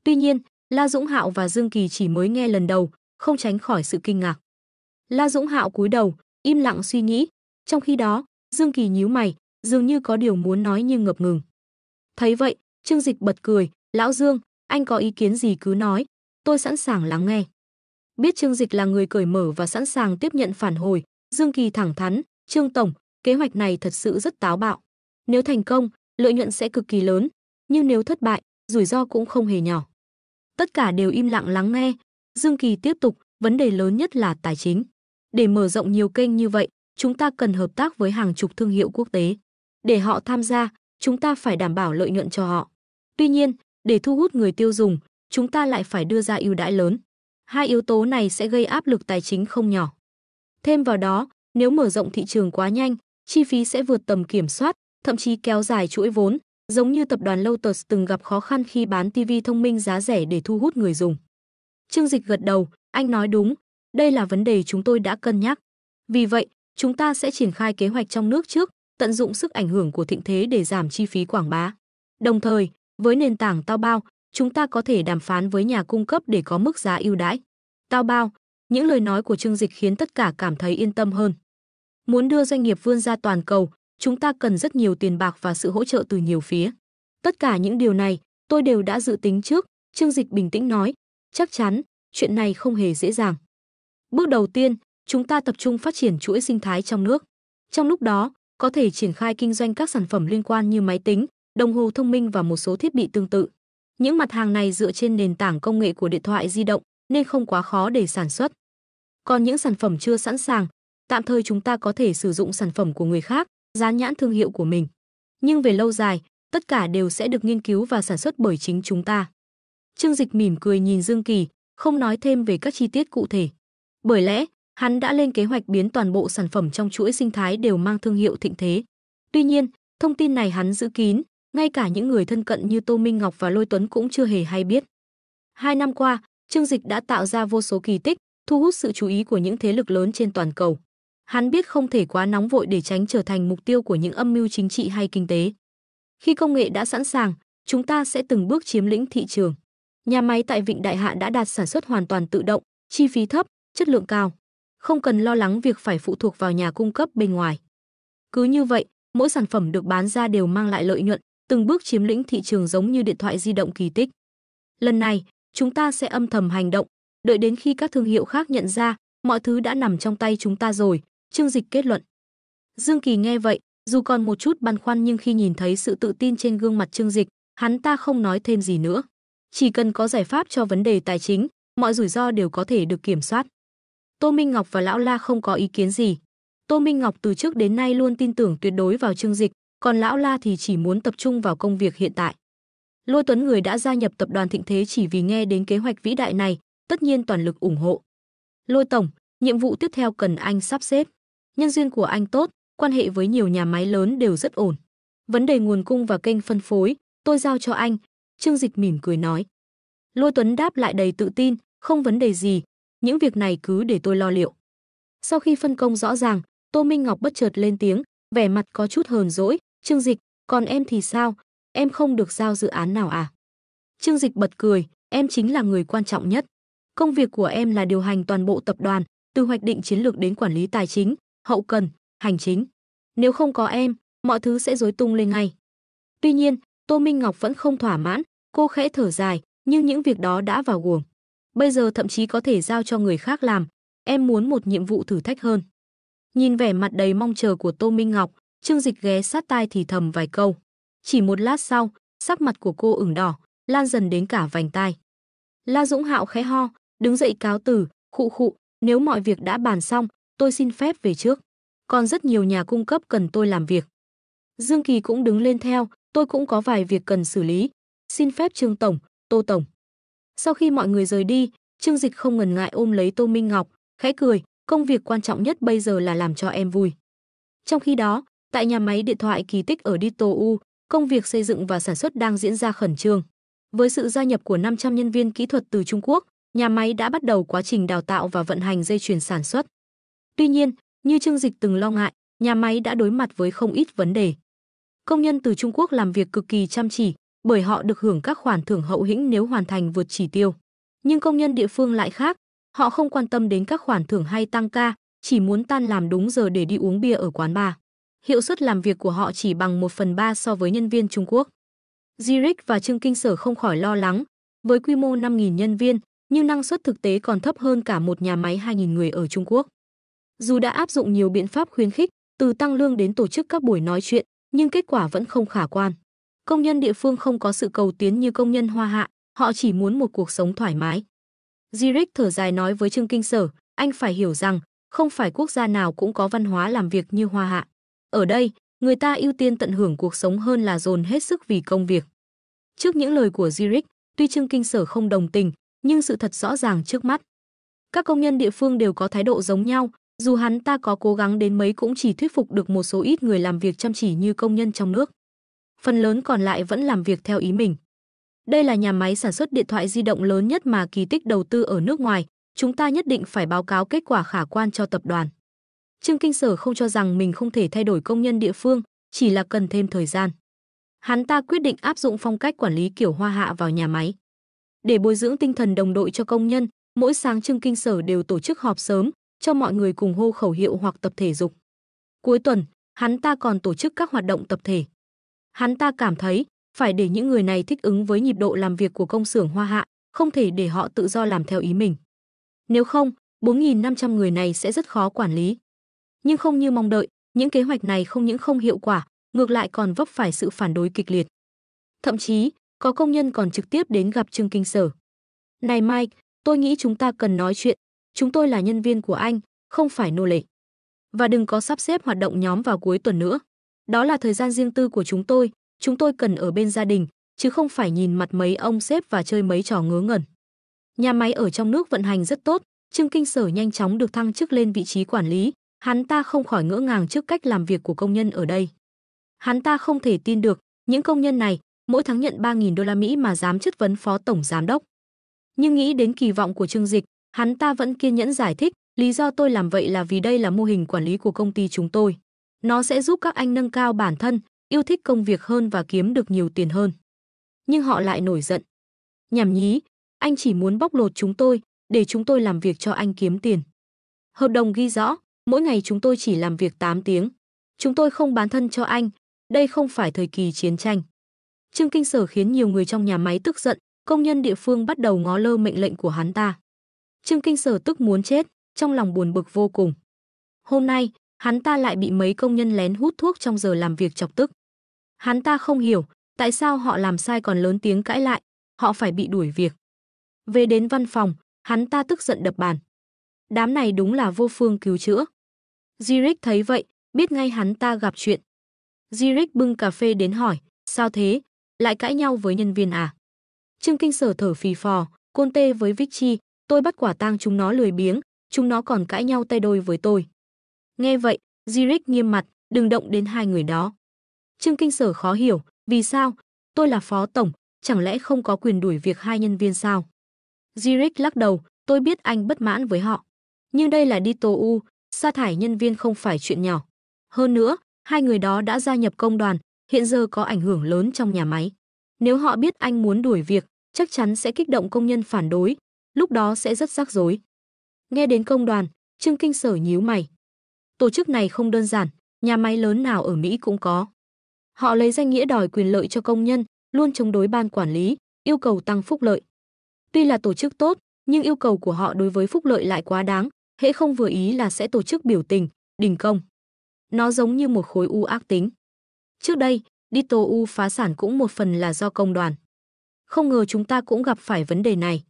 Tuy nhiên, La Dũng Hạo và Dương Kỳ chỉ mới nghe lần đầu, không tránh khỏi sự kinh ngạc. La Dũng Hạo cúi đầu, im lặng suy nghĩ. Trong khi đó, Dương Kỳ nhíu mày, dường như có điều muốn nói nhưng ngập ngừng. Thấy vậy, Trương Dịch bật cười, "Lão Dương, anh có ý kiến gì cứ nói, tôi sẵn sàng lắng nghe." Biết Trương Dịch là người cởi mở và sẵn sàng tiếp nhận phản hồi, Dương Kỳ thẳng thắn, "Trương tổng, kế hoạch này thật sự rất táo bạo. Nếu thành công, lợi nhuận sẽ cực kỳ lớn, nhưng nếu thất bại, rủi ro cũng không hề nhỏ." Tất cả đều im lặng lắng nghe. Dương Kỳ tiếp tục, "Vấn đề lớn nhất là tài chính. Để mở rộng nhiều kênh như vậy, chúng ta cần hợp tác với hàng chục thương hiệu quốc tế. Để họ tham gia, chúng ta phải đảm bảo lợi nhuận cho họ. Tuy nhiên, để thu hút người tiêu dùng, chúng ta lại phải đưa ra ưu đãi lớn. Hai yếu tố này sẽ gây áp lực tài chính không nhỏ. Thêm vào đó, nếu mở rộng thị trường quá nhanh, chi phí sẽ vượt tầm kiểm soát, thậm chí kéo dài chuỗi vốn, giống như tập đoàn Lotus từng gặp khó khăn khi bán TV thông minh giá rẻ để thu hút người dùng." Trương Dịch gật đầu, "Anh nói đúng, đây là vấn đề chúng tôi đã cân nhắc. Vì vậy, chúng ta sẽ triển khai kế hoạch trong nước trước, tận dụng sức ảnh hưởng của thịnh thế để giảm chi phí quảng bá. Đồng thời, với nền tảng Taobao, chúng ta có thể đàm phán với nhà cung cấp để có mức giá ưu đãi." Taobao, những lời nói của Trương Dịch khiến tất cả cảm thấy yên tâm hơn. Muốn đưa doanh nghiệp vươn ra toàn cầu, chúng ta cần rất nhiều tiền bạc và sự hỗ trợ từ nhiều phía. Tất cả những điều này, tôi đều đã dự tính trước, Trương Dịch bình tĩnh nói, "Chắc chắn, chuyện này không hề dễ dàng. Bước đầu tiên, chúng ta tập trung phát triển chuỗi sinh thái trong nước. Trong lúc đó, có thể triển khai kinh doanh các sản phẩm liên quan như máy tính, đồng hồ thông minh và một số thiết bị tương tự. Những mặt hàng này dựa trên nền tảng công nghệ của điện thoại di động nên không quá khó để sản xuất. Còn những sản phẩm chưa sẵn sàng, tạm thời chúng ta có thể sử dụng sản phẩm của người khác, dán nhãn thương hiệu của mình. Nhưng về lâu dài, tất cả đều sẽ được nghiên cứu và sản xuất bởi chính chúng ta." Trương Dịch mỉm cười nhìn Dương Kỳ, không nói thêm về các chi tiết cụ thể. Bởi lẽ, hắn đã lên kế hoạch biến toàn bộ sản phẩm trong chuỗi sinh thái đều mang thương hiệu thịnh thế. Tuy nhiên, thông tin này hắn giữ kín, ngay cả những người thân cận như Tô Minh Ngọc và Lôi Tuấn cũng chưa hề hay biết. 2 năm qua, Trương Dịch đã tạo ra vô số kỳ tích, thu hút sự chú ý của những thế lực lớn trên toàn cầu. Hắn biết không thể quá nóng vội để tránh trở thành mục tiêu của những âm mưu chính trị hay kinh tế. Khi công nghệ đã sẵn sàng, chúng ta sẽ từng bước chiếm lĩnh thị trường. Nhà máy tại Vịnh Đại Hạ đã đạt sản xuất hoàn toàn tự động, chi phí thấp, chất lượng cao. Không cần lo lắng việc phải phụ thuộc vào nhà cung cấp bên ngoài. Cứ như vậy, mỗi sản phẩm được bán ra đều mang lại lợi nhuận, từng bước chiếm lĩnh thị trường giống như điện thoại di động Kỳ Tích. Lần này, chúng ta sẽ âm thầm hành động, đợi đến khi các thương hiệu khác nhận ra, mọi thứ đã nằm trong tay chúng ta rồi, Trương Dịch kết luận. Dương Kỳ nghe vậy, dù còn một chút băn khoăn nhưng khi nhìn thấy sự tự tin trên gương mặt Trương Dịch, hắn ta không nói thêm gì nữa. Chỉ cần có giải pháp cho vấn đề tài chính, mọi rủi ro đều có thể được kiểm soát. Tô Minh Ngọc và Lão La không có ý kiến gì. Tô Minh Ngọc từ trước đến nay luôn tin tưởng tuyệt đối vào Trương Dịch, còn Lão La thì chỉ muốn tập trung vào công việc hiện tại. Lôi Tuấn người đã gia nhập tập đoàn Thịnh Thế chỉ vì nghe đến kế hoạch vĩ đại này, tất nhiên toàn lực ủng hộ. Lôi tổng, nhiệm vụ tiếp theo cần anh sắp xếp. Nhân duyên của anh tốt, quan hệ với nhiều nhà máy lớn đều rất ổn. Vấn đề nguồn cung và kênh phân phối, tôi giao cho anh, Trương Dịch mỉm cười nói. Lôi Tuấn đáp lại đầy tự tin, không vấn đề gì, những việc này cứ để tôi lo liệu. Sau khi phân công rõ ràng, Tô Minh Ngọc bất chợt lên tiếng, vẻ mặt có chút hờn dỗi, Trương Dịch, còn em thì sao, em không được giao dự án nào à? Trương Dịch bật cười, em chính là người quan trọng nhất. Công việc của em là điều hành toàn bộ tập đoàn, từ hoạch định chiến lược đến quản lý tài chính, hậu cần, hành chính. Nếu không có em, mọi thứ sẽ rối tung lên ngay. Tuy nhiên, Tô Minh Ngọc vẫn không thỏa mãn, cô khẽ thở dài, nhưng những việc đó đã vào guồng. Bây giờ thậm chí có thể giao cho người khác làm, em muốn một nhiệm vụ thử thách hơn. Nhìn vẻ mặt đầy mong chờ của Tô Minh Ngọc, Trương Dịch ghé sát tai thì thầm vài câu. Chỉ một lát sau, sắc mặt của cô ửng đỏ, lan dần đến cả vành tai. La Dũng Hạo khẽ ho, đứng dậy cáo từ, khụ khụ, nếu mọi việc đã bàn xong, tôi xin phép về trước. Còn rất nhiều nhà cung cấp cần tôi làm việc. Dương Kỳ cũng đứng lên theo, tôi cũng có vài việc cần xử lý. Xin phép Trương Tổng, Tô Tổng. Sau khi mọi người rời đi, Trương Dịch không ngần ngại ôm lấy Tô Minh Ngọc, khẽ cười, công việc quan trọng nhất bây giờ là làm cho em vui. Trong khi đó, tại nhà máy điện thoại Kỳ Tích ở Ditto U, công việc xây dựng và sản xuất đang diễn ra khẩn trương. Với sự gia nhập của 500 nhân viên kỹ thuật từ Trung Quốc, nhà máy đã bắt đầu quá trình đào tạo và vận hành dây chuyền sản xuất. Tuy nhiên, như Trương Dịch từng lo ngại, nhà máy đã đối mặt với không ít vấn đề. Công nhân từ Trung Quốc làm việc cực kỳ chăm chỉ, bởi họ được hưởng các khoản thưởng hậu hĩnh nếu hoàn thành vượt chỉ tiêu. Nhưng công nhân địa phương lại khác, họ không quan tâm đến các khoản thưởng hay tăng ca, chỉ muốn tan làm đúng giờ để đi uống bia ở quán bar. Hiệu suất làm việc của họ chỉ bằng 1/3 so với nhân viên Trung Quốc. Zurich và Trương Kinh Sở không khỏi lo lắng, với quy mô 5.000 nhân viên, nhưng năng suất thực tế còn thấp hơn cả một nhà máy 2.000 người ở Trung Quốc. Dù đã áp dụng nhiều biện pháp khuyến khích, từ tăng lương đến tổ chức các buổi nói chuyện, nhưng kết quả vẫn không khả quan. Công nhân địa phương không có sự cầu tiến như công nhân Hoa Hạ, họ chỉ muốn một cuộc sống thoải mái. Zurich thở dài nói với Trương Kinh Sở, anh phải hiểu rằng, không phải quốc gia nào cũng có văn hóa làm việc như Hoa Hạ. Ở đây, người ta ưu tiên tận hưởng cuộc sống hơn là dồn hết sức vì công việc. Trước những lời của Zurich, tuy Trương Kinh Sở không đồng tình, nhưng sự thật rõ ràng trước mắt. Các công nhân địa phương đều có thái độ giống nhau, dù hắn ta có cố gắng đến mấy cũng chỉ thuyết phục được một số ít người làm việc chăm chỉ như công nhân trong nước. Phần lớn còn lại vẫn làm việc theo ý mình. Đây là nhà máy sản xuất điện thoại di động lớn nhất mà Kỳ Tích đầu tư ở nước ngoài, chúng ta nhất định phải báo cáo kết quả khả quan cho tập đoàn. Trương Kinh Sở không cho rằng mình không thể thay đổi công nhân địa phương, chỉ là cần thêm thời gian. Hắn ta quyết định áp dụng phong cách quản lý kiểu Hoa Hạ vào nhà máy. Để bồi dưỡng tinh thần đồng đội cho công nhân, mỗi sáng Trương Kinh Sở đều tổ chức họp sớm, cho mọi người cùng hô khẩu hiệu hoặc tập thể dục. Cuối tuần, hắn ta còn tổ chức các hoạt động tập thể. Hắn ta cảm thấy, phải để những người này thích ứng với nhịp độ làm việc của công xưởng Hoa Hạ, không thể để họ tự do làm theo ý mình. Nếu không, 4.500 người này sẽ rất khó quản lý. Nhưng không như mong đợi, những kế hoạch này không những không hiệu quả, ngược lại còn vấp phải sự phản đối kịch liệt. Thậm chí, có công nhân còn trực tiếp đến gặp Trương Kinh Sở. Này Mike, tôi nghĩ chúng ta cần nói chuyện, chúng tôi là nhân viên của anh, không phải nô lệ. Và đừng có sắp xếp hoạt động nhóm vào cuối tuần nữa. Đó là thời gian riêng tư của chúng tôi cần ở bên gia đình, chứ không phải nhìn mặt mấy ông sếp và chơi mấy trò ngớ ngẩn. Nhà máy ở trong nước vận hành rất tốt, Trương Kinh Sở nhanh chóng được thăng chức lên vị trí quản lý, hắn ta không khỏi ngỡ ngàng trước cách làm việc của công nhân ở đây. Hắn ta không thể tin được, những công nhân này mỗi tháng nhận 3.000 đô la Mỹ mà dám chất vấn phó tổng giám đốc. Nhưng nghĩ đến kỳ vọng của Trương Dịch, hắn ta vẫn kiên nhẫn giải thích, lý do tôi làm vậy là vì đây là mô hình quản lý của công ty chúng tôi. Nó sẽ giúp các anh nâng cao bản thân, yêu thích công việc hơn và kiếm được nhiều tiền hơn. Nhưng họ lại nổi giận. Nhảm nhí, anh chỉ muốn bóc lột chúng tôi, để chúng tôi làm việc cho anh kiếm tiền. Hợp đồng ghi rõ, mỗi ngày chúng tôi chỉ làm việc 8 tiếng. Chúng tôi không bán thân cho anh, đây không phải thời kỳ chiến tranh. Trương Kinh Sở khiến nhiều người trong nhà máy tức giận, công nhân địa phương bắt đầu ngó lơ mệnh lệnh của hắn ta. Trương Kinh Sở tức muốn chết, trong lòng buồn bực vô cùng. Hôm nay, hắn ta lại bị mấy công nhân lén hút thuốc trong giờ làm việc chọc tức. Hắn ta không hiểu, tại sao họ làm sai còn lớn tiếng cãi lại, họ phải bị đuổi việc. Về đến văn phòng, hắn ta tức giận đập bàn. Đám này đúng là vô phương cứu chữa. Zurich thấy vậy, biết ngay hắn ta gặp chuyện. Zurich bưng cà phê đến hỏi, sao thế, lại cãi nhau với nhân viên à? Trương Kinh Sở thở phì phò, Conte với Vichy, tôi bắt quả tang chúng nó lười biếng, chúng nó còn cãi nhau tay đôi với tôi. Nghe vậy, Zurich nghiêm mặt, đừng động đến hai người đó. Trương Kinh Sở khó hiểu, vì sao? Tôi là phó tổng, chẳng lẽ không có quyền đuổi việc hai nhân viên sao? Zurich lắc đầu, tôi biết anh bất mãn với họ. Nhưng đây là Dito U, sa thải nhân viên không phải chuyện nhỏ. Hơn nữa, hai người đó đã gia nhập công đoàn, hiện giờ có ảnh hưởng lớn trong nhà máy. Nếu họ biết anh muốn đuổi việc, chắc chắn sẽ kích động công nhân phản đối, lúc đó sẽ rất rắc rối. Nghe đến công đoàn, Trương Kinh Sở nhíu mày. Tổ chức này không đơn giản, nhà máy lớn nào ở Mỹ cũng có. Họ lấy danh nghĩa đòi quyền lợi cho công nhân, luôn chống đối ban quản lý, yêu cầu tăng phúc lợi. Tuy là tổ chức tốt, nhưng yêu cầu của họ đối với phúc lợi lại quá đáng, hễ không vừa ý là sẽ tổ chức biểu tình, đình công. Nó giống như một khối u ác tính. Trước đây, Dito U phá sản cũng một phần là do công đoàn. Không ngờ chúng ta cũng gặp phải vấn đề này.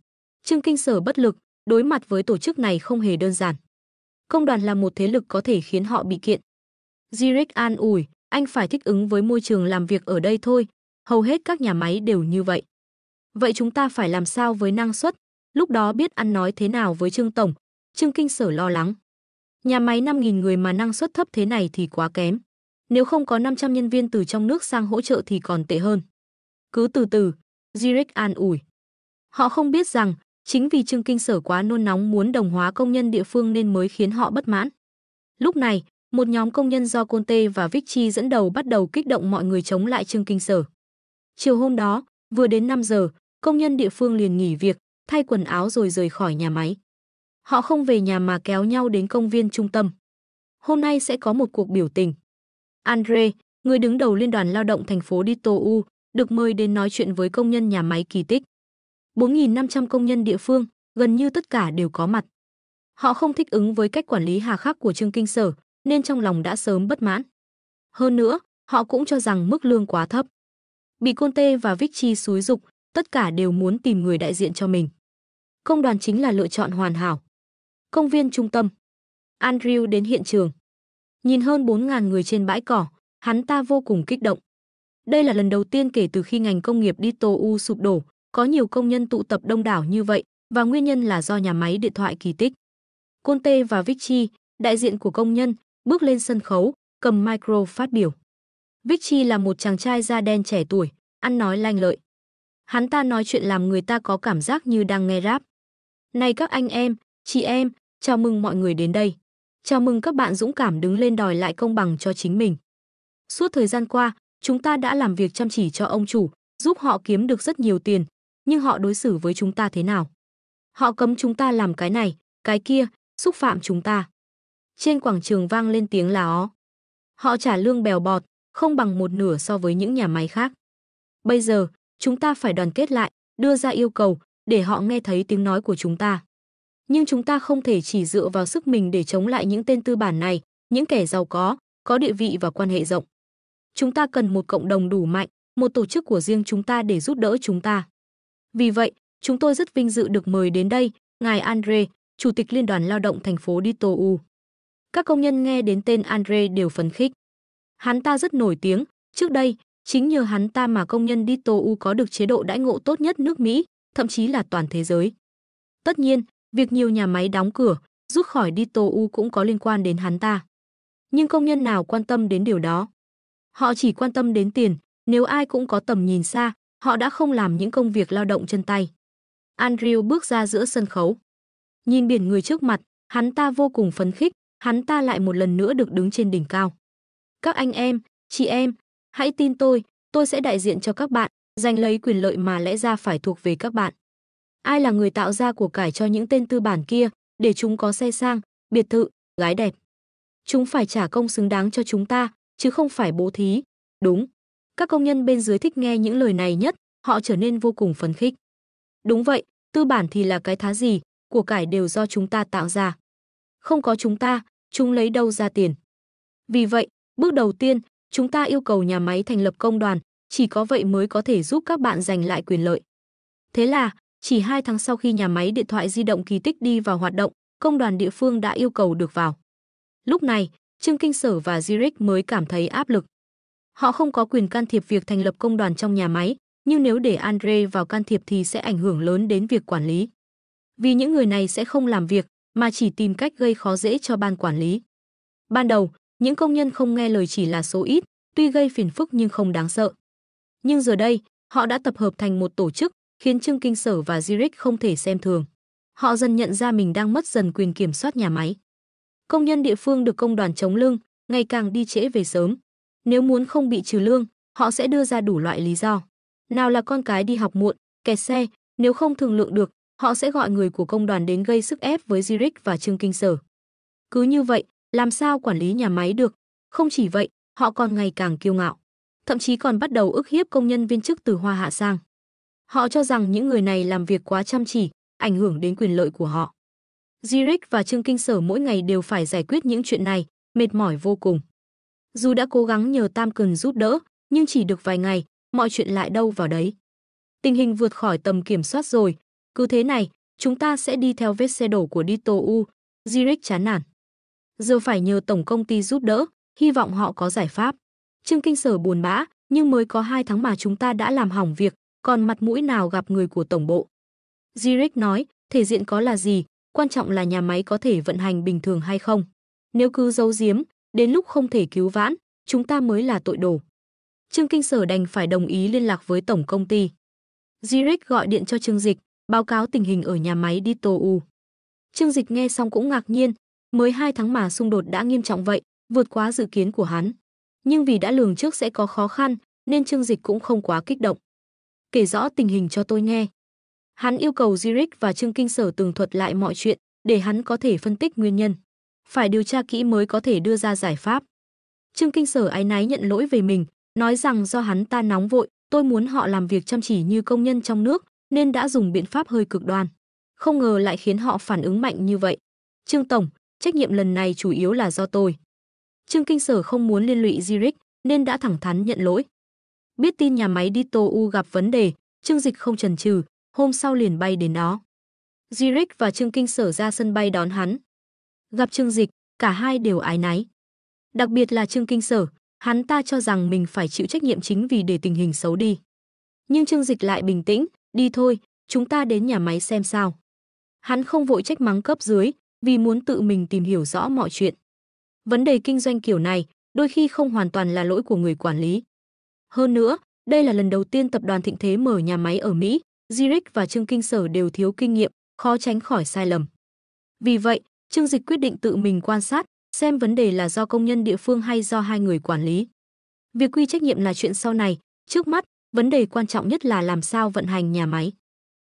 Trương Kinh Sở bất lực, đối mặt với tổ chức này không hề đơn giản. Công đoàn là một thế lực có thể khiến họ bị kiện. Zurich an ủi, anh phải thích ứng với môi trường làm việc ở đây thôi, hầu hết các nhà máy đều như vậy. Vậy chúng ta phải làm sao với năng suất? Lúc đó biết ăn nói thế nào với Trương Tổng? Trương Kinh Sở lo lắng. Nhà máy 5.000 người mà năng suất thấp thế này thì quá kém. Nếu không có 500 nhân viên từ trong nước sang hỗ trợ thì còn tệ hơn. Cứ từ từ, Zurich an ủi. Họ không biết rằng, chính vì Trương Kinh Sở quá nôn nóng muốn đồng hóa công nhân địa phương nên mới khiến họ bất mãn. Lúc này, một nhóm công nhân do Conte và Vichy dẫn đầu bắt đầu kích động mọi người chống lại Trương Kinh Sở. Chiều hôm đó, vừa đến 5 giờ, công nhân địa phương liền nghỉ việc, thay quần áo rồi rời khỏi nhà máy. Họ không về nhà mà kéo nhau đến công viên trung tâm. Hôm nay sẽ có một cuộc biểu tình. Andre, người đứng đầu Liên đoàn Lao động thành phố Dito U, được mời đến nói chuyện với công nhân nhà máy Kỳ Tích. 4.500 công nhân địa phương, gần như tất cả đều có mặt. Họ không thích ứng với cách quản lý hà khắc của Trương Kinh Sở, nên trong lòng đã sớm bất mãn. Hơn nữa, họ cũng cho rằng mức lương quá thấp. Bị Conte và Vichy xúi giục, tất cả đều muốn tìm người đại diện cho mình. Công đoàn chính là lựa chọn hoàn hảo. Công viên trung tâm. Andrew đến hiện trường. Nhìn hơn 4.000 người trên bãi cỏ, hắn ta vô cùng kích động. Đây là lần đầu tiên kể từ khi ngành công nghiệp Dito U sụp đổ, có nhiều công nhân tụ tập đông đảo như vậy, và nguyên nhân là do nhà máy điện thoại Kỳ Tích. Conte và Vichy, đại diện của công nhân, bước lên sân khấu, cầm micro phát biểu. Vichy là một chàng trai da đen trẻ tuổi, ăn nói lanh lợi. Hắn ta nói chuyện làm người ta có cảm giác như đang nghe rap. Này các anh em, chị em, chào mừng mọi người đến đây. Chào mừng các bạn dũng cảm đứng lên đòi lại công bằng cho chính mình. Suốt thời gian qua, chúng ta đã làm việc chăm chỉ cho ông chủ, giúp họ kiếm được rất nhiều tiền, nhưng họ đối xử với chúng ta thế nào? Họ cấm chúng ta làm cái này, cái kia, xúc phạm chúng ta. Trên quảng trường vang lên tiếng là ó. Họ trả lương bèo bọt, không bằng một nửa so với những nhà máy khác. Bây giờ, chúng ta phải đoàn kết lại, đưa ra yêu cầu, để họ nghe thấy tiếng nói của chúng ta. Nhưng chúng ta không thể chỉ dựa vào sức mình để chống lại những tên tư bản này, những kẻ giàu có địa vị và quan hệ rộng. Chúng ta cần một cộng đồng đủ mạnh, một tổ chức của riêng chúng ta để giúp đỡ chúng ta. Vì vậy, chúng tôi rất vinh dự được mời đến đây, ngài Andre, Chủ tịch Liên đoàn Lao động thành phố Dito U. Các công nhân nghe đến tên Andre đều phấn khích. Hắn ta rất nổi tiếng, trước đây, chính nhờ hắn ta mà công nhân Dito U có được chế độ đãi ngộ tốt nhất nước Mỹ, thậm chí là toàn thế giới. Tất nhiên, việc nhiều nhà máy đóng cửa, rút khỏi Dito U cũng có liên quan đến hắn ta. Nhưng công nhân nào quan tâm đến điều đó? Họ chỉ quan tâm đến tiền, nếu ai cũng có tầm nhìn xa, họ đã không làm những công việc lao động chân tay. Andrew bước ra giữa sân khấu. Nhìn biển người trước mặt, hắn ta vô cùng phấn khích, hắn ta lại một lần nữa được đứng trên đỉnh cao. Các anh em, chị em, hãy tin tôi sẽ đại diện cho các bạn, giành lấy quyền lợi mà lẽ ra phải thuộc về các bạn. Ai là người tạo ra của cải cho những tên tư bản kia, để chúng có xe sang, biệt thự, gái đẹp. Chúng phải trả công xứng đáng cho chúng ta, chứ không phải bố thí. Đúng. Các công nhân bên dưới thích nghe những lời này nhất, họ trở nên vô cùng phấn khích. Đúng vậy, tư bản thì là cái thá gì, của cải đều do chúng ta tạo ra. Không có chúng ta, chúng lấy đâu ra tiền? Vì vậy, bước đầu tiên, chúng ta yêu cầu nhà máy thành lập công đoàn, chỉ có vậy mới có thể giúp các bạn giành lại quyền lợi. Thế là, chỉ 2 tháng sau khi nhà máy điện thoại di động Kỳ Tích đi vào hoạt động, công đoàn địa phương đã yêu cầu được vào. Lúc này, Trương Kinh Sở và Zurich mới cảm thấy áp lực. Họ không có quyền can thiệp việc thành lập công đoàn trong nhà máy, nhưng nếu để Andre vào can thiệp thì sẽ ảnh hưởng lớn đến việc quản lý. Vì những người này sẽ không làm việc, mà chỉ tìm cách gây khó dễ cho ban quản lý. Ban đầu, những công nhân không nghe lời chỉ là số ít, tuy gây phiền phức nhưng không đáng sợ. Nhưng giờ đây, họ đã tập hợp thành một tổ chức, khiến Trương Kinh Sở và Zurich không thể xem thường. Họ dần nhận ra mình đang mất dần quyền kiểm soát nhà máy. Công nhân địa phương được công đoàn chống lưng, ngày càng đi trễ về sớm. Nếu muốn không bị trừ lương, họ sẽ đưa ra đủ loại lý do. Nào là con cái đi học muộn, kẹt xe, nếu không thương lượng được, họ sẽ gọi người của công đoàn đến gây sức ép với Zurich và Trương Kinh Sở. Cứ như vậy, làm sao quản lý nhà máy được? Không chỉ vậy, họ còn ngày càng kiêu ngạo. Thậm chí còn bắt đầu ức hiếp công nhân viên chức từ Hoa Hạ sang. Họ cho rằng những người này làm việc quá chăm chỉ, ảnh hưởng đến quyền lợi của họ. Zurich và Trương Kinh Sở mỗi ngày đều phải giải quyết những chuyện này, mệt mỏi vô cùng. Dù đã cố gắng nhờ Tam Cần giúp đỡ, nhưng chỉ được vài ngày, mọi chuyện lại đâu vào đấy. Tình hình vượt khỏi tầm kiểm soát rồi, cứ thế này, chúng ta sẽ đi theo vết xe đổ của Dito U, Zurich chán nản. Giờ phải nhờ tổng công ty giúp đỡ, hy vọng họ có giải pháp. Trương Kinh Sở buồn bã, nhưng mới có 2 tháng mà chúng ta đã làm hỏng việc, còn mặt mũi nào gặp người của tổng bộ. Zurich nói, thể diện có là gì, quan trọng là nhà máy có thể vận hành bình thường hay không. Nếu cứ giấu giếm, đến lúc không thể cứu vãn, chúng ta mới là tội đồ. Trương Kinh Sở đành phải đồng ý liên lạc với tổng công ty. Zurich gọi điện cho Trương Dịch, báo cáo tình hình ở nhà máy Dito U. Trương Dịch nghe xong cũng ngạc nhiên, mới 2 tháng mà xung đột đã nghiêm trọng vậy, vượt quá dự kiến của hắn. Nhưng vì đã lường trước sẽ có khó khăn, nên Trương Dịch cũng không quá kích động. Kể rõ tình hình cho tôi nghe. Hắn yêu cầu Zurich và Trương Kinh Sở tường thuật lại mọi chuyện, để hắn có thể phân tích nguyên nhân. Phải điều tra kỹ mới có thể đưa ra giải pháp. Trương Kinh Sở áy náy nhận lỗi về mình, nói rằng do hắn ta nóng vội, tôi muốn họ làm việc chăm chỉ như công nhân trong nước, nên đã dùng biện pháp hơi cực đoan. Không ngờ lại khiến họ phản ứng mạnh như vậy. Trương Tổng, trách nhiệm lần này chủ yếu là do tôi. Trương Kinh Sở không muốn liên lụy Zurich, nên đã thẳng thắn nhận lỗi. Biết tin nhà máy Dito U gặp vấn đề, Trương Dịch không chần chừ, hôm sau liền bay đến đó. Zurich và Trương Kinh Sở ra sân bay đón hắn. Gặp Trương Dịch, cả hai đều áy náy. Đặc biệt là Trương Kinh Sở, hắn ta cho rằng mình phải chịu trách nhiệm chính vì để tình hình xấu đi. Nhưng Trương Dịch lại bình tĩnh, đi thôi, chúng ta đến nhà máy xem sao. Hắn không vội trách mắng cấp dưới, vì muốn tự mình tìm hiểu rõ mọi chuyện. Vấn đề kinh doanh kiểu này, đôi khi không hoàn toàn là lỗi của người quản lý. Hơn nữa, đây là lần đầu tiên tập đoàn Thịnh Thế mở nhà máy ở Mỹ, Zurich và Trương Kinh Sở đều thiếu kinh nghiệm, khó tránh khỏi sai lầm. Vì vậy, Trương Dịch quyết định tự mình quan sát, xem vấn đề là do công nhân địa phương hay do hai người quản lý. Việc quy trách nhiệm là chuyện sau này, trước mắt, vấn đề quan trọng nhất là làm sao vận hành nhà máy.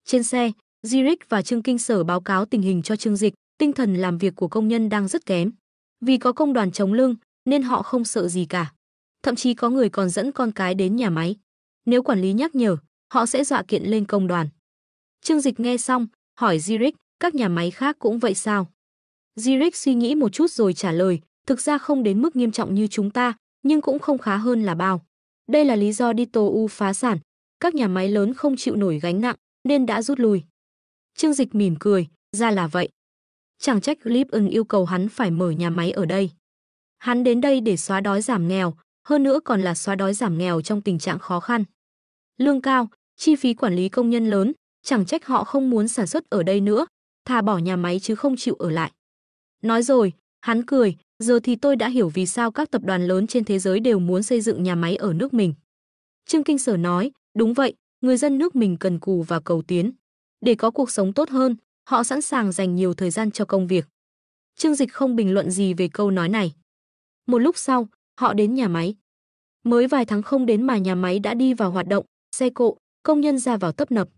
Trên xe, Zurich và Trương Kinh Sở báo cáo tình hình cho Trương Dịch, tinh thần làm việc của công nhân đang rất kém. Vì có công đoàn chống lưng, nên họ không sợ gì cả. Thậm chí có người còn dẫn con cái đến nhà máy. Nếu quản lý nhắc nhở, họ sẽ dọa kiện lên công đoàn. Trương Dịch nghe xong, hỏi Zurich, các nhà máy khác cũng vậy sao? Zurich suy nghĩ một chút rồi trả lời, thực ra không đến mức nghiêm trọng như chúng ta, nhưng cũng không khá hơn là bao. Đây là lý do Dito U phá sản, các nhà máy lớn không chịu nổi gánh nặng, nên đã rút lui. Trương Dịch mỉm cười, ra là vậy. Chẳng trách Lipton yêu cầu hắn phải mở nhà máy ở đây. Hắn đến đây để xóa đói giảm nghèo, hơn nữa còn là xóa đói giảm nghèo trong tình trạng khó khăn. Lương cao, chi phí quản lý công nhân lớn, chẳng trách họ không muốn sản xuất ở đây nữa, thà bỏ nhà máy chứ không chịu ở lại. Nói rồi, hắn cười, giờ thì tôi đã hiểu vì sao các tập đoàn lớn trên thế giới đều muốn xây dựng nhà máy ở nước mình. Trương Kinh Sở nói, đúng vậy, người dân nước mình cần cù và cầu tiến. Để có cuộc sống tốt hơn, họ sẵn sàng dành nhiều thời gian cho công việc. Trương Dịch không bình luận gì về câu nói này. Một lúc sau, họ đến nhà máy. Mới vài tháng không đến mà nhà máy đã đi vào hoạt động, xe cộ, công nhân ra vào tấp nập.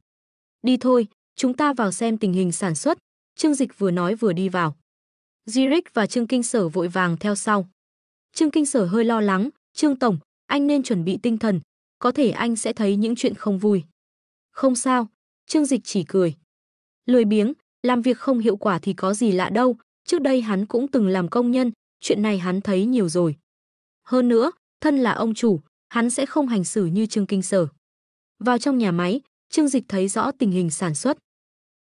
Đi thôi, chúng ta vào xem tình hình sản xuất, Trương Dịch vừa nói vừa đi vào. Zurich và Trương Kinh Sở vội vàng theo sau. Trương Kinh Sở hơi lo lắng, Trương Tổng, anh nên chuẩn bị tinh thần, có thể anh sẽ thấy những chuyện không vui. Không sao, Trương Dịch chỉ cười. Lười biếng, làm việc không hiệu quả thì có gì lạ đâu, trước đây hắn cũng từng làm công nhân, chuyện này hắn thấy nhiều rồi. Hơn nữa, thân là ông chủ, hắn sẽ không hành xử như Trương Kinh Sở. Vào trong nhà máy, Trương Dịch thấy rõ tình hình sản xuất.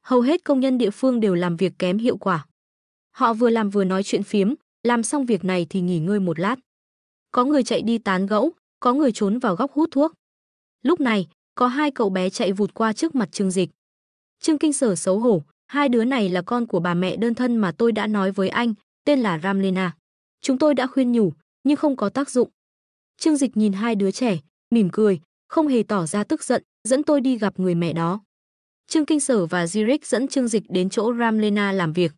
Hầu hết công nhân địa phương đều làm việc kém hiệu quả. Họ vừa làm vừa nói chuyện phiếm, làm xong việc này thì nghỉ ngơi một lát. Có người chạy đi tán gẫu, có người trốn vào góc hút thuốc. Lúc này, có hai cậu bé chạy vụt qua trước mặt Trương Dịch. Trương Kinh Sở xấu hổ, hai đứa này là con của bà mẹ đơn thân mà tôi đã nói với anh, tên là Ramlena. Chúng tôi đã khuyên nhủ, nhưng không có tác dụng. Trương Dịch nhìn hai đứa trẻ, mỉm cười, không hề tỏ ra tức giận, dẫn tôi đi gặp người mẹ đó. Trương Kinh Sở và Zurich dẫn Trương Dịch đến chỗ Ramlena làm việc.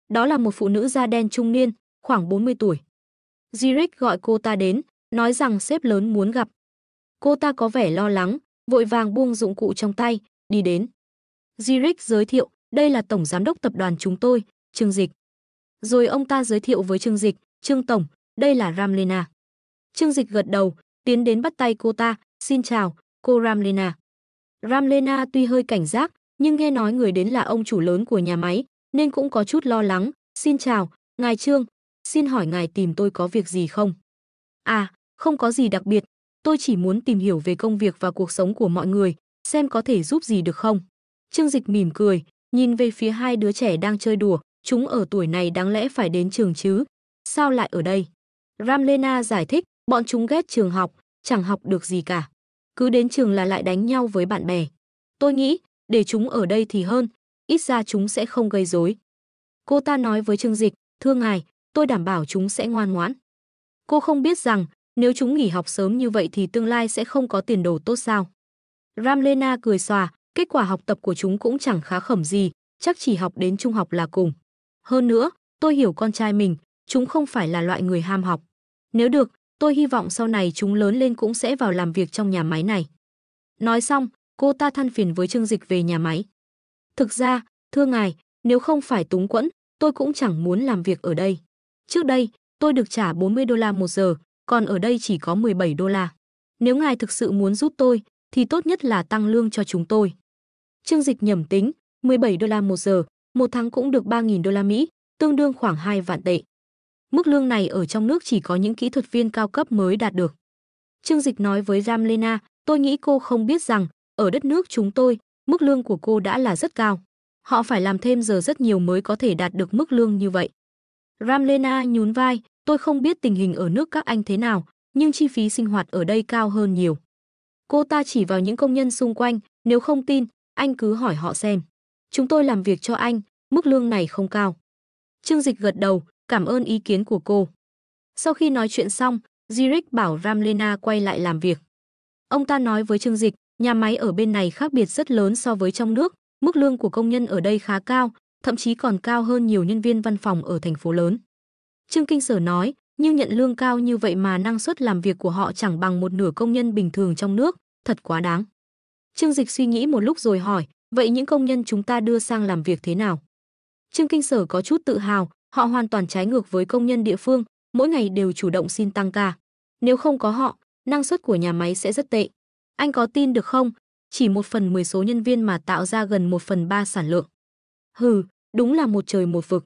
Đó là một phụ nữ da đen trung niên, khoảng 40 tuổi. Zurich gọi cô ta đến, nói rằng sếp lớn muốn gặp. Cô ta có vẻ lo lắng, vội vàng buông dụng cụ trong tay, đi đến. Zurich giới thiệu, đây là tổng giám đốc tập đoàn chúng tôi, Trương Dịch. Rồi ông ta giới thiệu với Trương Dịch, Trương Tổng, đây là Ramlena. Trương Dịch gật đầu, tiến đến bắt tay cô ta, xin chào, cô Ramlena. Ramlena tuy hơi cảnh giác, nhưng nghe nói người đến là ông chủ lớn của nhà máy, nên cũng có chút lo lắng. Xin chào, ngài Trương, xin hỏi ngài tìm tôi có việc gì không? À, không có gì đặc biệt, tôi chỉ muốn tìm hiểu về công việc và cuộc sống của mọi người, xem có thể giúp gì được không. Trương Dịch mỉm cười, nhìn về phía hai đứa trẻ đang chơi đùa, chúng ở tuổi này đáng lẽ phải đến trường chứ, sao lại ở đây? Ramlena giải thích, bọn chúng ghét trường học, chẳng học được gì cả. Cứ đến trường là lại đánh nhau với bạn bè. Tôi nghĩ, để chúng ở đây thì hơn, ít ra chúng sẽ không gây rối. Cô ta nói với Trương Dịch, thưa ngài, tôi đảm bảo chúng sẽ ngoan ngoãn. Cô không biết rằng, nếu chúng nghỉ học sớm như vậy thì tương lai sẽ không có tiền đồ tốt sao? Ramlena cười xòa, kết quả học tập của chúng cũng chẳng khá khẩm gì, chắc chỉ học đến trung học là cùng. Hơn nữa, tôi hiểu con trai mình, chúng không phải là loại người ham học. Nếu được, tôi hy vọng sau này chúng lớn lên cũng sẽ vào làm việc trong nhà máy này. Nói xong, cô ta than phiền với Trương Dịch về nhà máy. Thực ra, thưa ngài, nếu không phải túng quẫn, tôi cũng chẳng muốn làm việc ở đây. Trước đây, tôi được trả 40 đô la một giờ, còn ở đây chỉ có 17 đô la. Nếu ngài thực sự muốn giúp tôi, thì tốt nhất là tăng lương cho chúng tôi. Trương Dịch nhẩm tính, 17 đô la một giờ, một tháng cũng được 3.000 đô la Mỹ, tương đương khoảng 2 vạn tệ. Mức lương này ở trong nước chỉ có những kỹ thuật viên cao cấp mới đạt được. Trương Dịch nói với Ramlena, tôi nghĩ cô không biết rằng, ở đất nước chúng tôi, mức lương của cô đã là rất cao. Họ phải làm thêm giờ rất nhiều mới có thể đạt được mức lương như vậy. Ramlena nhún vai, tôi không biết tình hình ở nước các anh thế nào, nhưng chi phí sinh hoạt ở đây cao hơn nhiều. Cô ta chỉ vào những công nhân xung quanh, nếu không tin, anh cứ hỏi họ xem. Chúng tôi làm việc cho anh, mức lương này không cao. Trương Dịch gật đầu, cảm ơn ý kiến của cô. Sau khi nói chuyện xong, Zurich bảo Ramlena quay lại làm việc. Ông ta nói với Trương Dịch, nhà máy ở bên này khác biệt rất lớn so với trong nước, mức lương của công nhân ở đây khá cao, thậm chí còn cao hơn nhiều nhân viên văn phòng ở thành phố lớn. Trương Kinh Sở nói, nhưng nhận lương cao như vậy mà năng suất làm việc của họ chẳng bằng một nửa công nhân bình thường trong nước, thật quá đáng. Trương Dịch suy nghĩ một lúc rồi hỏi, vậy những công nhân chúng ta đưa sang làm việc thế nào? Trương Kinh Sở có chút tự hào, họ hoàn toàn trái ngược với công nhân địa phương, mỗi ngày đều chủ động xin tăng ca. Nếu không có họ, năng suất của nhà máy sẽ rất tệ. Anh có tin được không? Chỉ 1/10 số nhân viên mà tạo ra gần 1/3 sản lượng. Hừ, đúng là một trời một vực.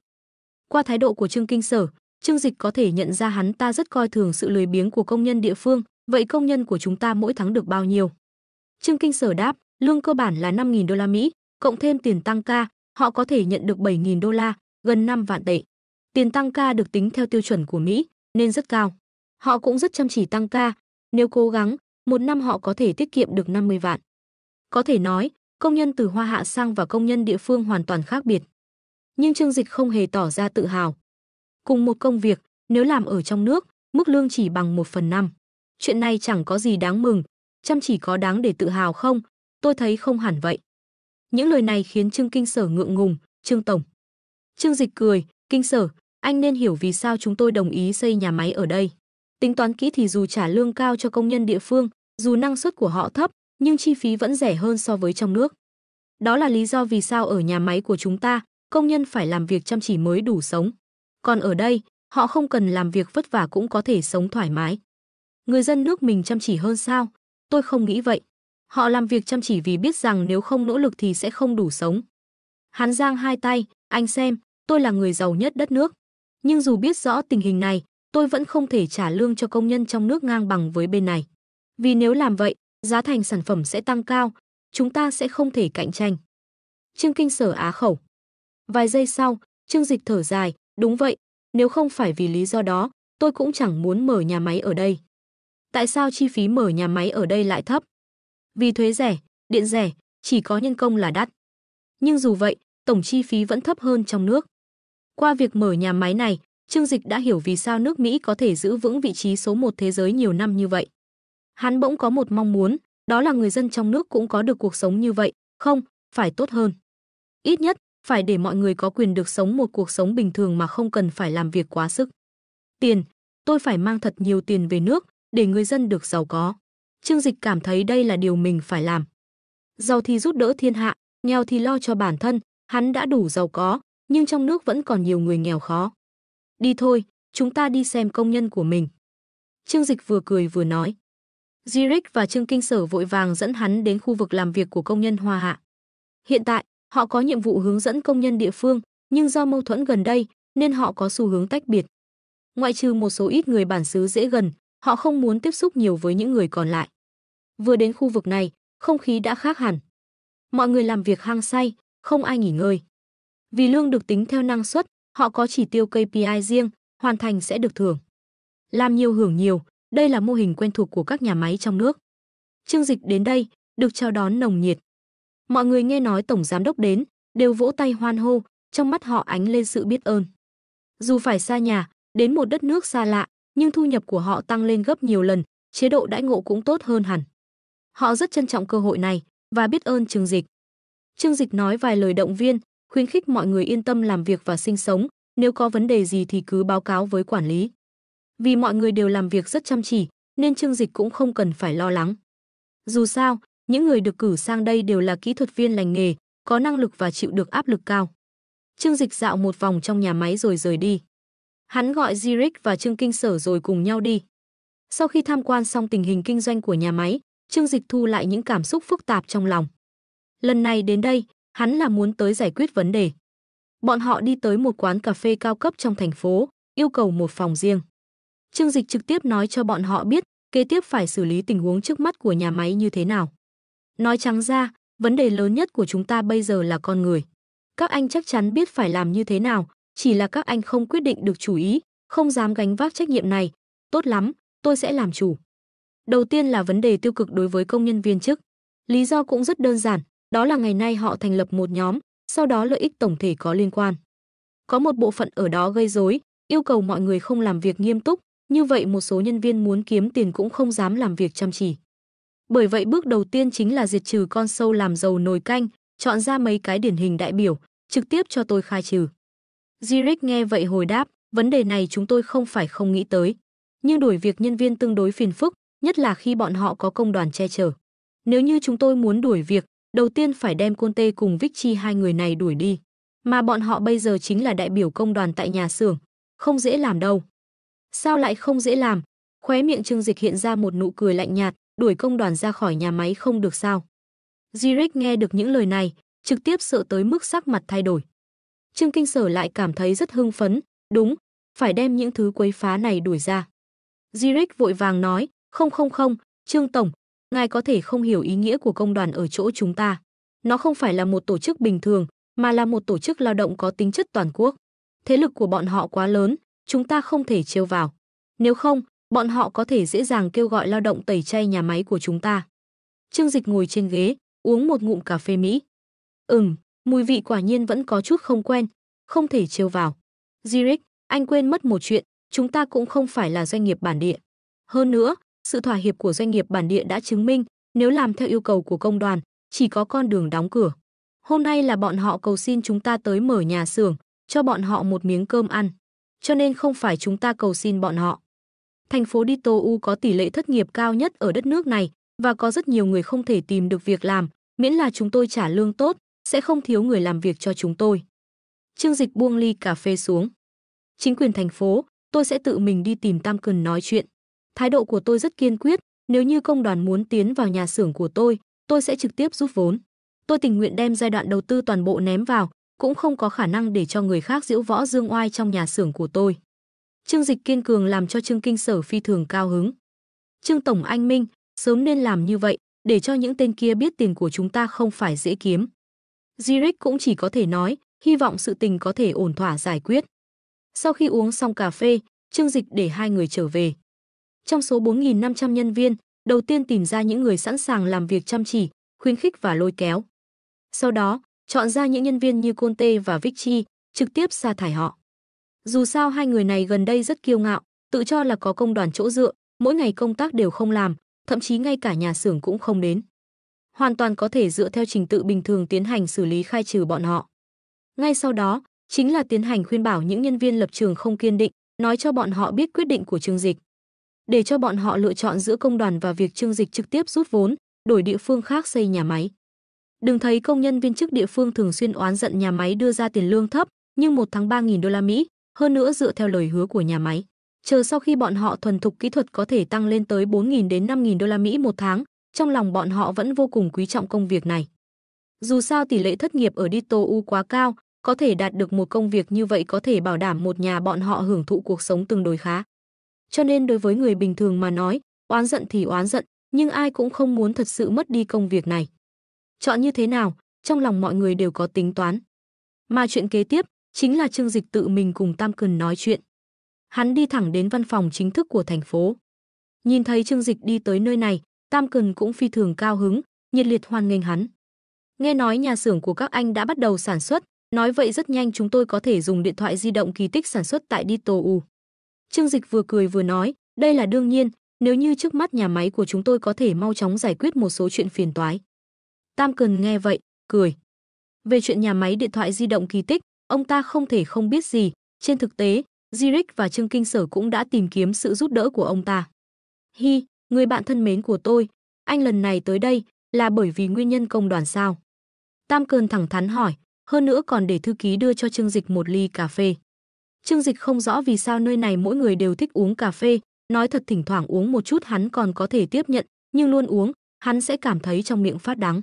Qua thái độ của Trương Kinh Sở, Trương Dịch có thể nhận ra hắn ta rất coi thường sự lười biếng của công nhân địa phương. Vậy công nhân của chúng ta mỗi tháng được bao nhiêu? Trương Kinh Sở đáp, lương cơ bản là 5.000 đô la Mỹ, cộng thêm tiền tăng ca, họ có thể nhận được 7.000 đô la, gần 5 vạn tệ. Tiền tăng ca được tính theo tiêu chuẩn của Mỹ, nên rất cao. Họ cũng rất chăm chỉ tăng ca, nếu cố gắng, một năm họ có thể tiết kiệm được 50 vạn. Có thể nói, công nhân từ Hoa Hạ sang và công nhân địa phương hoàn toàn khác biệt. Nhưng Trương Dịch không hề tỏ ra tự hào. Cùng một công việc, nếu làm ở trong nước, mức lương chỉ bằng 1/5. Chuyện này chẳng có gì đáng mừng, chăm chỉ có đáng để tự hào không? Tôi thấy không hẳn vậy. Những lời này khiến Trương Kinh Sở ngượng ngùng, Trương Tổng. Trương Dịch cười, Kinh Sở, anh nên hiểu vì sao chúng tôi đồng ý xây nhà máy ở đây. Tính toán kỹ thì dù trả lương cao cho công nhân địa phương, dù năng suất của họ thấp, nhưng chi phí vẫn rẻ hơn so với trong nước. Đó là lý do vì sao ở nhà máy của chúng ta, công nhân phải làm việc chăm chỉ mới đủ sống. Còn ở đây, họ không cần làm việc vất vả cũng có thể sống thoải mái. Người dân nước mình chăm chỉ hơn sao? Tôi không nghĩ vậy. Họ làm việc chăm chỉ vì biết rằng nếu không nỗ lực thì sẽ không đủ sống. Hắn giang hai tay, anh xem, tôi là người giàu nhất đất nước. Nhưng dù biết rõ tình hình này, tôi vẫn không thể trả lương cho công nhân trong nước ngang bằng với bên này. Vì nếu làm vậy, giá thành sản phẩm sẽ tăng cao, chúng ta sẽ không thể cạnh tranh. Trương Kinh Sở á khẩu. Vài giây sau, Trương Dịch thở dài, đúng vậy, nếu không phải vì lý do đó, tôi cũng chẳng muốn mở nhà máy ở đây. Tại sao chi phí mở nhà máy ở đây lại thấp? Vì thuế rẻ, điện rẻ, chỉ có nhân công là đắt. Nhưng dù vậy, tổng chi phí vẫn thấp hơn trong nước. Qua việc mở nhà máy này, Trương Dịch đã hiểu vì sao nước Mỹ có thể giữ vững vị trí số 1 thế giới nhiều năm như vậy. Hắn bỗng có một mong muốn, đó là người dân trong nước cũng có được cuộc sống như vậy, không, phải tốt hơn. Ít nhất, phải để mọi người có quyền được sống một cuộc sống bình thường mà không cần phải làm việc quá sức. Tiền, tôi phải mang thật nhiều tiền về nước, để người dân được giàu có. Trương Dịch cảm thấy đây là điều mình phải làm. Giàu thì giúp đỡ thiên hạ, nghèo thì lo cho bản thân, hắn đã đủ giàu có, nhưng trong nước vẫn còn nhiều người nghèo khó. Đi thôi, chúng ta đi xem công nhân của mình. Trương Dịch vừa cười vừa nói. Zurich và Trương Kinh Sở vội vàng dẫn hắn đến khu vực làm việc của công nhân Hoa Hạ. Hiện tại, họ có nhiệm vụ hướng dẫn công nhân địa phương, nhưng do mâu thuẫn gần đây, nên họ có xu hướng tách biệt. Ngoại trừ một số ít người bản xứ dễ gần, họ không muốn tiếp xúc nhiều với những người còn lại. Vừa đến khu vực này, không khí đã khác hẳn. Mọi người làm việc hăng say, không ai nghỉ ngơi. Vì lương được tính theo năng suất, họ có chỉ tiêu KPI riêng, hoàn thành sẽ được thưởng. Làm nhiều hưởng nhiều, đây là mô hình quen thuộc của các nhà máy trong nước. Trương Dịch đến đây, được chào đón nồng nhiệt. Mọi người nghe nói tổng giám đốc đến, đều vỗ tay hoan hô, trong mắt họ ánh lên sự biết ơn. Dù phải xa nhà, đến một đất nước xa lạ, nhưng thu nhập của họ tăng lên gấp nhiều lần, chế độ đãi ngộ cũng tốt hơn hẳn. Họ rất trân trọng cơ hội này và biết ơn Trương Dịch. Trương Dịch nói vài lời động viên, khuyến khích mọi người yên tâm làm việc và sinh sống, nếu có vấn đề gì thì cứ báo cáo với quản lý. Vì mọi người đều làm việc rất chăm chỉ, nên Trương Dịch cũng không cần phải lo lắng. Dù sao, những người được cử sang đây đều là kỹ thuật viên lành nghề, có năng lực và chịu được áp lực cao. Trương Dịch dạo một vòng trong nhà máy rồi rời đi. Hắn gọi Zurich và Trương Kinh Sở rồi cùng nhau đi. Sau khi tham quan xong tình hình kinh doanh của nhà máy, Trương Dịch thu lại những cảm xúc phức tạp trong lòng. Lần này đến đây, hắn là muốn tới giải quyết vấn đề. Bọn họ đi tới một quán cà phê cao cấp trong thành phố, yêu cầu một phòng riêng. Trương Dịch trực tiếp nói cho bọn họ biết, kế tiếp phải xử lý tình huống trước mắt của nhà máy như thế nào. Nói trắng ra, vấn đề lớn nhất của chúng ta bây giờ là con người. Các anh chắc chắn biết phải làm như thế nào, chỉ là các anh không quyết định được chủ ý, không dám gánh vác trách nhiệm này. Tốt lắm, tôi sẽ làm chủ. Đầu tiên là vấn đề tiêu cực đối với công nhân viên chức. Lý do cũng rất đơn giản, đó là ngày nay họ thành lập một nhóm, sau đó lợi ích tổng thể có liên quan. Có một bộ phận ở đó gây rối, yêu cầu mọi người không làm việc nghiêm túc, như vậy một số nhân viên muốn kiếm tiền cũng không dám làm việc chăm chỉ. Bởi vậy bước đầu tiên chính là diệt trừ con sâu làm dầu nồi canh, chọn ra mấy cái điển hình đại biểu, trực tiếp cho tôi khai trừ. Zurich nghe vậy hồi đáp, vấn đề này chúng tôi không phải không nghĩ tới. Nhưng đuổi việc nhân viên tương đối phiền phức, nhất là khi bọn họ có công đoàn che chở. Nếu như chúng tôi muốn đuổi việc, đầu tiên phải đem Conte cùng Vichy hai người này đuổi đi. Mà bọn họ bây giờ chính là đại biểu công đoàn tại nhà xưởng, không dễ làm đâu. Sao lại không dễ làm? Khóe miệng Trương Dịch hiện ra một nụ cười lạnh nhạt, đuổi công đoàn ra khỏi nhà máy không được sao? Zurich nghe được những lời này, trực tiếp sợ tới mức sắc mặt thay đổi. Trương Kinh Sở lại cảm thấy rất hưng phấn, đúng, phải đem những thứ quấy phá này đuổi ra. Zurich vội vàng nói, không, Trương Tổng, ngài có thể không hiểu ý nghĩa của công đoàn ở chỗ chúng ta. Nó không phải là một tổ chức bình thường, mà là một tổ chức lao động có tính chất toàn quốc. Thế lực của bọn họ quá lớn, chúng ta không thể trêu vào. Nếu không, bọn họ có thể dễ dàng kêu gọi lao động tẩy chay nhà máy của chúng ta. Trương Dịch ngồi trên ghế, uống một ngụm cà phê Mỹ. Mùi vị quả nhiên vẫn có chút không quen, không thể trêu vào. Zurich, anh quên mất một chuyện, chúng ta cũng không phải là doanh nghiệp bản địa. Hơn nữa, sự thỏa hiệp của doanh nghiệp bản địa đã chứng minh, nếu làm theo yêu cầu của công đoàn, chỉ có con đường đóng cửa. Hôm nay là bọn họ cầu xin chúng ta tới mở nhà xưởng, cho bọn họ một miếng cơm ăn. Cho nên không phải chúng ta cầu xin bọn họ. Thành phố Ditou có tỷ lệ thất nghiệp cao nhất ở đất nước này và có rất nhiều người không thể tìm được việc làm, miễn là chúng tôi trả lương tốt, sẽ không thiếu người làm việc cho chúng tôi. Trương Dịch buông ly cà phê xuống. Chính quyền thành phố, tôi sẽ tự mình đi tìm Tam Cần nói chuyện. Thái độ của tôi rất kiên quyết, nếu như công đoàn muốn tiến vào nhà xưởng của tôi sẽ trực tiếp rút vốn. Tôi tình nguyện đem giai đoạn đầu tư toàn bộ ném vào, cũng không có khả năng để cho người khác diễu võ dương oai trong nhà xưởng của tôi. Trương Dịch kiên cường làm cho Trương Kinh Sở phi thường cao hứng. Trương Tổng anh minh, sớm nên làm như vậy, để cho những tên kia biết tiền của chúng ta không phải dễ kiếm. Zurich cũng chỉ có thể nói, hy vọng sự tình có thể ổn thỏa giải quyết. Sau khi uống xong cà phê, Trương Dịch để hai người trở về. Trong số 4.500 nhân viên, đầu tiên tìm ra những người sẵn sàng làm việc chăm chỉ, khuyến khích và lôi kéo. Sau đó, chọn ra những nhân viên như Conte và Vichy, trực tiếp sa thải họ. Dù sao hai người này gần đây rất kiêu ngạo, tự cho là có công đoàn chỗ dựa, mỗi ngày công tác đều không làm, thậm chí ngay cả nhà xưởng cũng không đến. Hoàn toàn có thể dựa theo trình tự bình thường tiến hành xử lý khai trừ bọn họ. Ngay sau đó, chính là tiến hành khuyên bảo những nhân viên lập trường không kiên định, nói cho bọn họ biết quyết định của Trương Dịch. Để cho bọn họ lựa chọn giữa công đoàn và việc Trương Dịch trực tiếp rút vốn, đổi địa phương khác xây nhà máy. Đừng thấy công nhân viên chức địa phương thường xuyên oán giận nhà máy đưa ra tiền lương thấp, nhưng một tháng 3.000 đô la Mỹ, hơn nữa dựa theo lời hứa của nhà máy. Chờ sau khi bọn họ thuần thục kỹ thuật có thể tăng lên tới 4.000 đến 5.000 đô la Mỹ một tháng, trong lòng bọn họ vẫn vô cùng quý trọng công việc này. Dù sao tỷ lệ thất nghiệp ở Dito U quá cao, có thể đạt được một công việc như vậy có thể bảo đảm một nhà bọn họ hưởng thụ cuộc sống tương đối khá. Cho nên đối với người bình thường mà nói, oán giận thì oán giận, nhưng ai cũng không muốn thật sự mất đi công việc này. Chọn như thế nào, trong lòng mọi người đều có tính toán. Mà chuyện kế tiếp, chính là Trương Dịch tự mình cùng Tam Cần nói chuyện. Hắn đi thẳng đến văn phòng chính thức của thành phố. Nhìn thấy Trương Dịch đi tới nơi này, Tam Cần cũng phi thường cao hứng, nhiệt liệt hoan nghênh hắn. Nghe nói nhà xưởng của các anh đã bắt đầu sản xuất, nói vậy rất nhanh chúng tôi có thể dùng điện thoại di động kỳ tích sản xuất tại Dito U. Trương Dịch vừa cười vừa nói, đây là đương nhiên, nếu như trước mắt nhà máy của chúng tôi có thể mau chóng giải quyết một số chuyện phiền toái. Tam Cần nghe vậy, cười. Về chuyện nhà máy điện thoại di động kỳ tích, ông ta không thể không biết gì, trên thực tế, Zurich và Trương Kinh Sở cũng đã tìm kiếm sự giúp đỡ của ông ta. Hi, người bạn thân mến của tôi, anh lần này tới đây là bởi vì nguyên nhân công đoàn sao? Tam Cần thẳng thắn hỏi, hơn nữa còn để thư ký đưa cho Trương Dịch một ly cà phê. Trương Dịch không rõ vì sao nơi này mỗi người đều thích uống cà phê, nói thật thỉnh thoảng uống một chút hắn còn có thể tiếp nhận, nhưng luôn uống, hắn sẽ cảm thấy trong miệng phát đắng.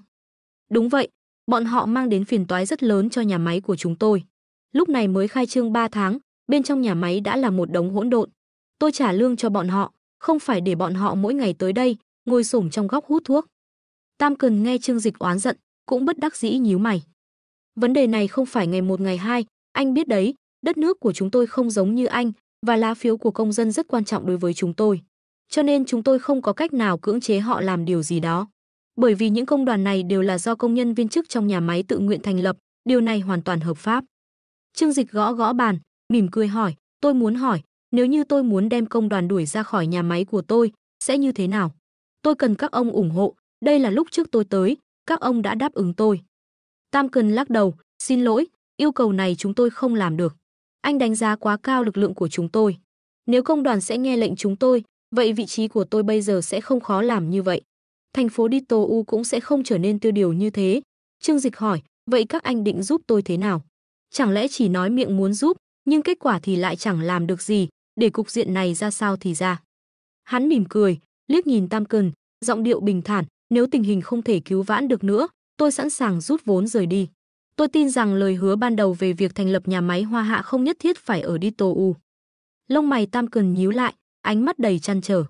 Đúng vậy, bọn họ mang đến phiền toái rất lớn cho nhà máy của chúng tôi. Lúc này mới khai trương 3 tháng, bên trong nhà máy đã là một đống hỗn độn. Tôi trả lương cho bọn họ, không phải để bọn họ mỗi ngày tới đây, ngồi xổm trong góc hút thuốc. Tam Cần nghe Trương Dịch oán giận, cũng bất đắc dĩ nhíu mày. Vấn đề này không phải ngày một ngày hai, anh biết đấy, đất nước của chúng tôi không giống như anh, và lá phiếu của công dân rất quan trọng đối với chúng tôi. Cho nên chúng tôi không có cách nào cưỡng chế họ làm điều gì đó. Bởi vì những công đoàn này đều là do công nhân viên chức trong nhà máy tự nguyện thành lập, điều này hoàn toàn hợp pháp. Trương Dịch gõ gõ bàn, mỉm cười hỏi, tôi muốn hỏi, nếu như tôi muốn đem công đoàn đuổi ra khỏi nhà máy của tôi, sẽ như thế nào? Tôi cần các ông ủng hộ, đây là lúc trước tôi tới, các ông đã đáp ứng tôi. Tam Cần lắc đầu, xin lỗi, yêu cầu này chúng tôi không làm được. Anh đánh giá quá cao lực lượng của chúng tôi. Nếu công đoàn sẽ nghe lệnh chúng tôi, vậy vị trí của tôi bây giờ sẽ không khó làm như vậy. Thành phố Dito U cũng sẽ không trở nên tiêu điều như thế. Trương Dịch hỏi, vậy các anh định giúp tôi thế nào? Chẳng lẽ chỉ nói miệng muốn giúp, nhưng kết quả thì lại chẳng làm được gì, để cục diện này ra sao thì ra. Hắn mỉm cười, liếc nhìn Tam Cần, giọng điệu bình thản, nếu tình hình không thể cứu vãn được nữa, tôi sẵn sàng rút vốn rời đi. Tôi tin rằng lời hứa ban đầu về việc thành lập nhà máy Hoa Hạ không nhất thiết phải ở Dito U. Lông mày Tam Cần nhíu lại, ánh mắt đầy trăn trở.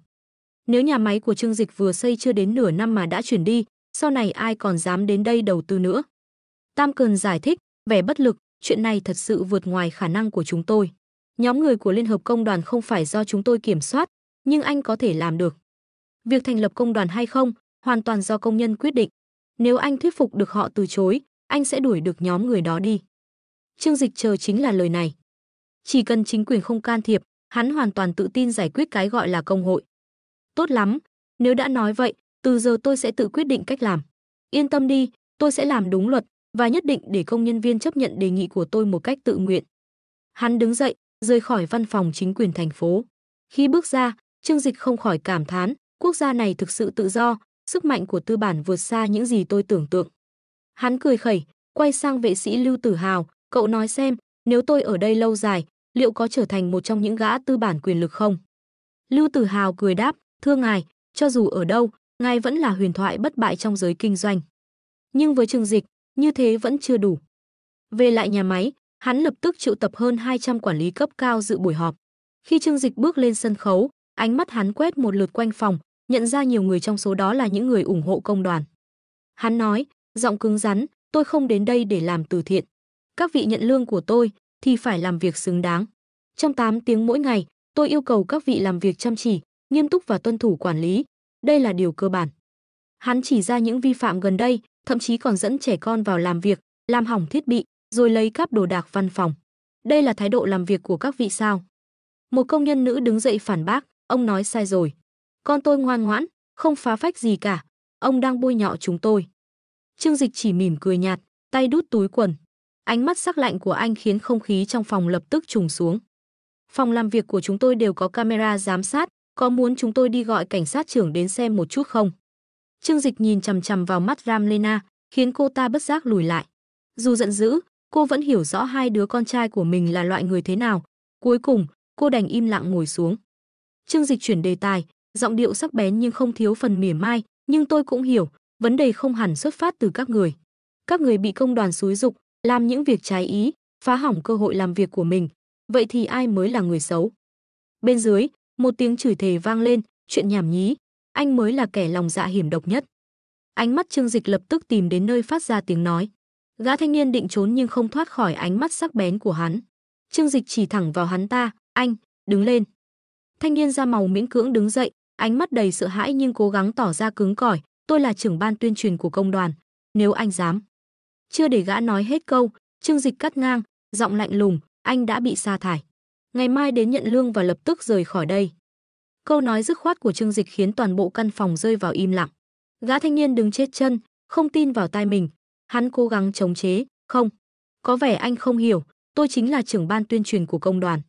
Nếu nhà máy của Trương Dịch vừa xây chưa đến nửa năm mà đã chuyển đi, sau này ai còn dám đến đây đầu tư nữa? Tam Cần giải thích, vẻ bất lực, chuyện này thật sự vượt ngoài khả năng của chúng tôi. Nhóm người của Liên hợp Công đoàn không phải do chúng tôi kiểm soát, nhưng anh có thể làm được. Việc thành lập công đoàn hay không, hoàn toàn do công nhân quyết định. Nếu anh thuyết phục được họ từ chối, anh sẽ đuổi được nhóm người đó đi. Trương Dịch chờ chính là lời này. Chỉ cần chính quyền không can thiệp, hắn hoàn toàn tự tin giải quyết cái gọi là công hội. Tốt lắm, nếu đã nói vậy, từ giờ tôi sẽ tự quyết định cách làm. Yên tâm đi, tôi sẽ làm đúng luật và nhất định để công nhân viên chấp nhận đề nghị của tôi một cách tự nguyện. Hắn đứng dậy, rời khỏi văn phòng chính quyền thành phố. Khi bước ra, Trương Dịch không khỏi cảm thán, quốc gia này thực sự tự do, sức mạnh của tư bản vượt xa những gì tôi tưởng tượng. Hắn cười khẩy, quay sang vệ sĩ Lưu Tử Hào, cậu nói xem, nếu tôi ở đây lâu dài, liệu có trở thành một trong những gã tư bản quyền lực không? Lưu Tử Hào cười đáp, thưa ngài, cho dù ở đâu, ngài vẫn là huyền thoại bất bại trong giới kinh doanh. Nhưng với Trương Dịch, như thế vẫn chưa đủ. Về lại nhà máy, hắn lập tức triệu tập hơn 200 quản lý cấp cao dự buổi họp. Khi Trương Dịch bước lên sân khấu, ánh mắt hắn quét một lượt quanh phòng, nhận ra nhiều người trong số đó là những người ủng hộ công đoàn. Hắn nói, giọng cứng rắn, tôi không đến đây để làm từ thiện. Các vị nhận lương của tôi thì phải làm việc xứng đáng. Trong 8 tiếng mỗi ngày, tôi yêu cầu các vị làm việc chăm chỉ, nghiêm túc và tuân thủ quản lý. Đây là điều cơ bản. Hắn chỉ ra những vi phạm gần đây, thậm chí còn dẫn trẻ con vào làm việc, làm hỏng thiết bị, rồi lấy cắp đồ đạc văn phòng. Đây là thái độ làm việc của các vị sao? Một công nhân nữ đứng dậy phản bác, ông nói sai rồi. Con tôi ngoan ngoãn, không phá phách gì cả. Ông đang bôi nhọ chúng tôi. Trương Dịch chỉ mỉm cười nhạt, tay đút túi quần. Ánh mắt sắc lạnh của anh khiến không khí trong phòng lập tức trùng xuống. Phòng làm việc của chúng tôi đều có camera giám sát, có muốn chúng tôi đi gọi cảnh sát trưởng đến xem một chút không? Trương Dịch nhìn chằm chằm vào mắt Ramlena, khiến cô ta bất giác lùi lại. Dù giận dữ, cô vẫn hiểu rõ hai đứa con trai của mình là loại người thế nào. Cuối cùng, cô đành im lặng ngồi xuống. Trương Dịch chuyển đề tài, giọng điệu sắc bén nhưng không thiếu phần mỉa mai, nhưng tôi cũng hiểu, vấn đề không hẳn xuất phát từ các người. Các người bị công đoàn xúi giục, làm những việc trái ý, phá hỏng cơ hội làm việc của mình. Vậy thì ai mới là người xấu? Bên dưới, một tiếng chửi thề vang lên, chuyện nhảm nhí, anh mới là kẻ lòng dạ hiểm độc nhất. Ánh mắt Trương Dịch lập tức tìm đến nơi phát ra tiếng nói. Gã thanh niên định trốn nhưng không thoát khỏi ánh mắt sắc bén của hắn. Trương Dịch chỉ thẳng vào hắn ta, anh, đứng lên. Thanh niên da màu miễn cưỡng đứng dậy, ánh mắt đầy sợ hãi nhưng cố gắng tỏ ra cứng cỏi, tôi là trưởng ban tuyên truyền của công đoàn, nếu anh dám. Chưa để gã nói hết câu, Trương Dịch cắt ngang, giọng lạnh lùng, anh đã bị sa thải. Ngày mai đến nhận lương và lập tức rời khỏi đây. Câu nói dứt khoát của Trương Dịch khiến toàn bộ căn phòng rơi vào im lặng. Gã thanh niên đứng chết chân, không tin vào tai mình. Hắn cố gắng chống chế, không. Có vẻ anh không hiểu, tôi chính là trưởng ban tuyên truyền của công đoàn.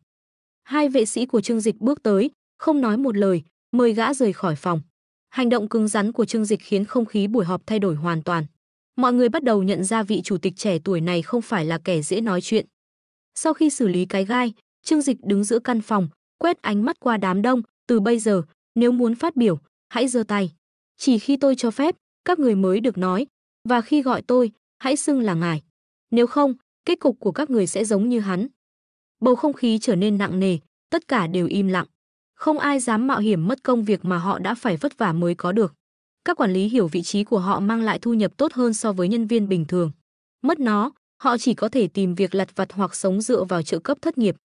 Hai vệ sĩ của Trương Dịch bước tới, không nói một lời, mời gã rời khỏi phòng. Hành động cứng rắn của Trương Dịch khiến không khí buổi họp thay đổi hoàn toàn. Mọi người bắt đầu nhận ra vị chủ tịch trẻ tuổi này không phải là kẻ dễ nói chuyện. Sau khi xử lý cái gai, Trương Dịch đứng giữa căn phòng, quét ánh mắt qua đám đông, từ bây giờ, nếu muốn phát biểu, hãy giơ tay. Chỉ khi tôi cho phép, các người mới được nói, và khi gọi tôi, hãy xưng là ngài. Nếu không, kết cục của các người sẽ giống như hắn. Bầu không khí trở nên nặng nề, tất cả đều im lặng. Không ai dám mạo hiểm mất công việc mà họ đã phải vất vả mới có được. Các quản lý hiểu vị trí của họ mang lại thu nhập tốt hơn so với nhân viên bình thường. Mất nó, họ chỉ có thể tìm việc lặt vặt hoặc sống dựa vào trợ cấp thất nghiệp.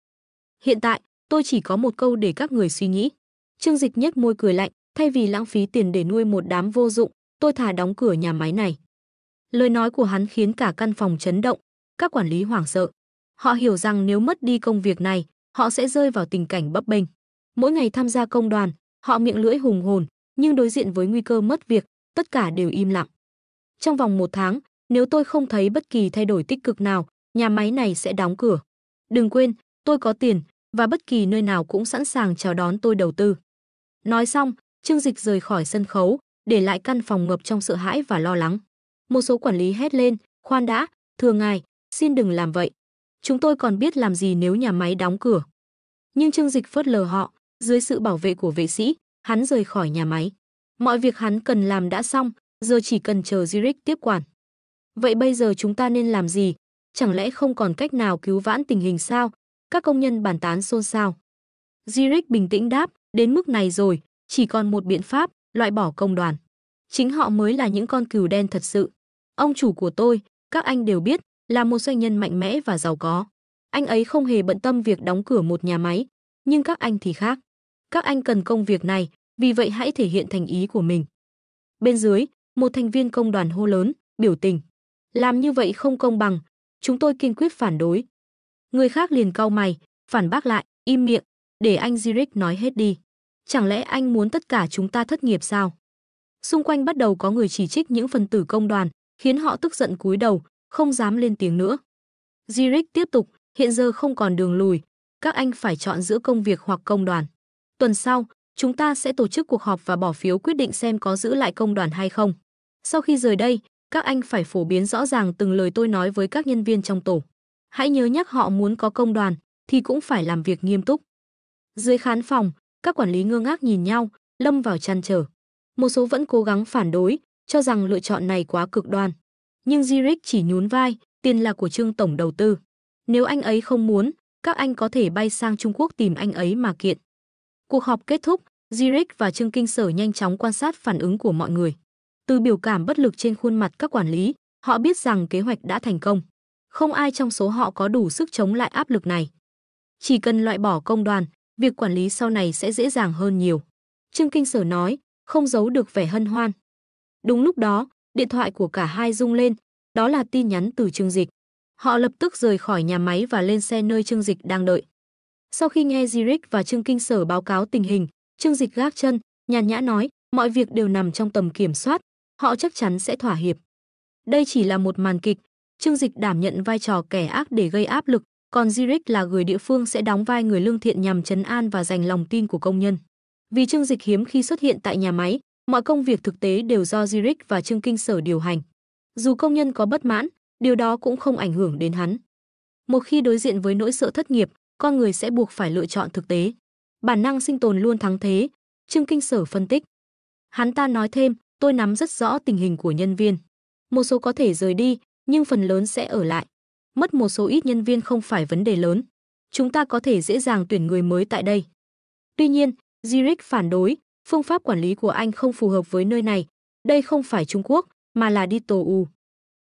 Hiện tại, tôi chỉ có một câu để các người suy nghĩ. Trương Dịch nhếch môi cười lạnh, thay vì lãng phí tiền để nuôi một đám vô dụng, tôi thà đóng cửa nhà máy này. Lời nói của hắn khiến cả căn phòng chấn động, các quản lý hoảng sợ. Họ hiểu rằng nếu mất đi công việc này, họ sẽ rơi vào tình cảnh bấp bênh. Mỗi ngày tham gia công đoàn, họ miệng lưỡi hùng hồn, nhưng đối diện với nguy cơ mất việc, tất cả đều im lặng. Trong vòng 1 tháng, nếu tôi không thấy bất kỳ thay đổi tích cực nào, nhà máy này sẽ đóng cửa. Đừng quên, tôi có tiền, và bất kỳ nơi nào cũng sẵn sàng chào đón tôi đầu tư. Nói xong, Trương Dịch rời khỏi sân khấu, để lại căn phòng ngập trong sợ hãi và lo lắng. Một số quản lý hét lên, khoan đã, thưa ngài, xin đừng làm vậy. Chúng tôi còn biết làm gì nếu nhà máy đóng cửa. Nhưng Trương Dịch phớt lờ họ, dưới sự bảo vệ của vệ sĩ, hắn rời khỏi nhà máy. Mọi việc hắn cần làm đã xong, giờ chỉ cần chờ Zurich tiếp quản. Vậy bây giờ chúng ta nên làm gì? Chẳng lẽ không còn cách nào cứu vãn tình hình sao? Các công nhân bàn tán xôn xao. Zurich bình tĩnh đáp, đến mức này rồi, chỉ còn một biện pháp, loại bỏ công đoàn. Chính họ mới là những con cừu đen thật sự. Ông chủ của tôi, các anh đều biết, là một doanh nhân mạnh mẽ và giàu có. Anh ấy không hề bận tâm việc đóng cửa một nhà máy, nhưng các anh thì khác. Các anh cần công việc này, vì vậy hãy thể hiện thành ý của mình. Bên dưới, một thành viên công đoàn hô lớn, biểu tình. Làm như vậy không công bằng, chúng tôi kiên quyết phản đối. Người khác liền cau mày, phản bác lại, im miệng, để anh Zurich nói hết đi. Chẳng lẽ anh muốn tất cả chúng ta thất nghiệp sao? Xung quanh bắt đầu có người chỉ trích những phần tử công đoàn, khiến họ tức giận cúi đầu, không dám lên tiếng nữa. Zurich tiếp tục, hiện giờ không còn đường lùi, các anh phải chọn giữa công việc hoặc công đoàn. Tuần sau, chúng ta sẽ tổ chức cuộc họp và bỏ phiếu quyết định xem có giữ lại công đoàn hay không. Sau khi rời đây, các anh phải phổ biến rõ ràng từng lời tôi nói với các nhân viên trong tổ. Hãy nhớ nhắc họ muốn có công đoàn, thì cũng phải làm việc nghiêm túc. Dưới khán phòng, các quản lý ngơ ngác nhìn nhau, lâm vào trăn trở. Một số vẫn cố gắng phản đối, cho rằng lựa chọn này quá cực đoan. Nhưng Zurich chỉ nhún vai, tiền là của Trương tổng đầu tư. Nếu anh ấy không muốn, các anh có thể bay sang Trung Quốc tìm anh ấy mà kiện. Cuộc họp kết thúc, Zurich và Trương Kinh Sở nhanh chóng quan sát phản ứng của mọi người. Từ biểu cảm bất lực trên khuôn mặt các quản lý, họ biết rằng kế hoạch đã thành công. Không ai trong số họ có đủ sức chống lại áp lực này. Chỉ cần loại bỏ công đoàn, việc quản lý sau này sẽ dễ dàng hơn nhiều. Trương Kinh Sở nói, không giấu được vẻ hân hoan. Đúng lúc đó, điện thoại của cả hai rung lên, đó là tin nhắn từ Trương Dịch. Họ lập tức rời khỏi nhà máy và lên xe nơi Trương Dịch đang đợi. Sau khi nghe Zurich và Trương Kinh Sở báo cáo tình hình, Trương Dịch gác chân, nhàn nhã nói, mọi việc đều nằm trong tầm kiểm soát, họ chắc chắn sẽ thỏa hiệp. Đây chỉ là một màn kịch, Trương Dịch đảm nhận vai trò kẻ ác để gây áp lực, còn Zurich là người địa phương sẽ đóng vai người lương thiện nhằm trấn an và giành lòng tin của công nhân. Vì Trương Dịch hiếm khi xuất hiện tại nhà máy, mọi công việc thực tế đều do Zurich và Trương Kinh Sở điều hành. Dù công nhân có bất mãn, điều đó cũng không ảnh hưởng đến hắn. Một khi đối diện với nỗi sợ thất nghiệp, con người sẽ buộc phải lựa chọn thực tế. Bản năng sinh tồn luôn thắng thế, Trương Kinh Sở phân tích. Hắn ta nói thêm, tôi nắm rất rõ tình hình của nhân viên. Một số có thể rời đi, nhưng phần lớn sẽ ở lại. Mất một số ít nhân viên không phải vấn đề lớn. Chúng ta có thể dễ dàng tuyển người mới tại đây. Tuy nhiên, Zurich phản đối, phương pháp quản lý của anh không phù hợp với nơi này. Đây không phải Trung Quốc, mà là DTOU.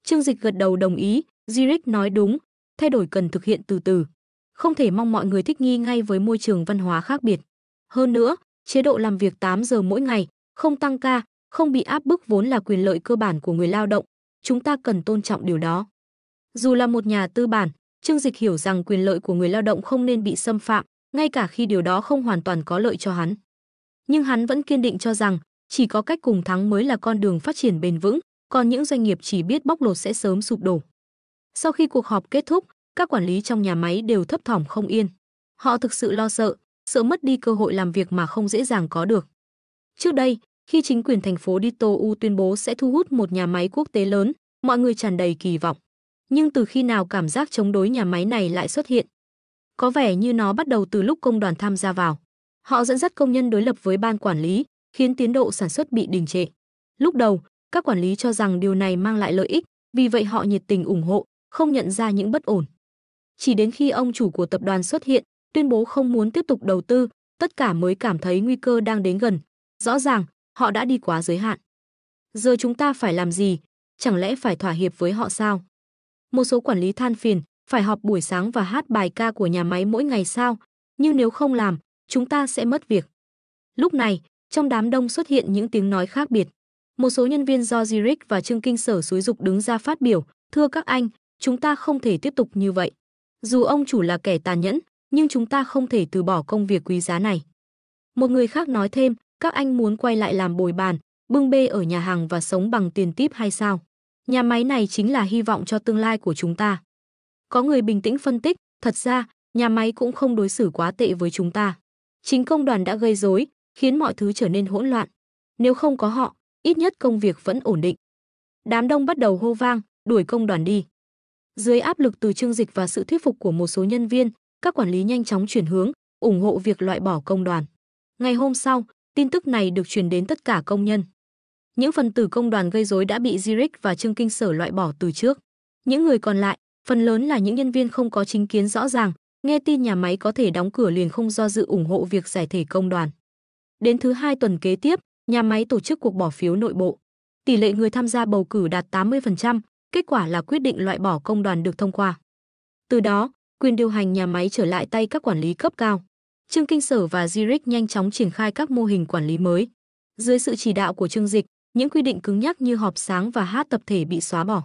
Trương Dịch gật đầu đồng ý, Zurich nói đúng, thay đổi cần thực hiện từ từ. Không thể mong mọi người thích nghi ngay với môi trường văn hóa khác biệt. Hơn nữa, chế độ làm việc 8 giờ mỗi ngày, không tăng ca, không bị áp bức vốn là quyền lợi cơ bản của người lao động. Chúng ta cần tôn trọng điều đó. Dù là một nhà tư bản, Trương Dịch hiểu rằng quyền lợi của người lao động không nên bị xâm phạm, ngay cả khi điều đó không hoàn toàn có lợi cho hắn. Nhưng hắn vẫn kiên định cho rằng, chỉ có cách cùng thắng mới là con đường phát triển bền vững, còn những doanh nghiệp chỉ biết bóc lột sẽ sớm sụp đổ. Sau khi cuộc họp kết thúc, các quản lý trong nhà máy đều thấp thỏm không yên. Họ thực sự lo sợ, sợ mất đi cơ hội làm việc mà không dễ dàng có được. Trước đây, khi chính quyền thành phố DTOU tuyên bố sẽ thu hút một nhà máy quốc tế lớn, mọi người tràn đầy kỳ vọng. Nhưng từ khi nào cảm giác chống đối nhà máy này lại xuất hiện? Có vẻ như nó bắt đầu từ lúc công đoàn tham gia vào. Họ dẫn dắt công nhân đối lập với ban quản lý, khiến tiến độ sản xuất bị đình trệ. Lúc đầu, các quản lý cho rằng điều này mang lại lợi ích, vì vậy họ nhiệt tình ủng hộ, không nhận ra những bất ổn. Chỉ đến khi ông chủ của tập đoàn xuất hiện, tuyên bố không muốn tiếp tục đầu tư, tất cả mới cảm thấy nguy cơ đang đến gần. Rõ ràng, họ đã đi quá giới hạn. Giờ chúng ta phải làm gì? Chẳng lẽ phải thỏa hiệp với họ sao? Một số quản lý than phiền, phải họp buổi sáng và hát bài ca của nhà máy mỗi ngày sao? Nhưng nếu không làm, chúng ta sẽ mất việc. Lúc này, trong đám đông xuất hiện những tiếng nói khác biệt. Một số nhân viên do Zurich và Trương Kinh Sở xúi giục đứng ra phát biểu, thưa các anh, chúng ta không thể tiếp tục như vậy. Dù ông chủ là kẻ tàn nhẫn, nhưng chúng ta không thể từ bỏ công việc quý giá này. Một người khác nói thêm, các anh muốn quay lại làm bồi bàn, bưng bê ở nhà hàng và sống bằng tiền típ hay sao? Nhà máy này chính là hy vọng cho tương lai của chúng ta. Có người bình tĩnh phân tích, thật ra, nhà máy cũng không đối xử quá tệ với chúng ta. Chính công đoàn đã gây rối, khiến mọi thứ trở nên hỗn loạn. Nếu không có họ, ít nhất công việc vẫn ổn định. Đám đông bắt đầu hô vang, đuổi công đoàn đi. Dưới áp lực từ Trương Dịch và sự thuyết phục của một số nhân viên, các quản lý nhanh chóng chuyển hướng, ủng hộ việc loại bỏ công đoàn. Ngày hôm sau, tin tức này được truyền đến tất cả công nhân. Những phần tử công đoàn gây rối đã bị Zurich và Trương Kinh Sở loại bỏ từ trước. Những người còn lại, phần lớn là những nhân viên không có chính kiến rõ ràng, nghe tin nhà máy có thể đóng cửa liền không do dự ủng hộ việc giải thể công đoàn. Đến thứ 2 tuần kế tiếp, nhà máy tổ chức cuộc bỏ phiếu nội bộ. Tỷ lệ người tham gia bầu cử đạt 80%, kết quả là quyết định loại bỏ công đoàn được thông qua. Từ đó, quyền điều hành nhà máy trở lại tay các quản lý cấp cao. Trương Kinh Sở và Zurich nhanh chóng triển khai các mô hình quản lý mới. Dưới sự chỉ đạo của Trương Dịch, những quy định cứng nhắc như họp sáng và hát tập thể bị xóa bỏ.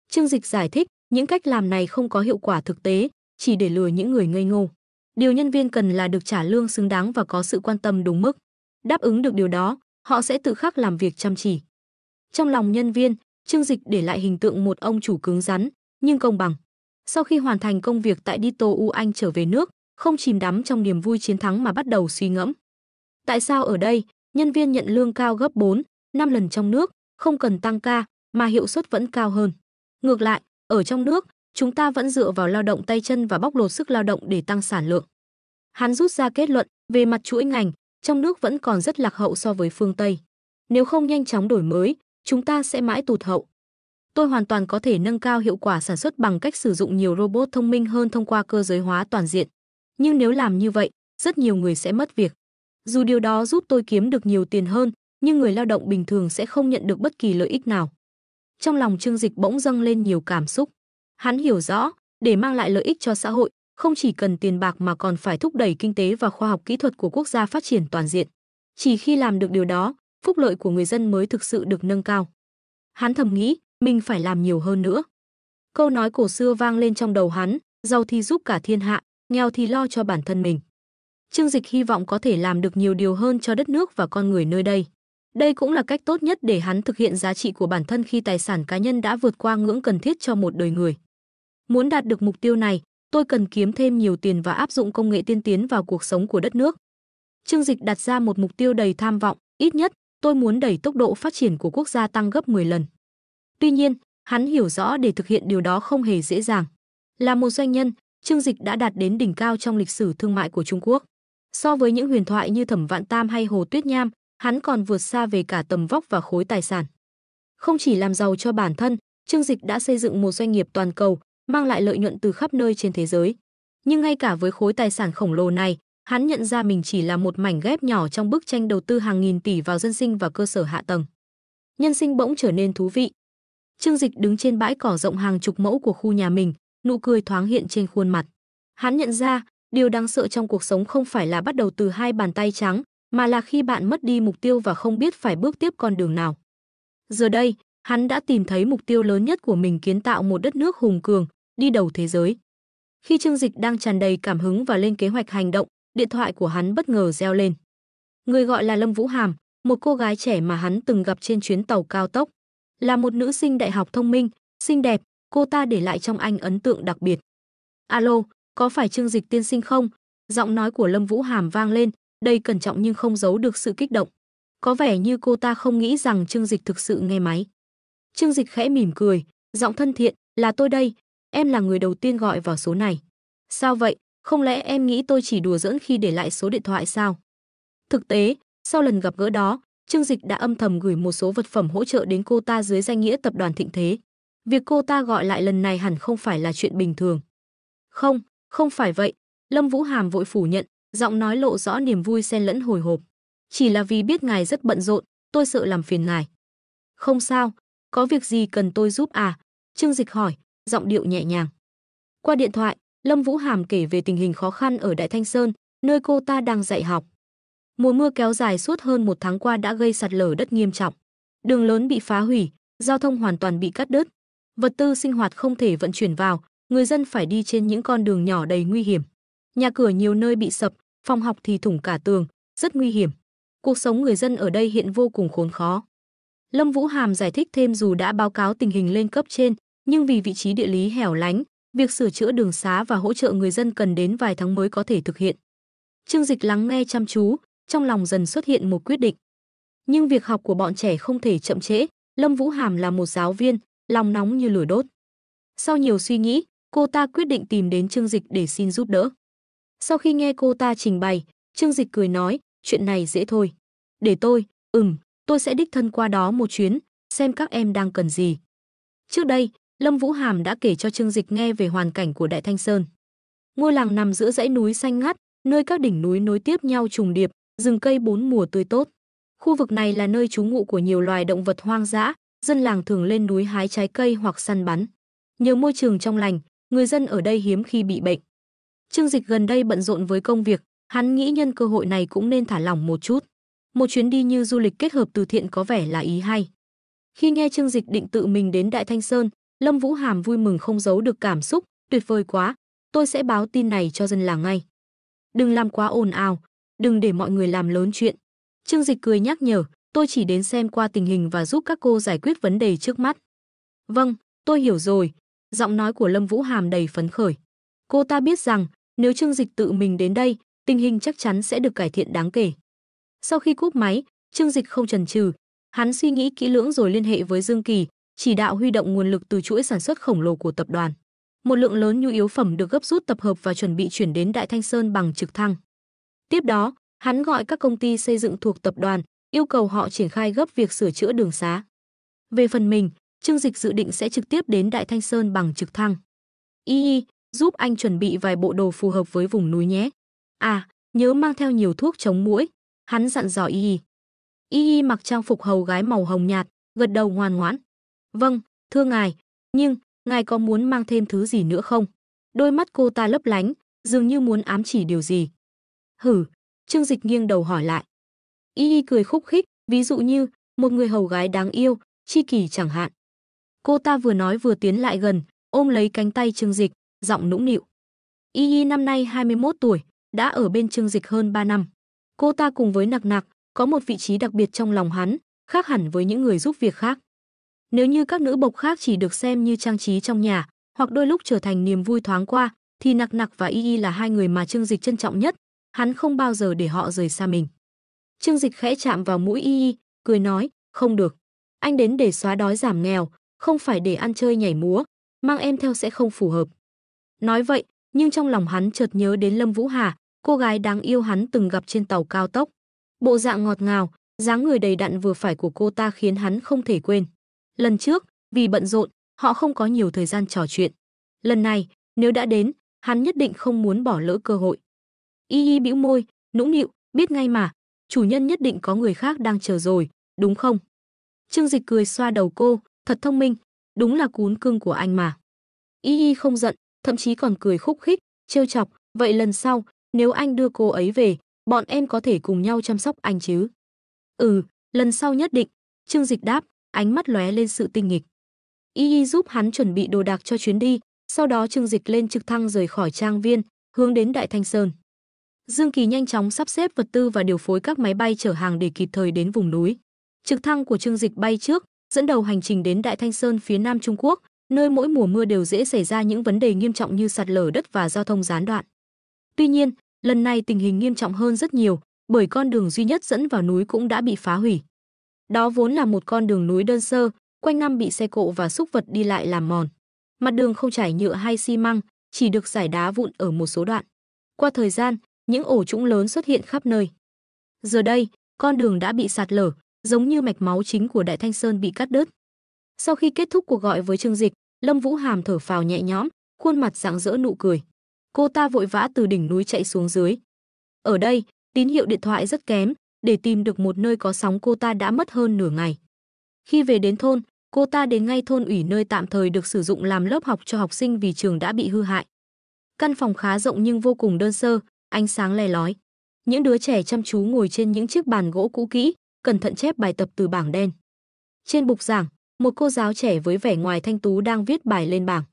Trương Dịch giải thích, những cách làm này không có hiệu quả thực tế, chỉ để lừa những người ngây ngô. Điều nhân viên cần là được trả lương xứng đáng và có sự quan tâm đúng mức. Đáp ứng được điều đó, họ sẽ tự khắc làm việc chăm chỉ. Trong lòng nhân viên, Trương Dịch để lại hình tượng một ông chủ cứng rắn, nhưng công bằng. Sau khi hoàn thành công việc tại DTOU, anh trở về nước, không chìm đắm trong niềm vui chiến thắng mà bắt đầu suy ngẫm. Tại sao ở đây, nhân viên nhận lương cao gấp 4, 5 lần trong nước, không cần tăng ca, mà hiệu suất vẫn cao hơn? Ngược lại, ở trong nước, chúng ta vẫn dựa vào lao động tay chân và bóc lột sức lao động để tăng sản lượng. Hắn rút ra kết luận, về mặt chuỗi ngành, trong nước vẫn còn rất lạc hậu so với phương Tây. Nếu không nhanh chóng đổi mới, chúng ta sẽ mãi tụt hậu. Tôi hoàn toàn có thể nâng cao hiệu quả sản xuất bằng cách sử dụng nhiều robot thông minh hơn thông qua cơ giới hóa toàn diện. Nhưng nếu làm như vậy, rất nhiều người sẽ mất việc. Dù điều đó giúp tôi kiếm được nhiều tiền hơn, nhưng người lao động bình thường sẽ không nhận được bất kỳ lợi ích nào. Trong lòng Trương Dịch bỗng dâng lên nhiều cảm xúc. Hắn hiểu rõ, để mang lại lợi ích cho xã hội, không chỉ cần tiền bạc mà còn phải thúc đẩy kinh tế và khoa học kỹ thuật của quốc gia phát triển toàn diện. Chỉ khi làm được điều đó, phúc lợi của người dân mới thực sự được nâng cao. Hắn thầm nghĩ, mình phải làm nhiều hơn nữa. Câu nói cổ xưa vang lên trong đầu hắn, giàu thì giúp cả thiên hạ, nghèo thì lo cho bản thân mình. Trương Dịch hy vọng có thể làm được nhiều điều hơn cho đất nước và con người nơi đây. Đây cũng là cách tốt nhất để hắn thực hiện giá trị của bản thân khi tài sản cá nhân đã vượt qua ngưỡng cần thiết cho một đời người. Muốn đạt được mục tiêu này, tôi cần kiếm thêm nhiều tiền và áp dụng công nghệ tiên tiến vào cuộc sống của đất nước. Trương Dịch đặt ra một mục tiêu đầy tham vọng, ít nhất, tôi muốn đẩy tốc độ phát triển của quốc gia tăng gấp 10 lần. Tuy nhiên, hắn hiểu rõ để thực hiện điều đó không hề dễ dàng. Là một doanh nhân, Trương Dịch đã đạt đến đỉnh cao trong lịch sử thương mại của Trung Quốc. So với những huyền thoại như Thẩm Vạn Tam hay Hồ Tuyết Nham, hắn còn vượt xa về cả tầm vóc và khối tài sản. Không chỉ làm giàu cho bản thân, Trương Dịch đã xây dựng một doanh nghiệp toàn cầu, mang lại lợi nhuận từ khắp nơi trên thế giới. Nhưng ngay cả với khối tài sản khổng lồ này, hắn nhận ra mình chỉ là một mảnh ghép nhỏ trong bức tranh đầu tư hàng nghìn tỷ vào dân sinh và cơ sở hạ tầng. Nhân sinh bỗng trở nên thú vị. Trương Dịch đứng trên bãi cỏ rộng hàng chục mẫu của khu nhà mình, nụ cười thoáng hiện trên khuôn mặt. Hắn nhận ra, điều đáng sợ trong cuộc sống không phải là bắt đầu từ hai bàn tay trắng, mà là khi bạn mất đi mục tiêu và không biết phải bước tiếp con đường nào. Giờ đây, hắn đã tìm thấy mục tiêu lớn nhất của mình, kiến tạo một đất nước hùng cường, đi đầu thế giới. Khi Trương Dịch đang tràn đầy cảm hứng và lên kế hoạch hành động, điện thoại của hắn bất ngờ reo lên. Người gọi là Lâm Vũ Hàm, một cô gái trẻ mà hắn từng gặp trên chuyến tàu cao tốc. Là một nữ sinh đại học thông minh, xinh đẹp, cô ta để lại trong anh ấn tượng đặc biệt. Alo, có phải Trương Dịch tiên sinh không? Giọng nói của Lâm Vũ Hàm vang lên, đầy cẩn trọng nhưng không giấu được sự kích động. Có vẻ như cô ta không nghĩ rằng Trương Dịch thực sự nghe máy. Trương Dịch khẽ mỉm cười, giọng thân thiện, là tôi đây, em là người đầu tiên gọi vào số này. Sao vậy, không lẽ em nghĩ tôi chỉ đùa giỡn khi để lại số điện thoại sao? Thực tế, sau lần gặp gỡ đó, Trương Dịch đã âm thầm gửi một số vật phẩm hỗ trợ đến cô ta dưới danh nghĩa tập đoàn Thịnh Thế. Việc cô ta gọi lại lần này hẳn không phải là chuyện bình thường. Không, không phải vậy, Lâm Vũ Hàm vội phủ nhận, giọng nói lộ rõ niềm vui xen lẫn hồi hộp. Chỉ là vì biết ngài rất bận rộn, tôi sợ làm phiền ngài. Không sao, có việc gì cần tôi giúp à? Trương Dịch hỏi, giọng điệu nhẹ nhàng. Qua điện thoại, Lâm Vũ Hàm kể về tình hình khó khăn ở Đại Thanh Sơn, nơi cô ta đang dạy học. Mùa mưa kéo dài suốt hơn một tháng qua đã gây sạt lở đất nghiêm trọng. Đường lớn bị phá hủy, giao thông hoàn toàn bị cắt đứt. Vật tư sinh hoạt không thể vận chuyển vào, người dân phải đi trên những con đường nhỏ đầy nguy hiểm. Nhà cửa nhiều nơi bị sập, phòng học thì thủng cả tường, rất nguy hiểm. Cuộc sống người dân ở đây hiện vô cùng khốn khó. Lâm Vũ Hàm giải thích thêm dù đã báo cáo tình hình lên cấp trên, nhưng vì vị trí địa lý hẻo lánh, việc sửa chữa đường xá và hỗ trợ người dân cần đến vài tháng mới có thể thực hiện. Trương Dịch lắng nghe chăm chú, trong lòng dần xuất hiện một quyết định. Nhưng việc học của bọn trẻ không thể chậm trễ, Lâm Vũ Hàm là một giáo viên, lòng nóng như lửa đốt. Sau nhiều suy nghĩ, cô ta quyết định tìm đến Trương Dịch để xin giúp đỡ. Sau khi nghe cô ta trình bày, Trương Dịch cười nói, chuyện này dễ thôi. Để tôi sẽ đích thân qua đó một chuyến, xem các em đang cần gì. Trước đây, Lâm Vũ Hàm đã kể cho Trương Dịch nghe về hoàn cảnh của Đại Thanh Sơn. Ngôi làng nằm giữa dãy núi xanh ngắt, nơi các đỉnh núi nối tiếp nhau trùng điệp, rừng cây bốn mùa tươi tốt. Khu vực này là nơi trú ngụ của nhiều loài động vật hoang dã, dân làng thường lên núi hái trái cây hoặc săn bắn. Nhờ môi trường trong lành, người dân ở đây hiếm khi bị bệnh. Trương Dịch gần đây bận rộn với công việc, hắn nghĩ nhân cơ hội này cũng nên thả lỏng một chút. Một chuyến đi như du lịch kết hợp từ thiện có vẻ là ý hay. Khi nghe Trương Dịch định tự mình đến Đại Thanh Sơn, Lâm Vũ Hàm vui mừng không giấu được cảm xúc, tuyệt vời quá, tôi sẽ báo tin này cho dân làng ngay. Đừng làm quá ồn ào, đừng để mọi người làm lớn chuyện. Trương Dịch cười nhắc nhở, tôi chỉ đến xem qua tình hình và giúp các cô giải quyết vấn đề trước mắt. Vâng, tôi hiểu rồi, giọng nói của Lâm Vũ Hàm đầy phấn khởi. Cô ta biết rằng, nếu Trương Dịch tự mình đến đây, tình hình chắc chắn sẽ được cải thiện đáng kể. Sau khi cúp máy, Trương Dịch không chần chừ, hắn suy nghĩ kỹ lưỡng rồi liên hệ với Dương Kỳ, chỉ đạo huy động nguồn lực từ chuỗi sản xuất khổng lồ của tập đoàn. Một lượng lớn nhu yếu phẩm được gấp rút tập hợp và chuẩn bị chuyển đến Đại Thanh Sơn bằng trực thăng. Tiếp đó, hắn gọi các công ty xây dựng thuộc tập đoàn, yêu cầu họ triển khai gấp việc sửa chữa đường xá. Về phần mình, Trương Dịch dự định sẽ trực tiếp đến Đại Thanh Sơn bằng trực thăng. Y, giúp anh chuẩn bị vài bộ đồ phù hợp với vùng núi nhé. À, nhớ mang theo nhiều thuốc chống muỗi, hắn dặn dò Y. Y mặc trang phục hầu gái màu hồng nhạt, gật đầu ngoan ngoãn. Vâng, thưa ngài, nhưng ngài có muốn mang thêm thứ gì nữa không? Đôi mắt cô ta lấp lánh, dường như muốn ám chỉ điều gì. Hử, Trương Dịch nghiêng đầu hỏi lại. Y cười khúc khích, ví dụ như một người hầu gái đáng yêu, tri kỷ chẳng hạn. Cô ta vừa nói vừa tiến lại gần, ôm lấy cánh tay Trương Dịch, giọng nũng nịu. Y năm nay 21 tuổi, đã ở bên Trương Dịch hơn 3 năm. Cô ta cùng với Nặc Nặc có một vị trí đặc biệt trong lòng hắn, khác hẳn với những người giúp việc khác. Nếu như các nữ bộc khác chỉ được xem như trang trí trong nhà, hoặc đôi lúc trở thành niềm vui thoáng qua, thì Nặc Nặc và Y là hai người mà Trương Dịch trân trọng nhất, hắn không bao giờ để họ rời xa mình. Trương Dịch khẽ chạm vào mũi Y, cười nói, không được. Anh đến để xóa đói giảm nghèo, không phải để ăn chơi nhảy múa, mang em theo sẽ không phù hợp. Nói vậy, nhưng trong lòng hắn chợt nhớ đến Lâm Vũ Hà, cô gái đáng yêu hắn từng gặp trên tàu cao tốc. Bộ dạng ngọt ngào, dáng người đầy đặn vừa phải của cô ta khiến hắn không thể quên. Lần trước, vì bận rộn, họ không có nhiều thời gian trò chuyện. Lần này, nếu đã đến, hắn nhất định không muốn bỏ lỡ cơ hội. Y bĩu môi, nũng nịu, biết ngay mà, chủ nhân nhất định có người khác đang chờ rồi, đúng không? Trương Dịch cười xoa đầu cô, thật thông minh, đúng là cún cưng của anh mà. Y không giận, thậm chí còn cười khúc khích, trêu chọc, vậy lần sau, nếu anh đưa cô ấy về, bọn em có thể cùng nhau chăm sóc anh chứ? Ừ, lần sau nhất định, Trương Dịch đáp, ánh mắt lóe lên sự tinh nghịch. Y giúp hắn chuẩn bị đồ đạc cho chuyến đi, sau đó Trương Dịch lên trực thăng rời khỏi trang viên, hướng đến Đại Thanh Sơn. Dương Kỳ nhanh chóng sắp xếp vật tư và điều phối các máy bay chở hàng để kịp thời đến vùng núi. Trực thăng của Trương Dịch bay trước, dẫn đầu hành trình đến Đại Thanh Sơn phía Nam Trung Quốc, nơi mỗi mùa mưa đều dễ xảy ra những vấn đề nghiêm trọng như sạt lở đất và giao thông gián đoạn. Tuy nhiên, lần này tình hình nghiêm trọng hơn rất nhiều, bởi con đường duy nhất dẫn vào núi cũng đã bị phá hủy. Đó vốn là một con đường núi đơn sơ, quanh năm bị xe cộ và súc vật đi lại làm mòn. Mặt đường không trải nhựa hay xi măng, chỉ được rải đá vụn ở một số đoạn. Qua thời gian, những ổ trũng lớn xuất hiện khắp nơi. Giờ đây, con đường đã bị sạt lở, giống như mạch máu chính của Đại Thanh Sơn bị cắt đứt. Sau khi kết thúc cuộc gọi với Trương Dịch, Lâm Vũ Hàm thở phào nhẹ nhõm, khuôn mặt rạng rỡ nụ cười. Cô ta vội vã từ đỉnh núi chạy xuống dưới. Ở đây, tín hiệu điện thoại rất kém, để tìm được một nơi có sóng cô ta đã mất hơn nửa ngày. Khi về đến thôn, cô ta đến ngay thôn ủy nơi tạm thời được sử dụng làm lớp học cho học sinh vì trường đã bị hư hại. Căn phòng khá rộng nhưng vô cùng đơn sơ, ánh sáng le lói. Những đứa trẻ chăm chú ngồi trên những chiếc bàn gỗ cũ kỹ, cẩn thận chép bài tập từ bảng đen. Trên bục giảng, một cô giáo trẻ với vẻ ngoài thanh tú đang viết bài lên bảng.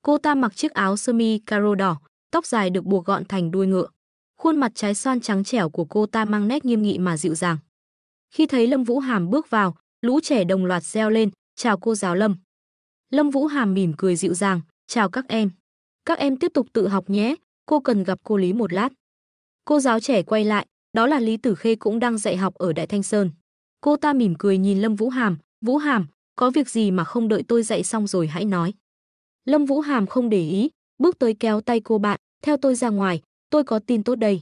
Cô ta mặc chiếc áo sơ mi caro đỏ, tóc dài được buộc gọn thành đuôi ngựa. Khuôn mặt trái xoan trắng trẻo của cô ta mang nét nghiêm nghị mà dịu dàng. Khi thấy Lâm Vũ Hàm bước vào, lũ trẻ đồng loạt reo lên, chào cô giáo Lâm. Lâm Vũ Hàm mỉm cười dịu dàng, chào các em. Các em tiếp tục tự học nhé, cô cần gặp cô Lý một lát. Cô giáo trẻ quay lại, đó là Lý Tử Khê cũng đang dạy học ở Đại Thanh Sơn. Cô ta mỉm cười nhìn Lâm Vũ Hàm, có việc gì mà không đợi tôi dạy xong rồi hãy nói. Lâm Vũ Hàm không để ý, bước tới kéo tay cô bạn, theo tôi ra ngoài, tôi có tin tốt đây.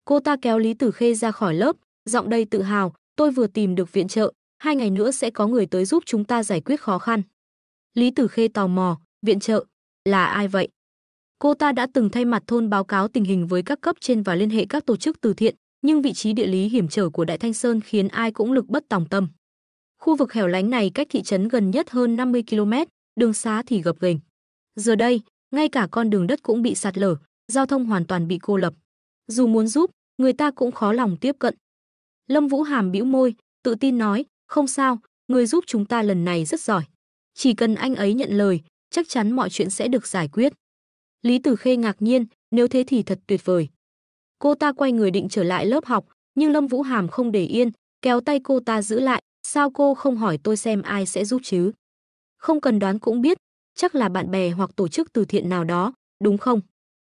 Cô ta kéo Lý Tử Khê ra khỏi lớp, giọng đầy tự hào, tôi vừa tìm được viện trợ, 2 ngày nữa sẽ có người tới giúp chúng ta giải quyết khó khăn. Lý Tử Khê tò mò, viện trợ, là ai vậy? Cô ta đã từng thay mặt thôn báo cáo tình hình với các cấp trên và liên hệ các tổ chức từ thiện, nhưng vị trí địa lý hiểm trở của Đại Thanh Sơn khiến ai cũng lực bất tòng tâm. Khu vực hẻo lánh này cách thị trấn gần nhất hơn 50 km, đường xá thì gập ghềnh. Giờ đây, ngay cả con đường đất cũng bị sạt lở, giao thông hoàn toàn bị cô lập. Dù muốn giúp, người ta cũng khó lòng tiếp cận. Lâm Vũ Hàm bĩu môi, tự tin nói, không sao, người giúp chúng ta lần này rất giỏi. Chỉ cần anh ấy nhận lời, chắc chắn mọi chuyện sẽ được giải quyết. Lý Tử Khê ngạc nhiên, nếu thế thì thật tuyệt vời. Cô ta quay người định trở lại lớp học, nhưng Lâm Vũ Hàm không để yên, kéo tay cô ta giữ lại, sao cô không hỏi tôi xem ai sẽ giúp chứ? Không cần đoán cũng biết, chắc là bạn bè hoặc tổ chức từ thiện nào đó, đúng không?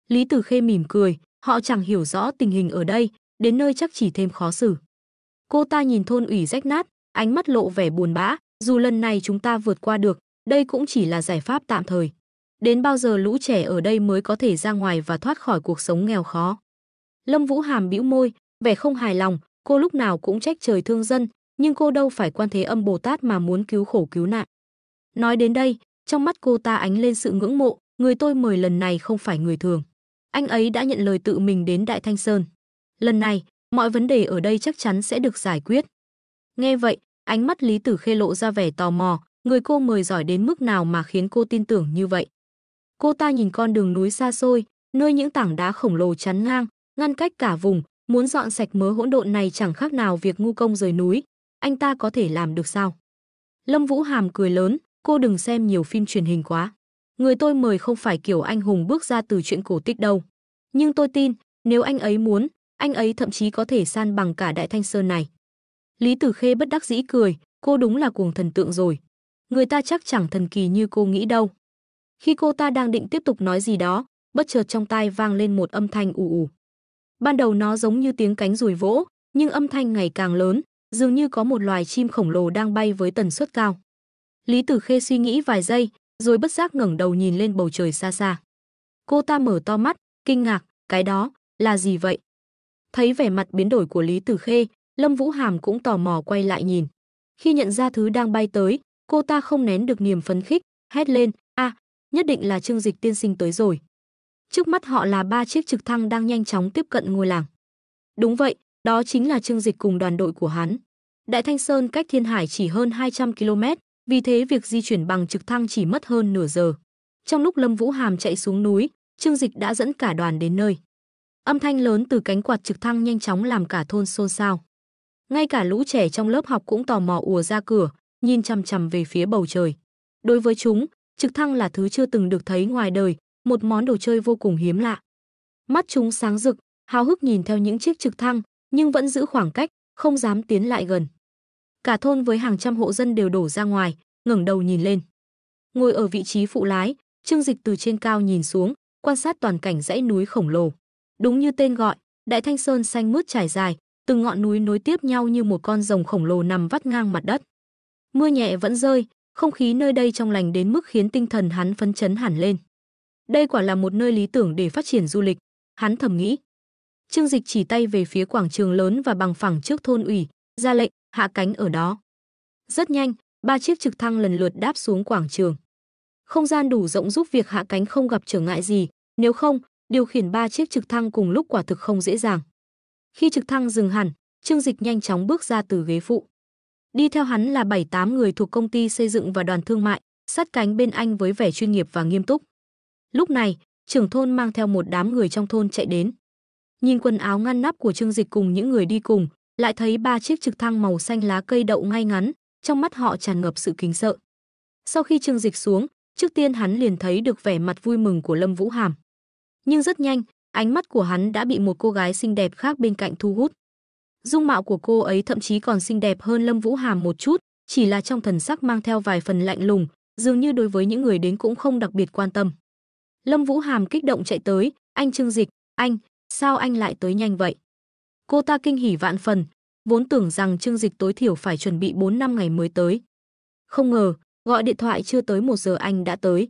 Lý Tử Khê mỉm cười, họ chẳng hiểu rõ tình hình ở đây, đến nơi chắc chỉ thêm khó xử. Cô ta nhìn thôn ủy rách nát, ánh mắt lộ vẻ buồn bã, dù lần này chúng ta vượt qua được, đây cũng chỉ là giải pháp tạm thời. Đến bao giờ lũ trẻ ở đây mới có thể ra ngoài và thoát khỏi cuộc sống nghèo khó? Lâm Vũ Hàm bĩu môi, vẻ không hài lòng, cô lúc nào cũng trách trời thương dân, nhưng cô đâu phải Quan Thế Âm Bồ Tát mà muốn cứu khổ cứu nạn. Nói đến đây, trong mắt cô ta ánh lên sự ngưỡng mộ, người tôi mời lần này không phải người thường. Anh ấy đã nhận lời tự mình đến Đại Thanh Sơn. Lần này, mọi vấn đề ở đây chắc chắn sẽ được giải quyết. Nghe vậy, ánh mắt Lý Tử Khê lộ ra vẻ tò mò, người cô mời giỏi đến mức nào mà khiến cô tin tưởng như vậy. Cô ta nhìn con đường núi xa xôi, nơi những tảng đá khổng lồ chắn ngang, ngăn cách cả vùng, muốn dọn sạch mớ hỗn độn này chẳng khác nào việc ngu công rời núi. Anh ta có thể làm được sao? Lâm Vũ Hàm cười lớn, cô đừng xem nhiều phim truyền hình quá. Người tôi mời không phải kiểu anh hùng bước ra từ truyện cổ tích đâu. Nhưng tôi tin, nếu anh ấy muốn, anh ấy thậm chí có thể san bằng cả Đại Thanh Sơn này. Lý Tử Khê bất đắc dĩ cười, cô đúng là cuồng thần tượng rồi. Người ta chắc chẳng thần kỳ như cô nghĩ đâu. Khi cô ta đang định tiếp tục nói gì đó, bất chợt trong tai vang lên một âm thanh ù ù. Ban đầu nó giống như tiếng cánh ruồi vỗ, nhưng âm thanh ngày càng lớn, dường như có một loài chim khổng lồ đang bay với tần suất cao. Lý Tử Khê suy nghĩ vài giây, rồi bất giác ngẩng đầu nhìn lên bầu trời xa xa. Cô ta mở to mắt, kinh ngạc, cái đó là gì vậy? Thấy vẻ mặt biến đổi của Lý Tử Khê, Lâm Vũ Hàm cũng tò mò quay lại nhìn. Khi nhận ra thứ đang bay tới, cô ta không nén được niềm phấn khích, hét lên, nhất định là Trương Dịch tiên sinh tới rồi. Trước mắt họ là 3 chiếc trực thăng đang nhanh chóng tiếp cận ngôi làng. Đúng vậy, đó chính là Trương Dịch cùng đoàn đội của hắn. Đại Thanh Sơn cách Thiên Hải chỉ hơn 200 km, vì thế việc di chuyển bằng trực thăng chỉ mất hơn nửa giờ. Trong lúc Lâm Vũ Hàm chạy xuống núi, Trương Dịch đã dẫn cả đoàn đến nơi. Âm thanh lớn từ cánh quạt trực thăng nhanh chóng làm cả thôn xôn xao. Ngay cả lũ trẻ trong lớp học cũng tò mò ùa ra cửa, nhìn chằm chằm về phía bầu trời. Đối với chúng, trực thăng là thứ chưa từng được thấy ngoài đời, một món đồ chơi vô cùng hiếm lạ. Mắt chúng sáng rực, háo hức nhìn theo những chiếc trực thăng, nhưng vẫn giữ khoảng cách, không dám tiến lại gần. Cả thôn với hàng trăm hộ dân đều đổ ra ngoài, ngẩng đầu nhìn lên. Ngồi ở vị trí phụ lái, Trương Dịch từ trên cao nhìn xuống, quan sát toàn cảnh dãy núi khổng lồ. Đúng như tên gọi, Đại Thanh Sơn xanh mướt trải dài, từng ngọn núi nối tiếp nhau như một con rồng khổng lồ nằm vắt ngang mặt đất. Mưa nhẹ vẫn rơi, không khí nơi đây trong lành đến mức khiến tinh thần hắn phấn chấn hẳn lên. Đây quả là một nơi lý tưởng để phát triển du lịch, hắn thầm nghĩ. Trương Dịch chỉ tay về phía quảng trường lớn và bằng phẳng trước thôn ủy, ra lệnh hạ cánh ở đó. Rất nhanh, 3 chiếc trực thăng lần lượt đáp xuống quảng trường. Không gian đủ rộng giúp việc hạ cánh không gặp trở ngại gì, nếu không, điều khiển 3 chiếc trực thăng cùng lúc quả thực không dễ dàng. Khi trực thăng dừng hẳn, Trương Dịch nhanh chóng bước ra từ ghế phụ. Đi theo hắn là 7-8 người thuộc công ty xây dựng và đoàn thương mại, sát cánh bên anh với vẻ chuyên nghiệp và nghiêm túc. Lúc này, trưởng thôn mang theo một đám người trong thôn chạy đến. Nhìn quần áo ngăn nắp của Trương Dịch cùng những người đi cùng, lại thấy 3 chiếc trực thăng màu xanh lá cây đậu ngay ngắn, trong mắt họ tràn ngập sự kính sợ. Sau khi Trương Dịch xuống, trước tiên hắn liền thấy được vẻ mặt vui mừng của Lâm Vũ Hàm. Nhưng rất nhanh, ánh mắt của hắn đã bị một cô gái xinh đẹp khác bên cạnh thu hút. Dung mạo của cô ấy thậm chí còn xinh đẹp hơn Lâm Vũ Hàm một chút, chỉ là trong thần sắc mang theo vài phần lạnh lùng, dường như đối với những người đến cũng không đặc biệt quan tâm. Lâm Vũ Hàm kích động chạy tới, anh Trương Dịch, anh, sao anh lại tới nhanh vậy? Cô ta kinh hỉ vạn phần, vốn tưởng rằng Trương Dịch tối thiểu phải chuẩn bị 4-5 ngày mới tới. Không ngờ, gọi điện thoại chưa tới 1 giờ anh đã tới.